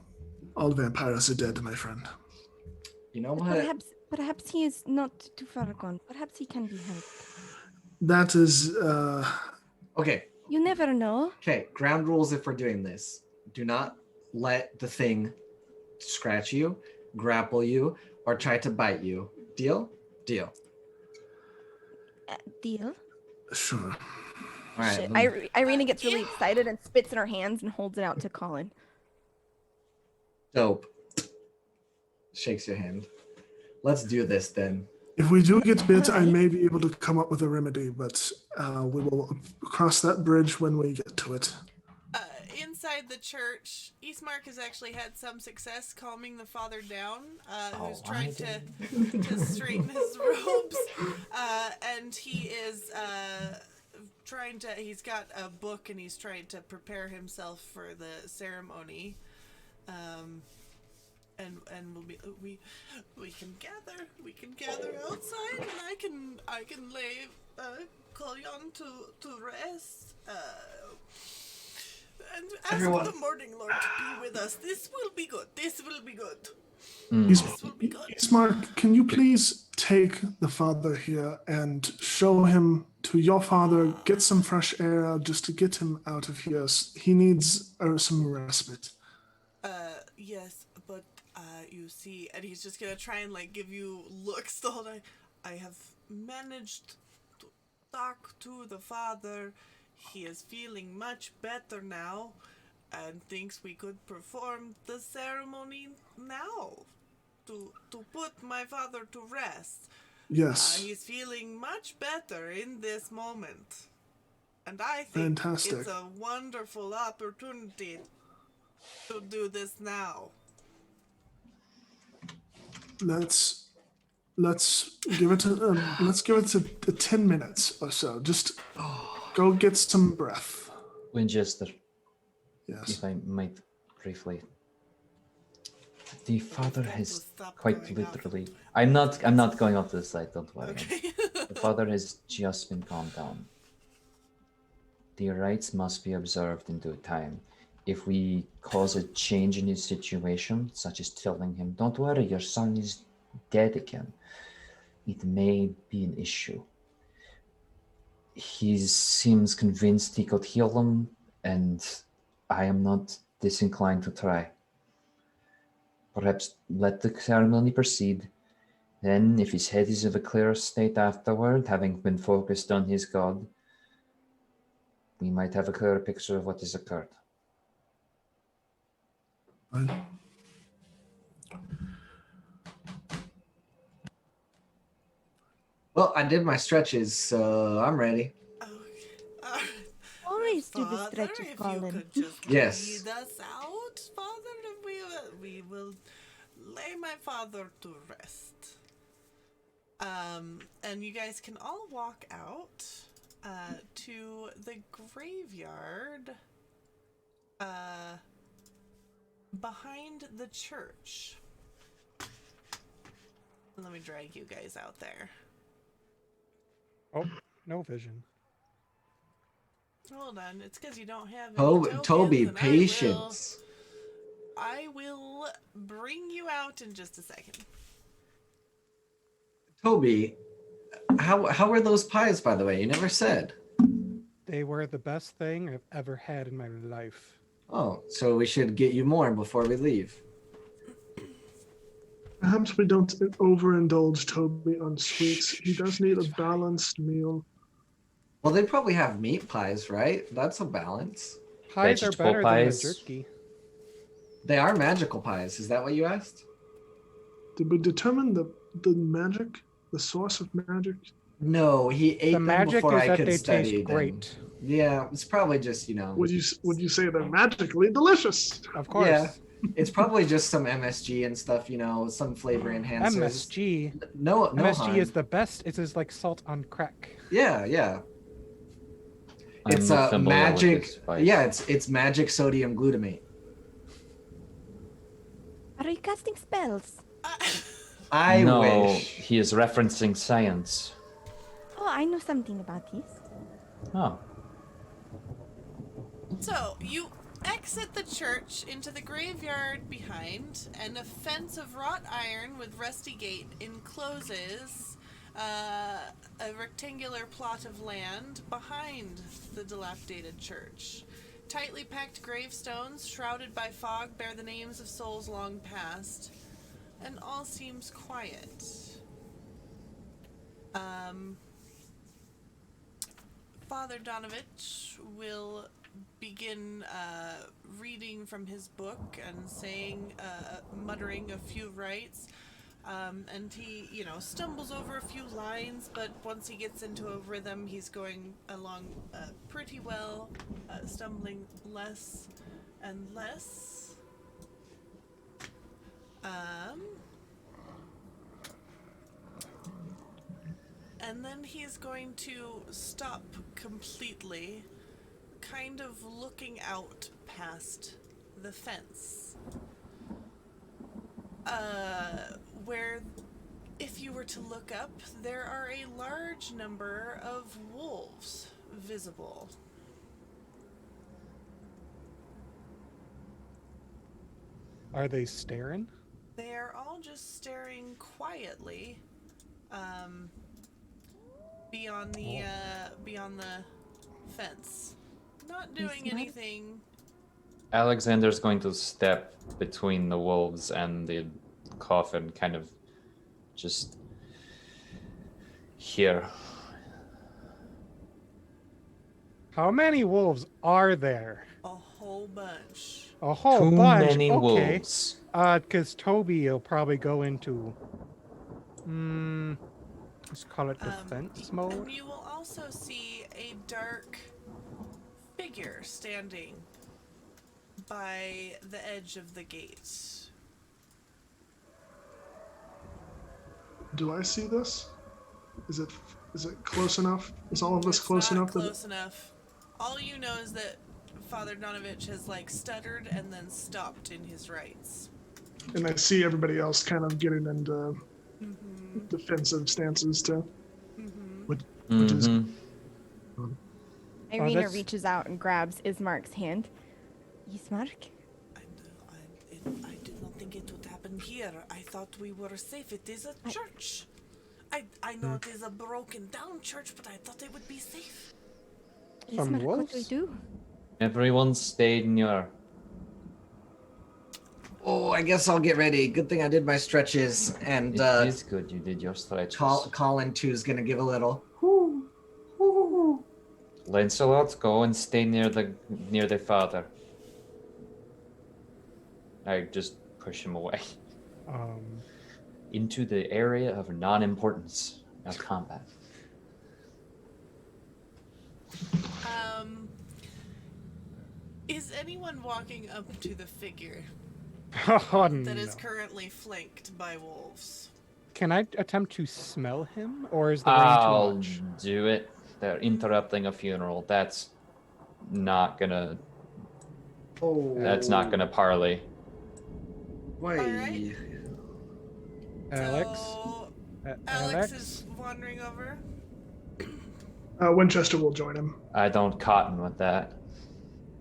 all vampires are dead, my friend. You know But what? perhaps he is not too far gone. Perhaps he can be helped. That is, Okay, You never know. okay, ground rules if we're doing this. Do not let the thing scratch you, grapple you, or try to bite you. Deal? Deal. Deal. sure. All right. Shit. then- Ireena gets really excited and spits in her hands and holds it out to Colin. Dope. Shakes your hand. Let's do this then. If we do get bit, I may be able to come up with a remedy, but we will cross that bridge when we get to it. Inside the church, Ismark has actually had some success calming the father down, who's trying to straighten his robes, and he is he's got a book and he's trying to prepare himself for the ceremony, and we can gather outside, and I can lay Collion to rest, and ask Everyone. the Morning Lord to be with us. This will be good. This will be good. Mm. This will be good. Ismark, can you please take the father here and show him to your father, get some fresh air just to get him out of here? He needs some respite. Yes, but you see, and he's just gonna try and like give you looks the whole time. I have managed to talk to the father. He is feeling much better now, and thinks we could perform the ceremony now to put my father to rest. Yes. He's feeling much better in this moment, and I think Fantastic. it's a wonderful opportunity to do this now. Let's give it to 10 minutes or so. Just go get some breath. Winchester, Yes. if I might briefly. The father That will has stop quite going off. literally. I'm not going off to the side. Don't worry. Okay. The father has just been calmed down. The rites must be observed in due time. If we cause a change in his situation, such as telling him, "Don't worry, your son is dead again," it may be an issue. He seems convinced he could heal him, and I am not disinclined to try. Perhaps let the ceremony proceed. Then, if his head is of a clear state afterward, having been focused on his god, we might have a clearer picture of what has occurred. Fine. Well, I did my stretches, so I'm ready. Always do the Father, stretches, if you Colin. could just Yes. lead us out, Father, we will lay my father to rest. And you guys can all walk out to the graveyard behind the church. Let me drag you guys out there. Oh, no vision. Hold on, it's because you don't have any tokens, Toby, and patience. I will bring you out in just a second. Toby, how were those pies, by the way? You never said. They were the best thing I've ever had in my life. Oh, so we should get you more before we leave. Perhaps we don't overindulge Toby on sweets. He does need a balanced meal. Well, they probably have meat pies, right? That's a balance. Pies are Vegetable better pies. than the jerky. They are magical pies. Is that what you asked? Did we determine the magic, the source of magic? No, he ate The them magic before is I that could they study taste them. great. Yeah, it's probably just, Would you say they're magically delicious? Of course. Yeah. It's probably just some MSG and stuff, you know, some flavor enhancers. MSG. No MSG harm. is the best. It's like salt on crack. Yeah, yeah. I'm It's not a familiar with magic. this spice. Yeah, it's magic sodium glutamate. Are you casting spells? I no, wish. he is referencing science. Oh, I know something about this. Oh. So, you exit the church into the graveyard behind, and a fence of wrought iron with rusty gate encloses a rectangular plot of land behind the dilapidated church. Tightly packed gravestones, shrouded by fog, bear the names of souls long past, and all seems quiet. Father Donovich will begin reading from his book and saying, muttering a few rites, and he, stumbles over a few lines, but once he gets into a rhythm, he's going along pretty well, stumbling less and less. And then he's going to stop completely, kind of looking out past the fence. Where, if you were to look up, there are a large number of wolves visible. Are they staring? They are all just staring quietly, beyond the fence, not doing anything. Alexander's going to step between the wolves and the coffin, kind of just here. How many wolves are there? A whole bunch. A whole Too bunch. many Okay. wolves. Because Toby will probably go into, let's call it defense mode. And you will also see a dark figure standing by the edge of the gate. Do I see this? Is it close enough? Is all of this close enough? Close enough. All you know is that Father Donovich has stuttered and then stopped in his rites. And I see everybody else kind of getting into defensive stances too. Which is Ireena that's- reaches out and grabs Ismark's hand. Ismark? I did not think it would happen here. I thought we were safe. It is a church. I know it is a broken down church, but I thought it would be safe. From Ismark, what do we wolves? do? Everyone stayed in your... Oh, I guess I'll get ready. Good thing I did my stretches, and It is good you did your stretches. Colin too is gonna give a little. Lancelot, go and stay near the father. I just push him away. Into the area of non-importance of combat. Is anyone walking up to the figure Oh, no. that is currently flanked by wolves? Can I attempt to smell him, or is the rain too I'll much? do it. They're interrupting a funeral. That's not gonna parley. Wait. Alright. Alex? So, Alex Alex? is wandering over. Winchester will join him. I don't cotton with that.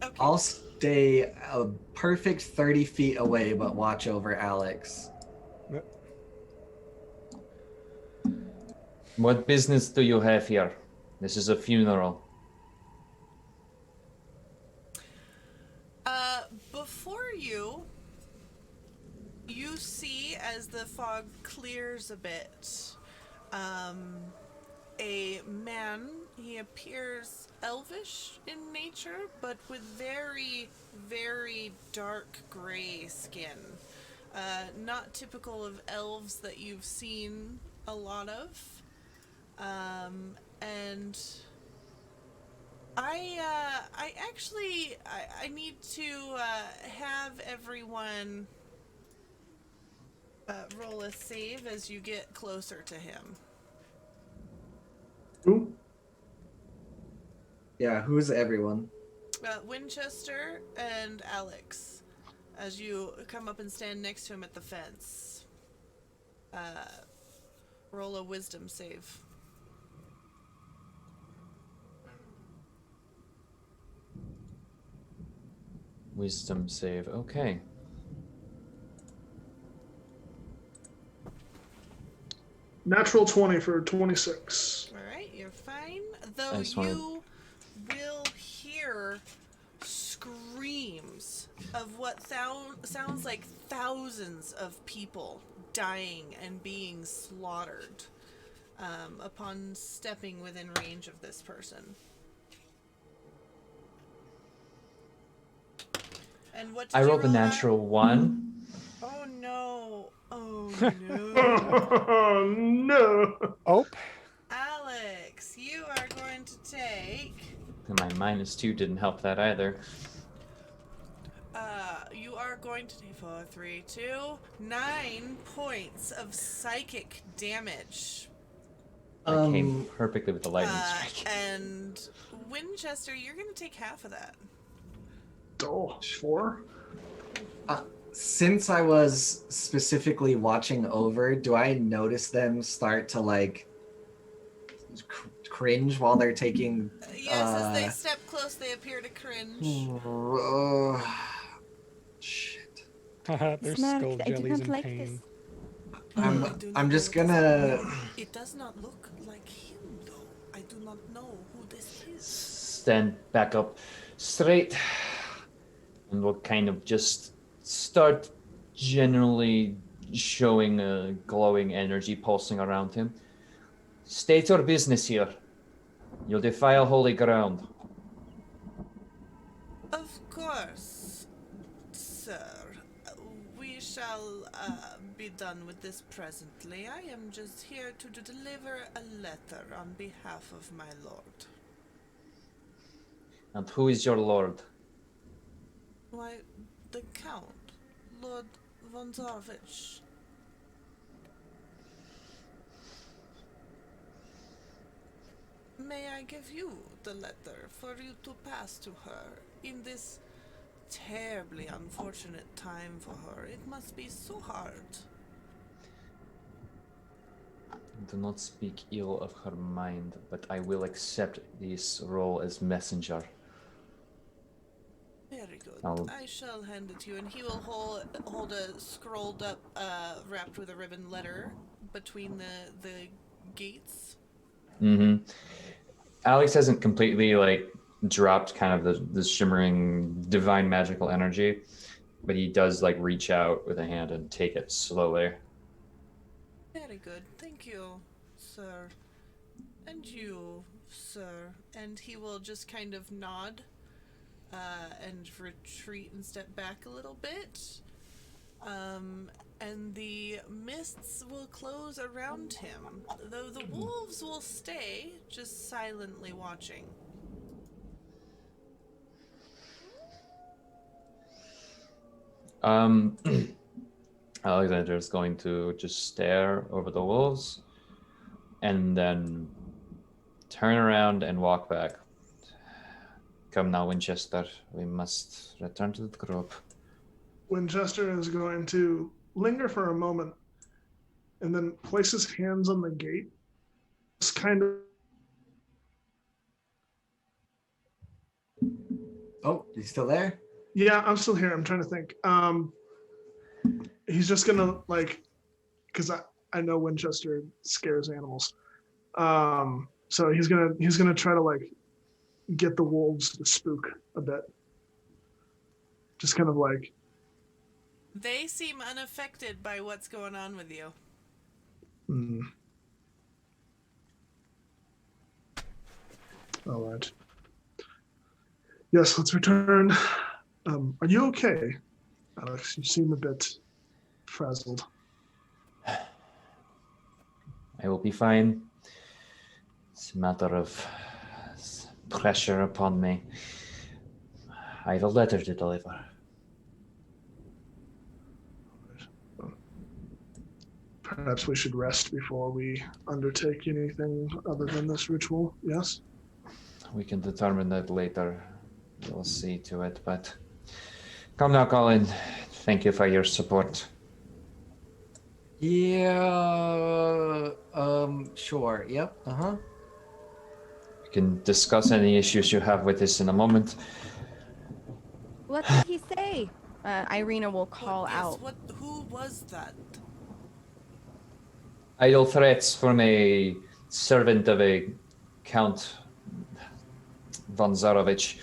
Okay. I'll stay a perfect 30 feet away, but watch over Alex. What business do you have here? This is a funeral. Before you see as the fog clears a bit, a man. He appears elvish in nature, but with very, very dark gray skin. Not typical of elves that you've seen a lot of. And I actually I need to have everyone roll a save as you get closer to him. Who? Yeah, who's everyone? Winchester and Alex, as you come up and stand next to him at the fence. Roll a wisdom save. Wisdom save. Okay. Natural 20 for 26. All right, you're fine. Though I just wanted- you will hear screams of what sounds like thousands of people dying and being slaughtered upon stepping within range of this person. And what did I you rolled a roll at? natural 1. Oh no! Oh no! Oh, no. Oh, Alex, you are going to take. And my -2 didn't help that either. You are going to take 4, 3, 2, 9 points of psychic damage. That came perfectly with the lightning strike. And Winchester, you're going to take half of that. Oh, 4? Since I was specifically watching over, do I notice them start to like cringe while they're taking? Yes, as they step close, they appear to cringe. Shit. their Smack, skull I do jellies not in like pain. I'm just gonna. It does not look like him, though. I do not know who this is. Stand back up straight. And we'll kind of just start generally showing a glowing energy pulsing around him. State your business here. You'll defile holy ground. Of course, sir. We shall be done with this presently. I am just here to deliver a letter on behalf of my lord. And who is your lord? Why, the Count, Lord von Zarvich. May I give you the letter for you to pass to her in this terribly unfortunate time for her? It must be so hard. Do not speak ill of her mind, but I will accept this role as messenger. Very good. I'll- I shall hand it to you, and he will hold a scrolled up, wrapped with a ribbon letter between the gates. Mm-hmm. Alex hasn't completely like dropped kind of the shimmering divine magical energy, but he does like reach out with a hand and take it slowly. Very good. Thank you, sir. And you, sir. And he will just kind of nod and retreat and step back a little bit. And the mists will close around him, though the wolves will stay, just silently watching. Alexander's going to just stare over the wolves and then turn around and walk back. Come now, Winchester. We must return to the group. Winchester is going to linger for a moment and then place his hands on the gate. Just kind of. Oh, you still there? Yeah, I'm still here. I'm trying to think. He's just gonna like, because I know Winchester scares animals. So he's gonna try to like get the wolves to spook a bit. Just kind of like. They seem unaffected by what's going on with you. All right. Yes, let's return. Are you okay, Alex? You seem a bit frazzled. I will be fine. It's a matter of pressure upon me. I have a letter to deliver. Perhaps we should rest before we undertake anything other than this ritual, yes? We can determine that later. We'll see to it, but come now, Colin. Thank you for your support. Yeah. Sure. Yep. We can discuss any issues you have with this in a moment. What did he say? Ireena will call Yes, out. who was that? Idle threats from a servant of a Count von Zarovich.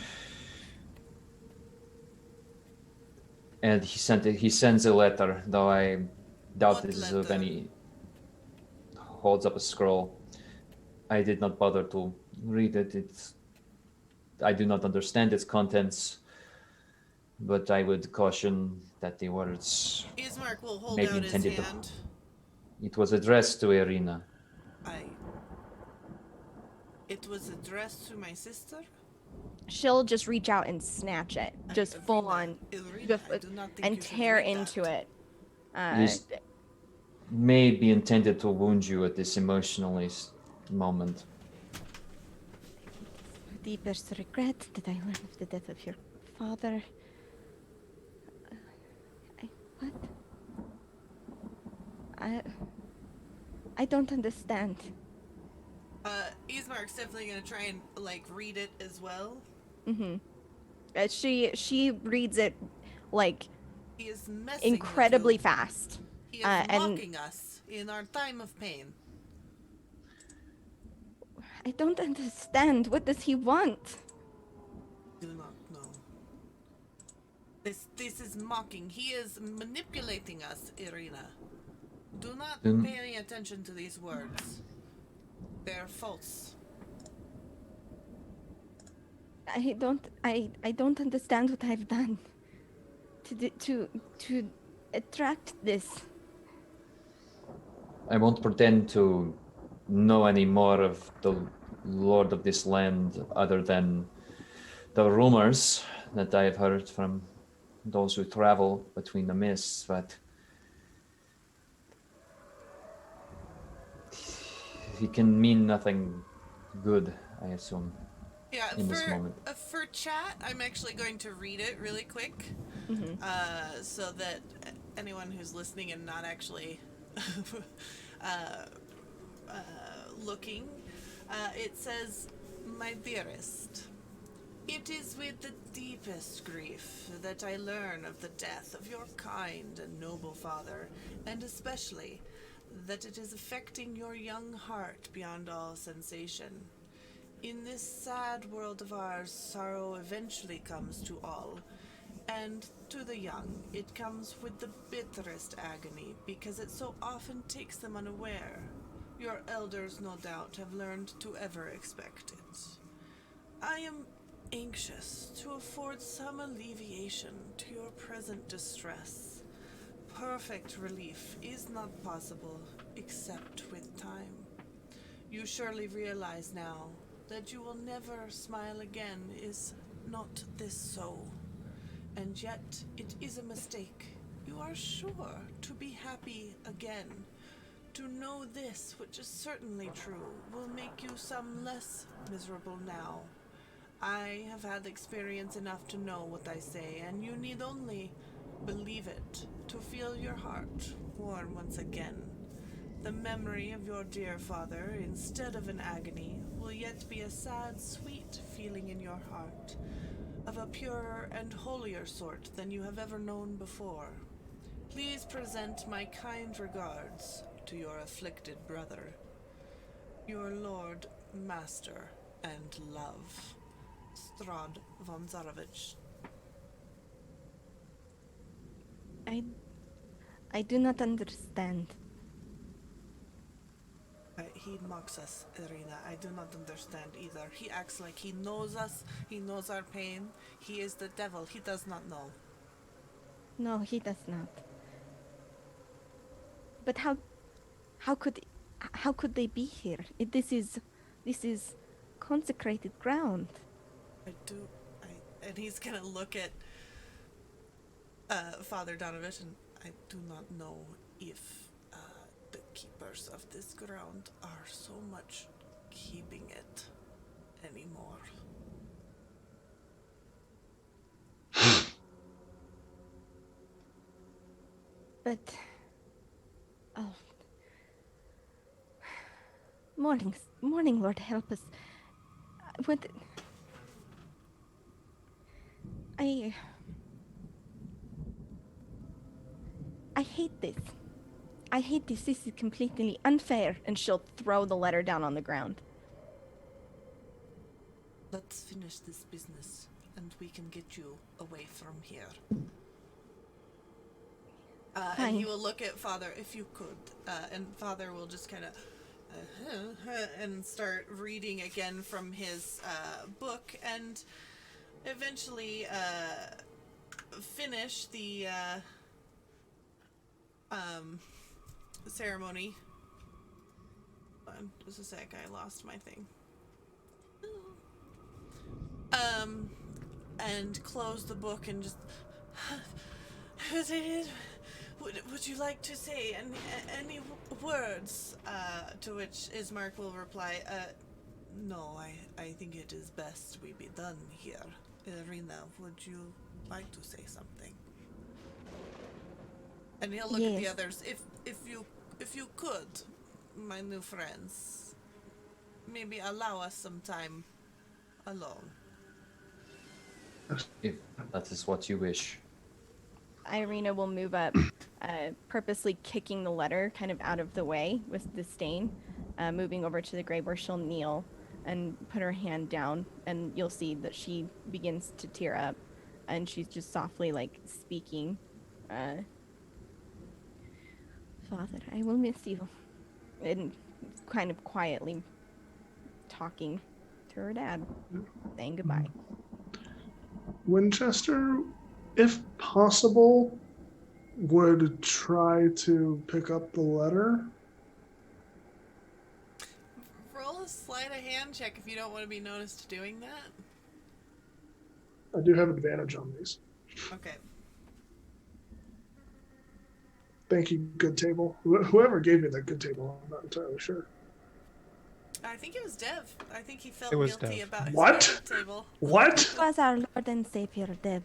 And he sends a letter, though I doubt What this is of letter? any. Holds up a scroll. I did not bother to read it. I do not understand its contents, but I would caution that the words Ismark will hold Maybe out his intended to- hand. it was addressed to Ireena. It was addressed to my sister? She'll just reach out and snatch it, just full on, Ireena, I do not think and you should tear read into that. it. This may be intended to wound you at this emotionalist moment. Deepest regret that I learned of the death of your father. What? I don't understand. Ismark's definitely gonna try and read it as well. Mm-hmm. She reads it like He is messing incredibly with you. fast. He is and mocking us in our time of pain. I don't understand. What does he want? Do not know. This is mocking. He is manipulating us, Ireena. Do not pay any attention to these words. They're false. I don't understand what I've done to attract this. I won't pretend to know any more of the lord of this land other than the rumors that I have heard from those who travel between the mists, but he can mean nothing good, I assume, Yeah, in this moment. For chat, I'm actually going to read it really quick, so that anyone who's listening and not actually looking, it says, "My dearest, it is with the deepest grief that I learn of the death of your kind and noble father, and especially that it is affecting your young heart beyond all sensation. In this sad world of ours, sorrow eventually comes to all, and to the young, it comes with the bitterest agony, because it so often takes them unaware. Your elders, no doubt, have learned to ever expect it. I am anxious to afford some alleviation to your present distress. Perfect relief is not possible except with time. You surely realize now that you will never smile again. Is not this so? And yet it is a mistake. You are sure to be happy again. To know this, which is certainly true, will make you some less miserable now. I have had experience enough to know what I say, and you need only believe it to feel your heart warm once again. The memory of your dear father, instead of an agony, will yet be a sad, sweet feeling in your heart, of a purer and holier sort than you have ever known before. Please present my kind regards to your afflicted brother, your lord, master, and love, Strahd von Zarovich." I do not understand. He mocks us, Ireena. I do not understand either. He acts like he knows us, he knows our pain. He is the devil. He does not know. No, he does not. But how could they be here? This is consecrated ground. And he's gonna look at Father Donovich, and I do not know if the keepers of this ground are so much keeping it anymore. But, oh, morning, Lord, help us. What? I hate this. I hate this. This is completely unfair. And she'll throw the letter down on the ground. Let's finish this business, and we can get you away from here. And he will look at Father, if you could, and Father will just kind of and start reading again from his book, and eventually finish the ceremony. Hold on, just a sec, I lost my thing. And close the book and just would you like to say any words? To which Ismark will reply, no, I think it is best we be done here. Ireena, would you like to say something? And he'll look at the others. If you could, my new friends, maybe allow us some time alone. If that is what you wish. Ireena will move up, purposely kicking the letter kind of out of the way with disdain, moving over to the grave where she'll kneel and put her hand down, and you'll see that she begins to tear up, and she's just softly, like, speaking. Father, I will miss you. And kind of quietly talking to her dad, saying goodbye. Winchester, if possible, would try to pick up the letter. Roll a sleight of hand check if you don't want to be noticed doing that. I do have advantage on these. Okay. Thank you, good table. Whoever gave me that good table, I'm not entirely sure. I think it was Dev. I think he felt It was guilty Dev. about his What? table. What? It was our Lord and Savior, Dev.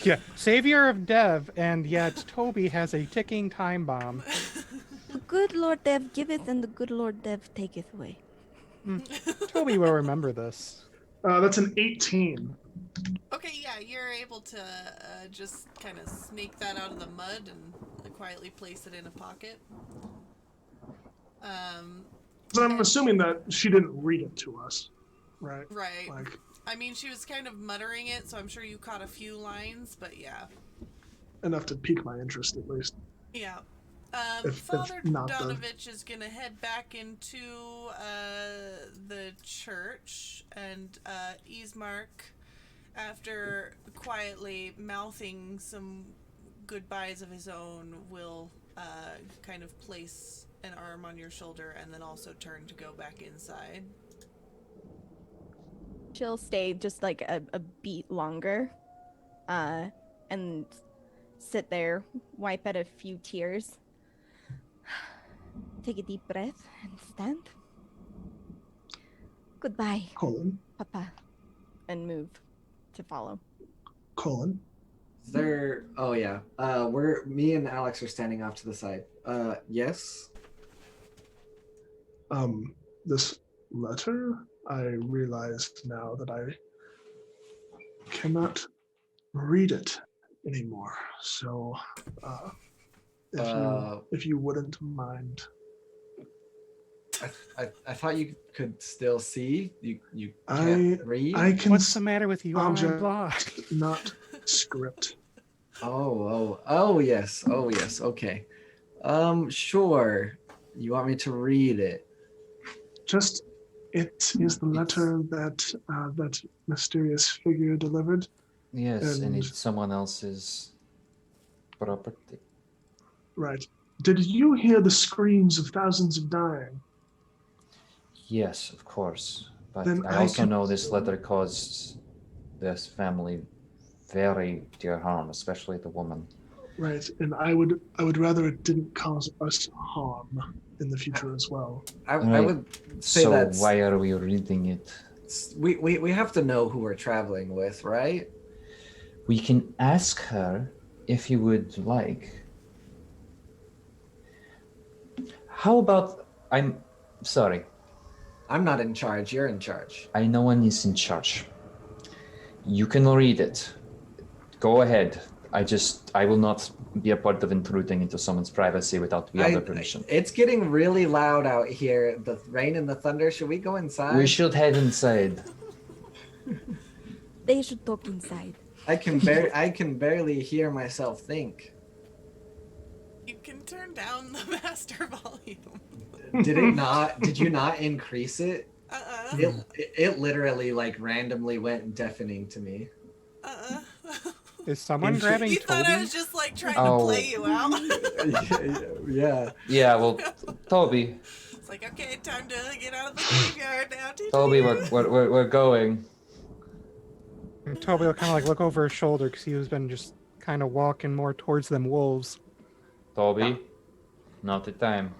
Yeah, savior of Dev, and yet Toby has a ticking time bomb. The good Lord Dev giveth, and the good Lord Dev taketh away. Toby will remember this. That's an 18. Okay, yeah, you're able to just kind of sneak that out of the mud and quietly place it in a pocket. So I'm assuming that she didn't read it to us, right? Right. Like, I mean, she was kind of muttering it, so I'm sure you caught a few lines, but yeah. enough to pique my interest, at least. Yeah. If Father not the- Donovich is going to head back into the church, and Ismark, after quietly mouthing some goodbyes of his own, will kind of place an arm on your shoulder and then also turn to go back inside. She'll stay just like a beat longer, and sit there, wipe at a few tears, take a deep breath, and stand. Goodbye, Papa, and move to follow. Is there? Oh yeah. Me and Alex are standing off to the side. Yes. This letter, I realized now that I cannot read it anymore. So, if you wouldn't mind. I thought you could still see. You can't read. I can. What's the matter with you? Object, Block. not script. Oh yes. Okay. Sure. You want me to read it? Just, it is the letter that that mysterious figure delivered. Yes, and it's someone else's property. Right. Did you hear the screams of thousands of dying? Yes, of course. But Then I I also can- know this letter caused this family very dear harm, especially the woman. Right, and I would rather it didn't cause us harm in the future as well. I Right. would say So that why are we reading it? we have to know who we're traveling with, right? We can ask her if you would like. How about I'm sorry. I'm not in charge. You're in charge. I know one is in charge. You can read it. Go ahead. I will not be a part of intruding into someone's privacy without the other permission. It's getting really loud out here. The rain and the thunder. Should we go inside? We should head inside. They should talk inside. I can barely hear myself think. You can turn down the master volume. Did you not increase it? Uh-uh. It literally like randomly went deafening to me. Uh-uh. Is someone grabbing You thought I Toby? was just like trying Oh. to play you out. Yeah. Yeah, well, Toby, It's like, okay, time to get out of the graveyard now. Toby, we're going. And Toby will kind of like look over his shoulder because he was been just kind of walking more towards them wolves. Toby, not the time.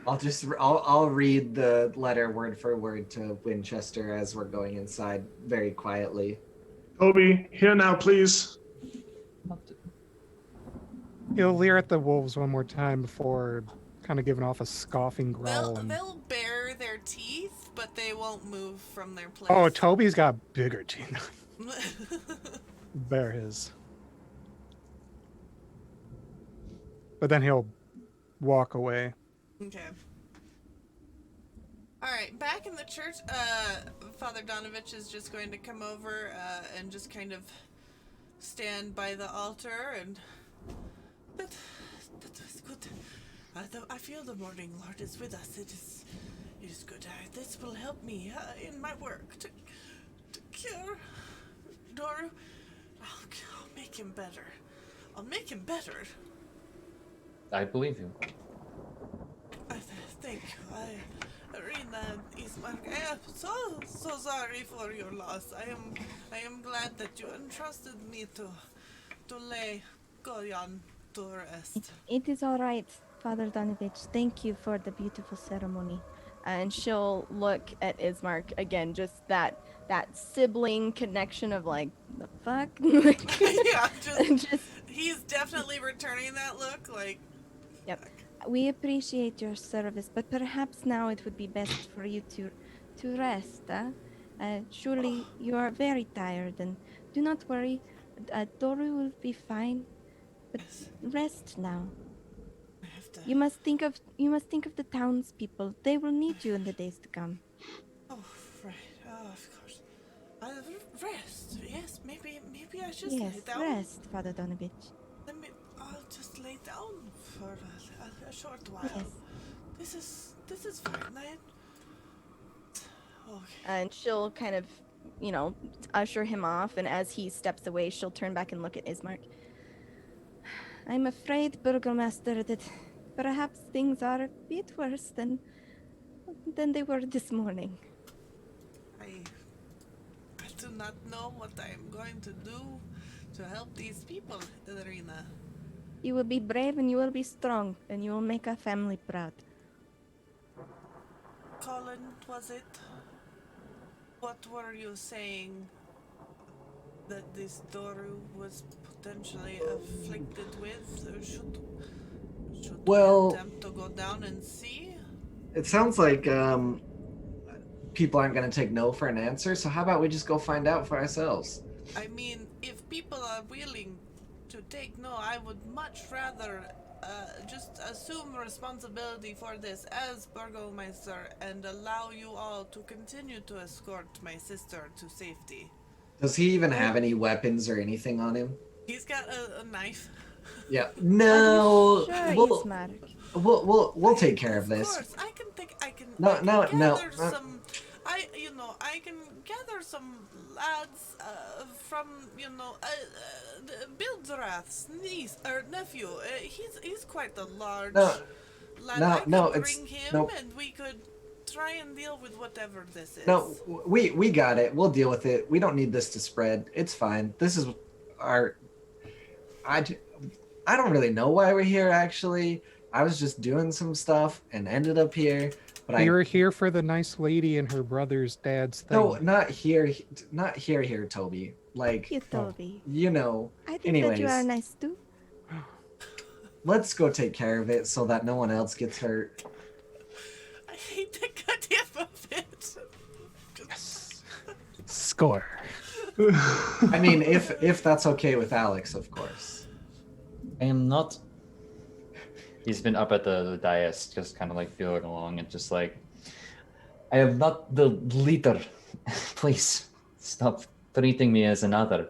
I'll read the letter word for word to Winchester as we're going inside very quietly. Toby, here now, please. He'll leer at the wolves one more time before kind of giving off a scoffing growl. They'll bare their teeth, but they won't move from their place. Oh, Toby's got bigger teeth. Bear his. But then he'll walk away. Okay. All right, back in the church, Father Donovich is just going to come over and just kind of stand by the altar and that was good. I feel the morning Lord is with us. It is good. This will help me in my work to cure Doru. I'll make him better. I'll make him better. I believe you. Thank you. Ireena, Ismark, I am so sorry for your loss. I am glad that you entrusted me to lay Goyan to rest. It is all right, Father Donovich. Thank you for the beautiful ceremony. And she'll look at Ismark again, just that sibling connection of like, the fuck? Yeah, Just- he's definitely returning that look. Like, Yep. We appreciate your service, but perhaps now it would be best for you to rest. Surely you are very tired, and do not worry. Doru will be fine. But rest now. I have to. You must think of the townspeople. They will need you in the days to come. Oh, right. Oh, of course. Rest. Yes, maybe I should Yes, lay down. rest, Father Donovich. I'll just lay down for a short while. Yes. This is fine. Okay. And she'll kind of, usher him off. And as he steps away, she'll turn back and look at Ismark. I'm afraid, Burgomaster, that perhaps things are a bit worse than they were this morning. I do not know what I am going to do to help these people, Ireena. You will be brave and you will be strong, and you will make our family proud. Colin, was it? What were you saying that this Doru was potentially afflicted with? Should Well- we attempt to go down and see? It sounds like people aren't going to take no for an answer, so how about we just go find out for ourselves? I mean, if people are willing to take no, I would much rather just assume responsibility for this as Burgomaster and allow you all to continue to escort my sister to safety. Does he even have any weapons or anything on him? He's got a knife. Yeah. No. Sure, We'll, Ismark. we'll take care of this. Of course, I can No, gather no. some. I can gather some lads from Bildrath's niece or nephew. He's quite a large lad. I could it's bring him, nope. and we could try and deal with whatever this is. No, we got it. We'll deal with it. We don't need this to spread. It's fine. This is our. I don't really know why we're here. Actually, I was just doing some stuff and ended up here. But We were here for the nice lady and her brother's dad's thing. No, not here. Not here, Toby. Like, You, Toby. you know. I think that you Anyways. are nice too. Let's go take care of it so that no one else gets hurt. I hate the goddamn of it. Score. I mean, if that's okay with Alex, of course. I am not. He's been up at the dais, just kind of like feeling along and just like, I am not the leader. Please stop treating me as another.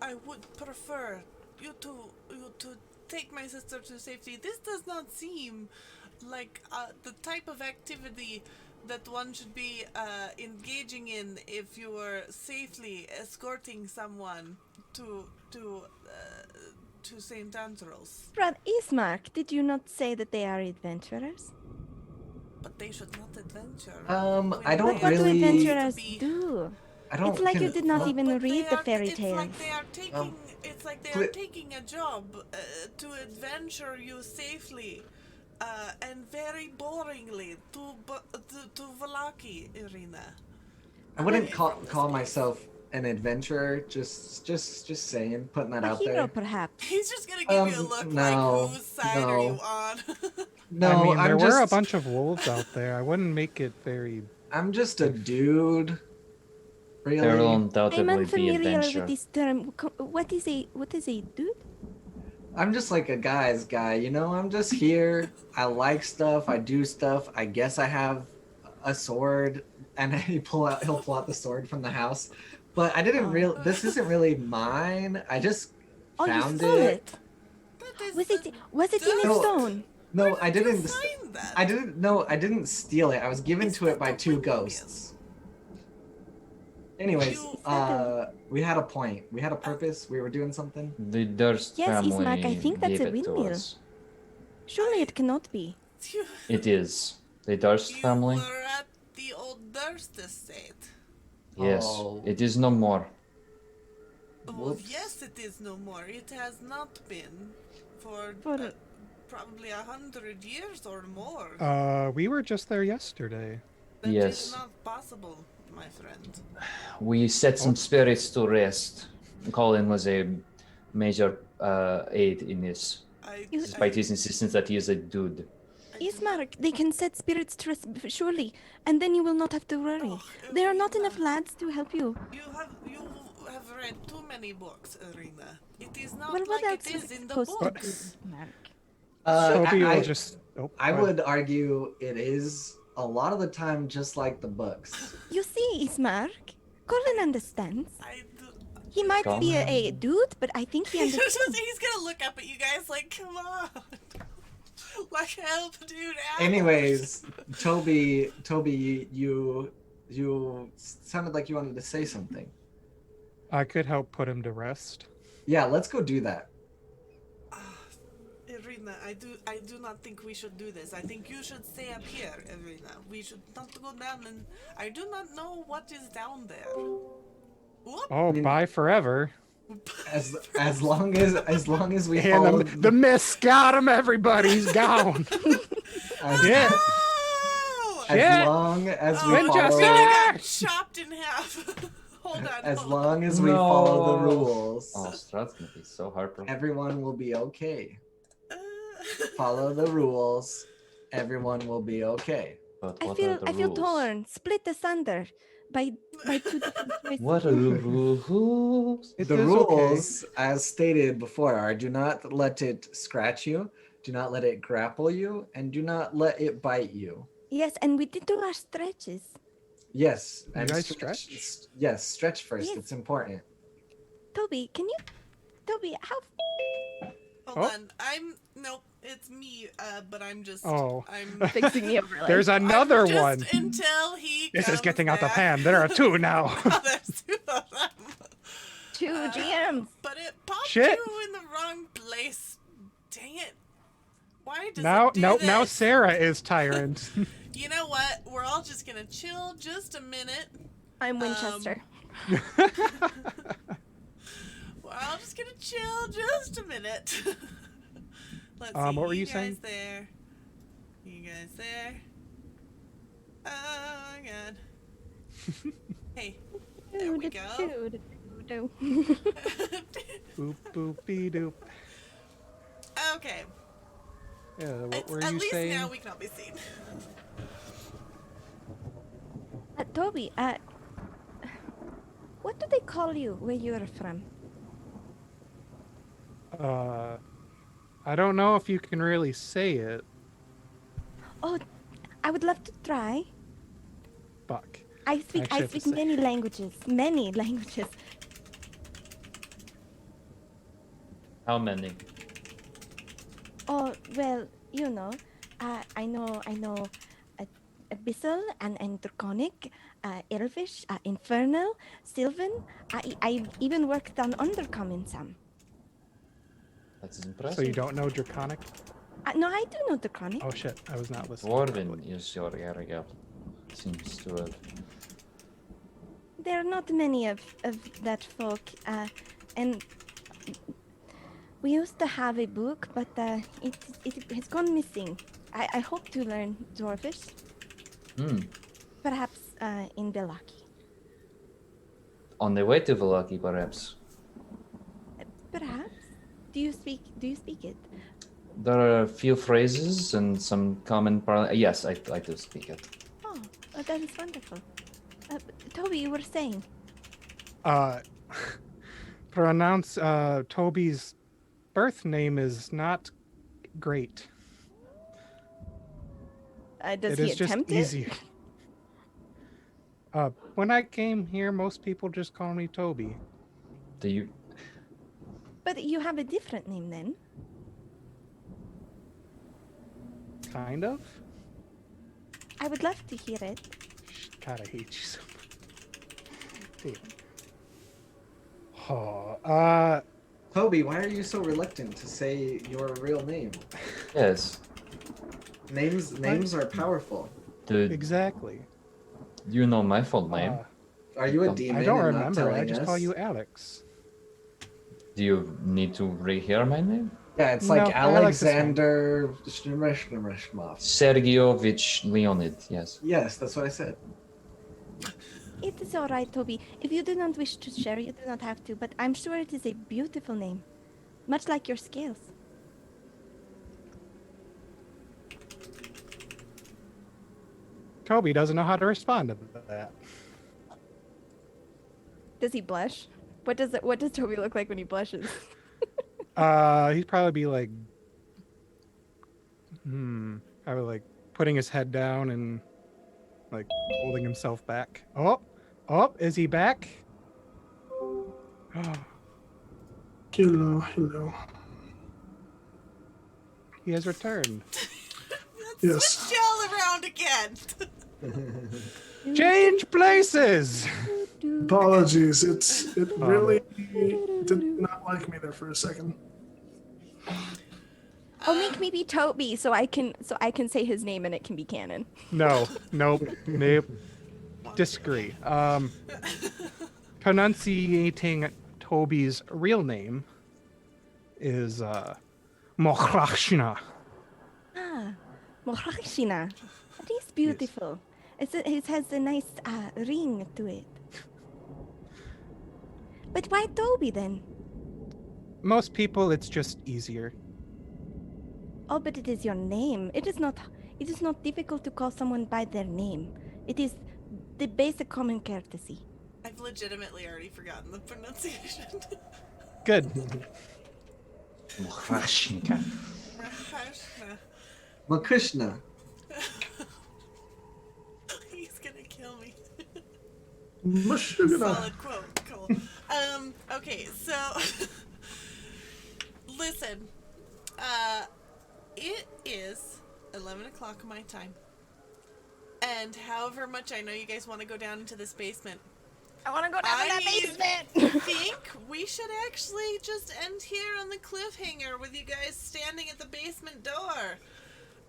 I would prefer you to take my sister to safety. This does not seem like the type of activity that one should be engaging in if you were safely escorting someone to St. Andrews. Brad Ismark, did you not say that they are adventurers? But they should not adventure. I don't But what do really. adventurers do? I don't. It's like you did not well, even But read they the are- fairy it's tales. Like they are taking, it's like they are taking a job to adventure you safely and very boringly to Valaki, Ireena. I wouldn't call myself an adventurer. Just saying, putting that A out hero, there. perhaps. He's just gonna give you a look no, like, whose side are you no. on? No, I mean, there I'm were a just, bunch of wolves out there. I wouldn't make it very. I'm just a dude. Really. There will I'm undoubtedly be unfamiliar adventure. with this term. What is a dude? I'm just like a guy's guy, you know? I'm just here. I like stuff. I do stuff. I guess I have a sword, and he'll pull out the sword from the house. But I didn't this isn't really mine. I just Oh, you found stole it. it. Was it in a No. stone? No, I didn't. Find that. I didn't. No, I didn't steal it. I was given It's to it not by the two Wingardium. ghosts. Anyways, You- we had a point. We had a purpose. We were doing something. The Durst Yes, family Ismark, I think that's gave a it to windmill. us. Surely it cannot be. It is. The Durst You family? were at the old Durst estate. Yes. Oh. It is no more. Well, Whoops. yes, it is no more. It has not been for For- probably 100 years or more. We were just there yesterday. That is yes. not possible, my friend. We set some spirits to rest. Colin was a major aid in this, despite his insistence that he is a dude. Ismark, they can set spirits to rest, surely, and then you will not have to worry. Oh, There are not Ireena. enough lads to help you. You have read too many books, Ireena. It is not Well, what like else it was is it in the supposed to be, books. Ismark? Toby I will just. Oh, I go ahead. would argue it is a lot of the time just like the books. You see, Ismark, Colin understands. I do. He might be a dude, but I think he understands. He's gonna look up at you guys like, come on. Like, help, dude, out. Anyways, Toby, you sounded like you wanted to say something. I could help put him to rest. Yeah, let's go do that. Ireena, I do not think we should do this. I think you should stay up here, Ireena. We should not go down, and I do not know what is down there. Whoop. Oh, bye forever. As long as we And follow the mist got him. Everybody's gone. as, Yeah. Oh! as Shit. long as we Winchester! follow I got chopped in half. Hold on. as hold long as we follow the No. rules, Oh, Strahd's gonna be so heartbroken. everyone will be okay. on. Follow the rules, everyone will be okay. But I what feel are the I feel rules? torn, split asunder by two different choices. What are the rules? It The is rules, as stated before, are do not let it scratch you, do not let it grapple you, and do not let it bite you. Yes, and we did do our stretches. Yes, You guys stretch? Yes, stretch first. Yes. It's important. Toby, can you? Toby, how? Hold Oh. on. Nope, it's me, but I'm just. Oh. I'm. Fixing the overlay. There's another I'm just one. Until he. This is comes getting out of back. hand. There are two now. Oh, there's two of them. two GMs. But it popped Shit. you in the wrong place. Dang it. Why does Now, it do no, this? now Sarah is tyrant. You know what? We're all just gonna chill just a minute. I'm Winchester. We're all just gonna chill just a minute. Let's see. What were you guys saying? there? You guys there? Oh my god. Hey, there we go. Boop boopy doop. Okay. Yeah, what were At you least saying? now we cannot be seen. Toby, what do they call you where you're from? I don't know if you can really say it. Oh, I would love to try. Buck. I speak Actually, I have to say- many languages. Many languages. How many? Oh, well, you know, I know Abyssal and Draconic, Elvish, Infernal, Sylvan. I even worked on Undercommon some. That's impressive. So you don't know Draconic? No, I do know Draconic. Oh shit, I was not listening. Dwarven is your area. Seems to have. There are not many of that folk, and we used to have a book, but it has gone missing. I hope to learn Dwarvish, perhaps in Belaki. On the way to Velaki, perhaps. Perhaps. Do you speak it? There are a few phrases and some common Yes, I do speak it. Oh, that is wonderful. Toby, you were saying. Pronounce Toby's birth name is not great. Does It he is just attempt it? easier. When I came here, most people just call me Toby. Do you? But you have a different name then. Kind of. I would love to hear it. God, I hate you so much. Damn. Toby, why are you so reluctant to say your real name? Yes. Names are powerful. Do Exactly. you know my full name? Are you a demon? I don't and not remember. I telling just us? call you Alex. Do you need to rehear my name? Yeah, it's No, like I like this one. Alexander. Sergeyovich Leonid, yes. Yes, that's what I said. It is all right, Toby. If you do not wish to share, you do not have to. But I'm sure it is a beautiful name, much like your scales. Toby doesn't know how to respond to that. Does he blush? What does Toby look like when he blushes? He'd probably be like, probably like putting his head down and like holding himself back. Oh, is he back? Hello. He has returned. Yes. Switch y'all around again. Change places. Apologies. It really did not like me there for a second. Oh, make me be Toby so I can say his name and it can be canon. No, nope. Disagree. Pronunciating Toby's real name is Mohrachshina. Mohrachshina. That is beautiful. It has a nice ring to it. But why Toby then? Most people, it's just easier. Oh, but it is your name. It is not difficult to call someone by their name. It is the basic common courtesy. I've legitimately already forgotten the pronunciation. Good. Mohrachshnika. Krishna. He's gonna kill me. Mushugana. Solid quote. Cool. Okay, so listen. It is 11 o'clock my time. And however much I know you guys want to go down into this basement, I want to go down to that I basement. think we should actually just end here on the cliffhanger with you guys standing at the basement door.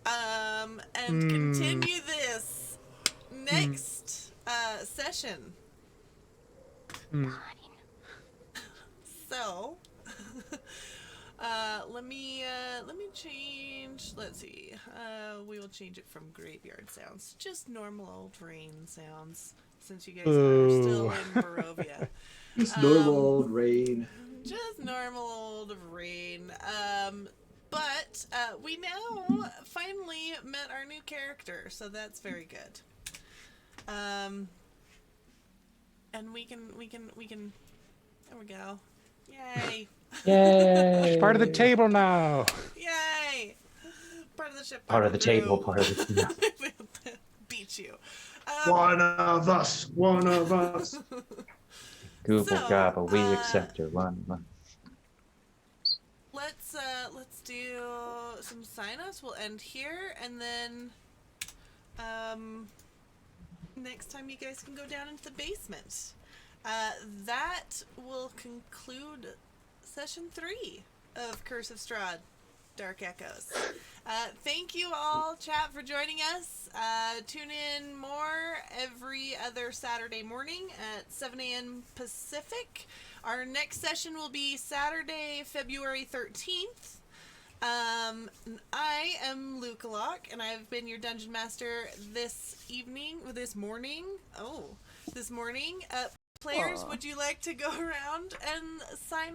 And continue this next session. So, let me change. Let's see. We will change it from graveyard sounds to just normal old rain sounds, since you guys are still in Barovia. Just normal old rain. Just normal old rain. But we now finally met our new character, so that's very good. And we can. There we go. Yay! Yay! Part of the table now. Yay! Part of the ship. Part of the table. crew. Part of the. Beat you. One of us. One of us. Google So, gobble. We accept her. One. Let's do some sign-offs. We'll end here, and then next time you guys can go down into the basement. That will conclude session 3 of Curse of Strahd, Dark Echoes. Thank you all, chat, for joining us. Tune in more every other Saturday morning at 7 a.m. Pacific. Our next session will be Saturday, February 13th. I am LUKALOCK, and I've been your Dungeon Master this morning. Players, would you like to go around and sign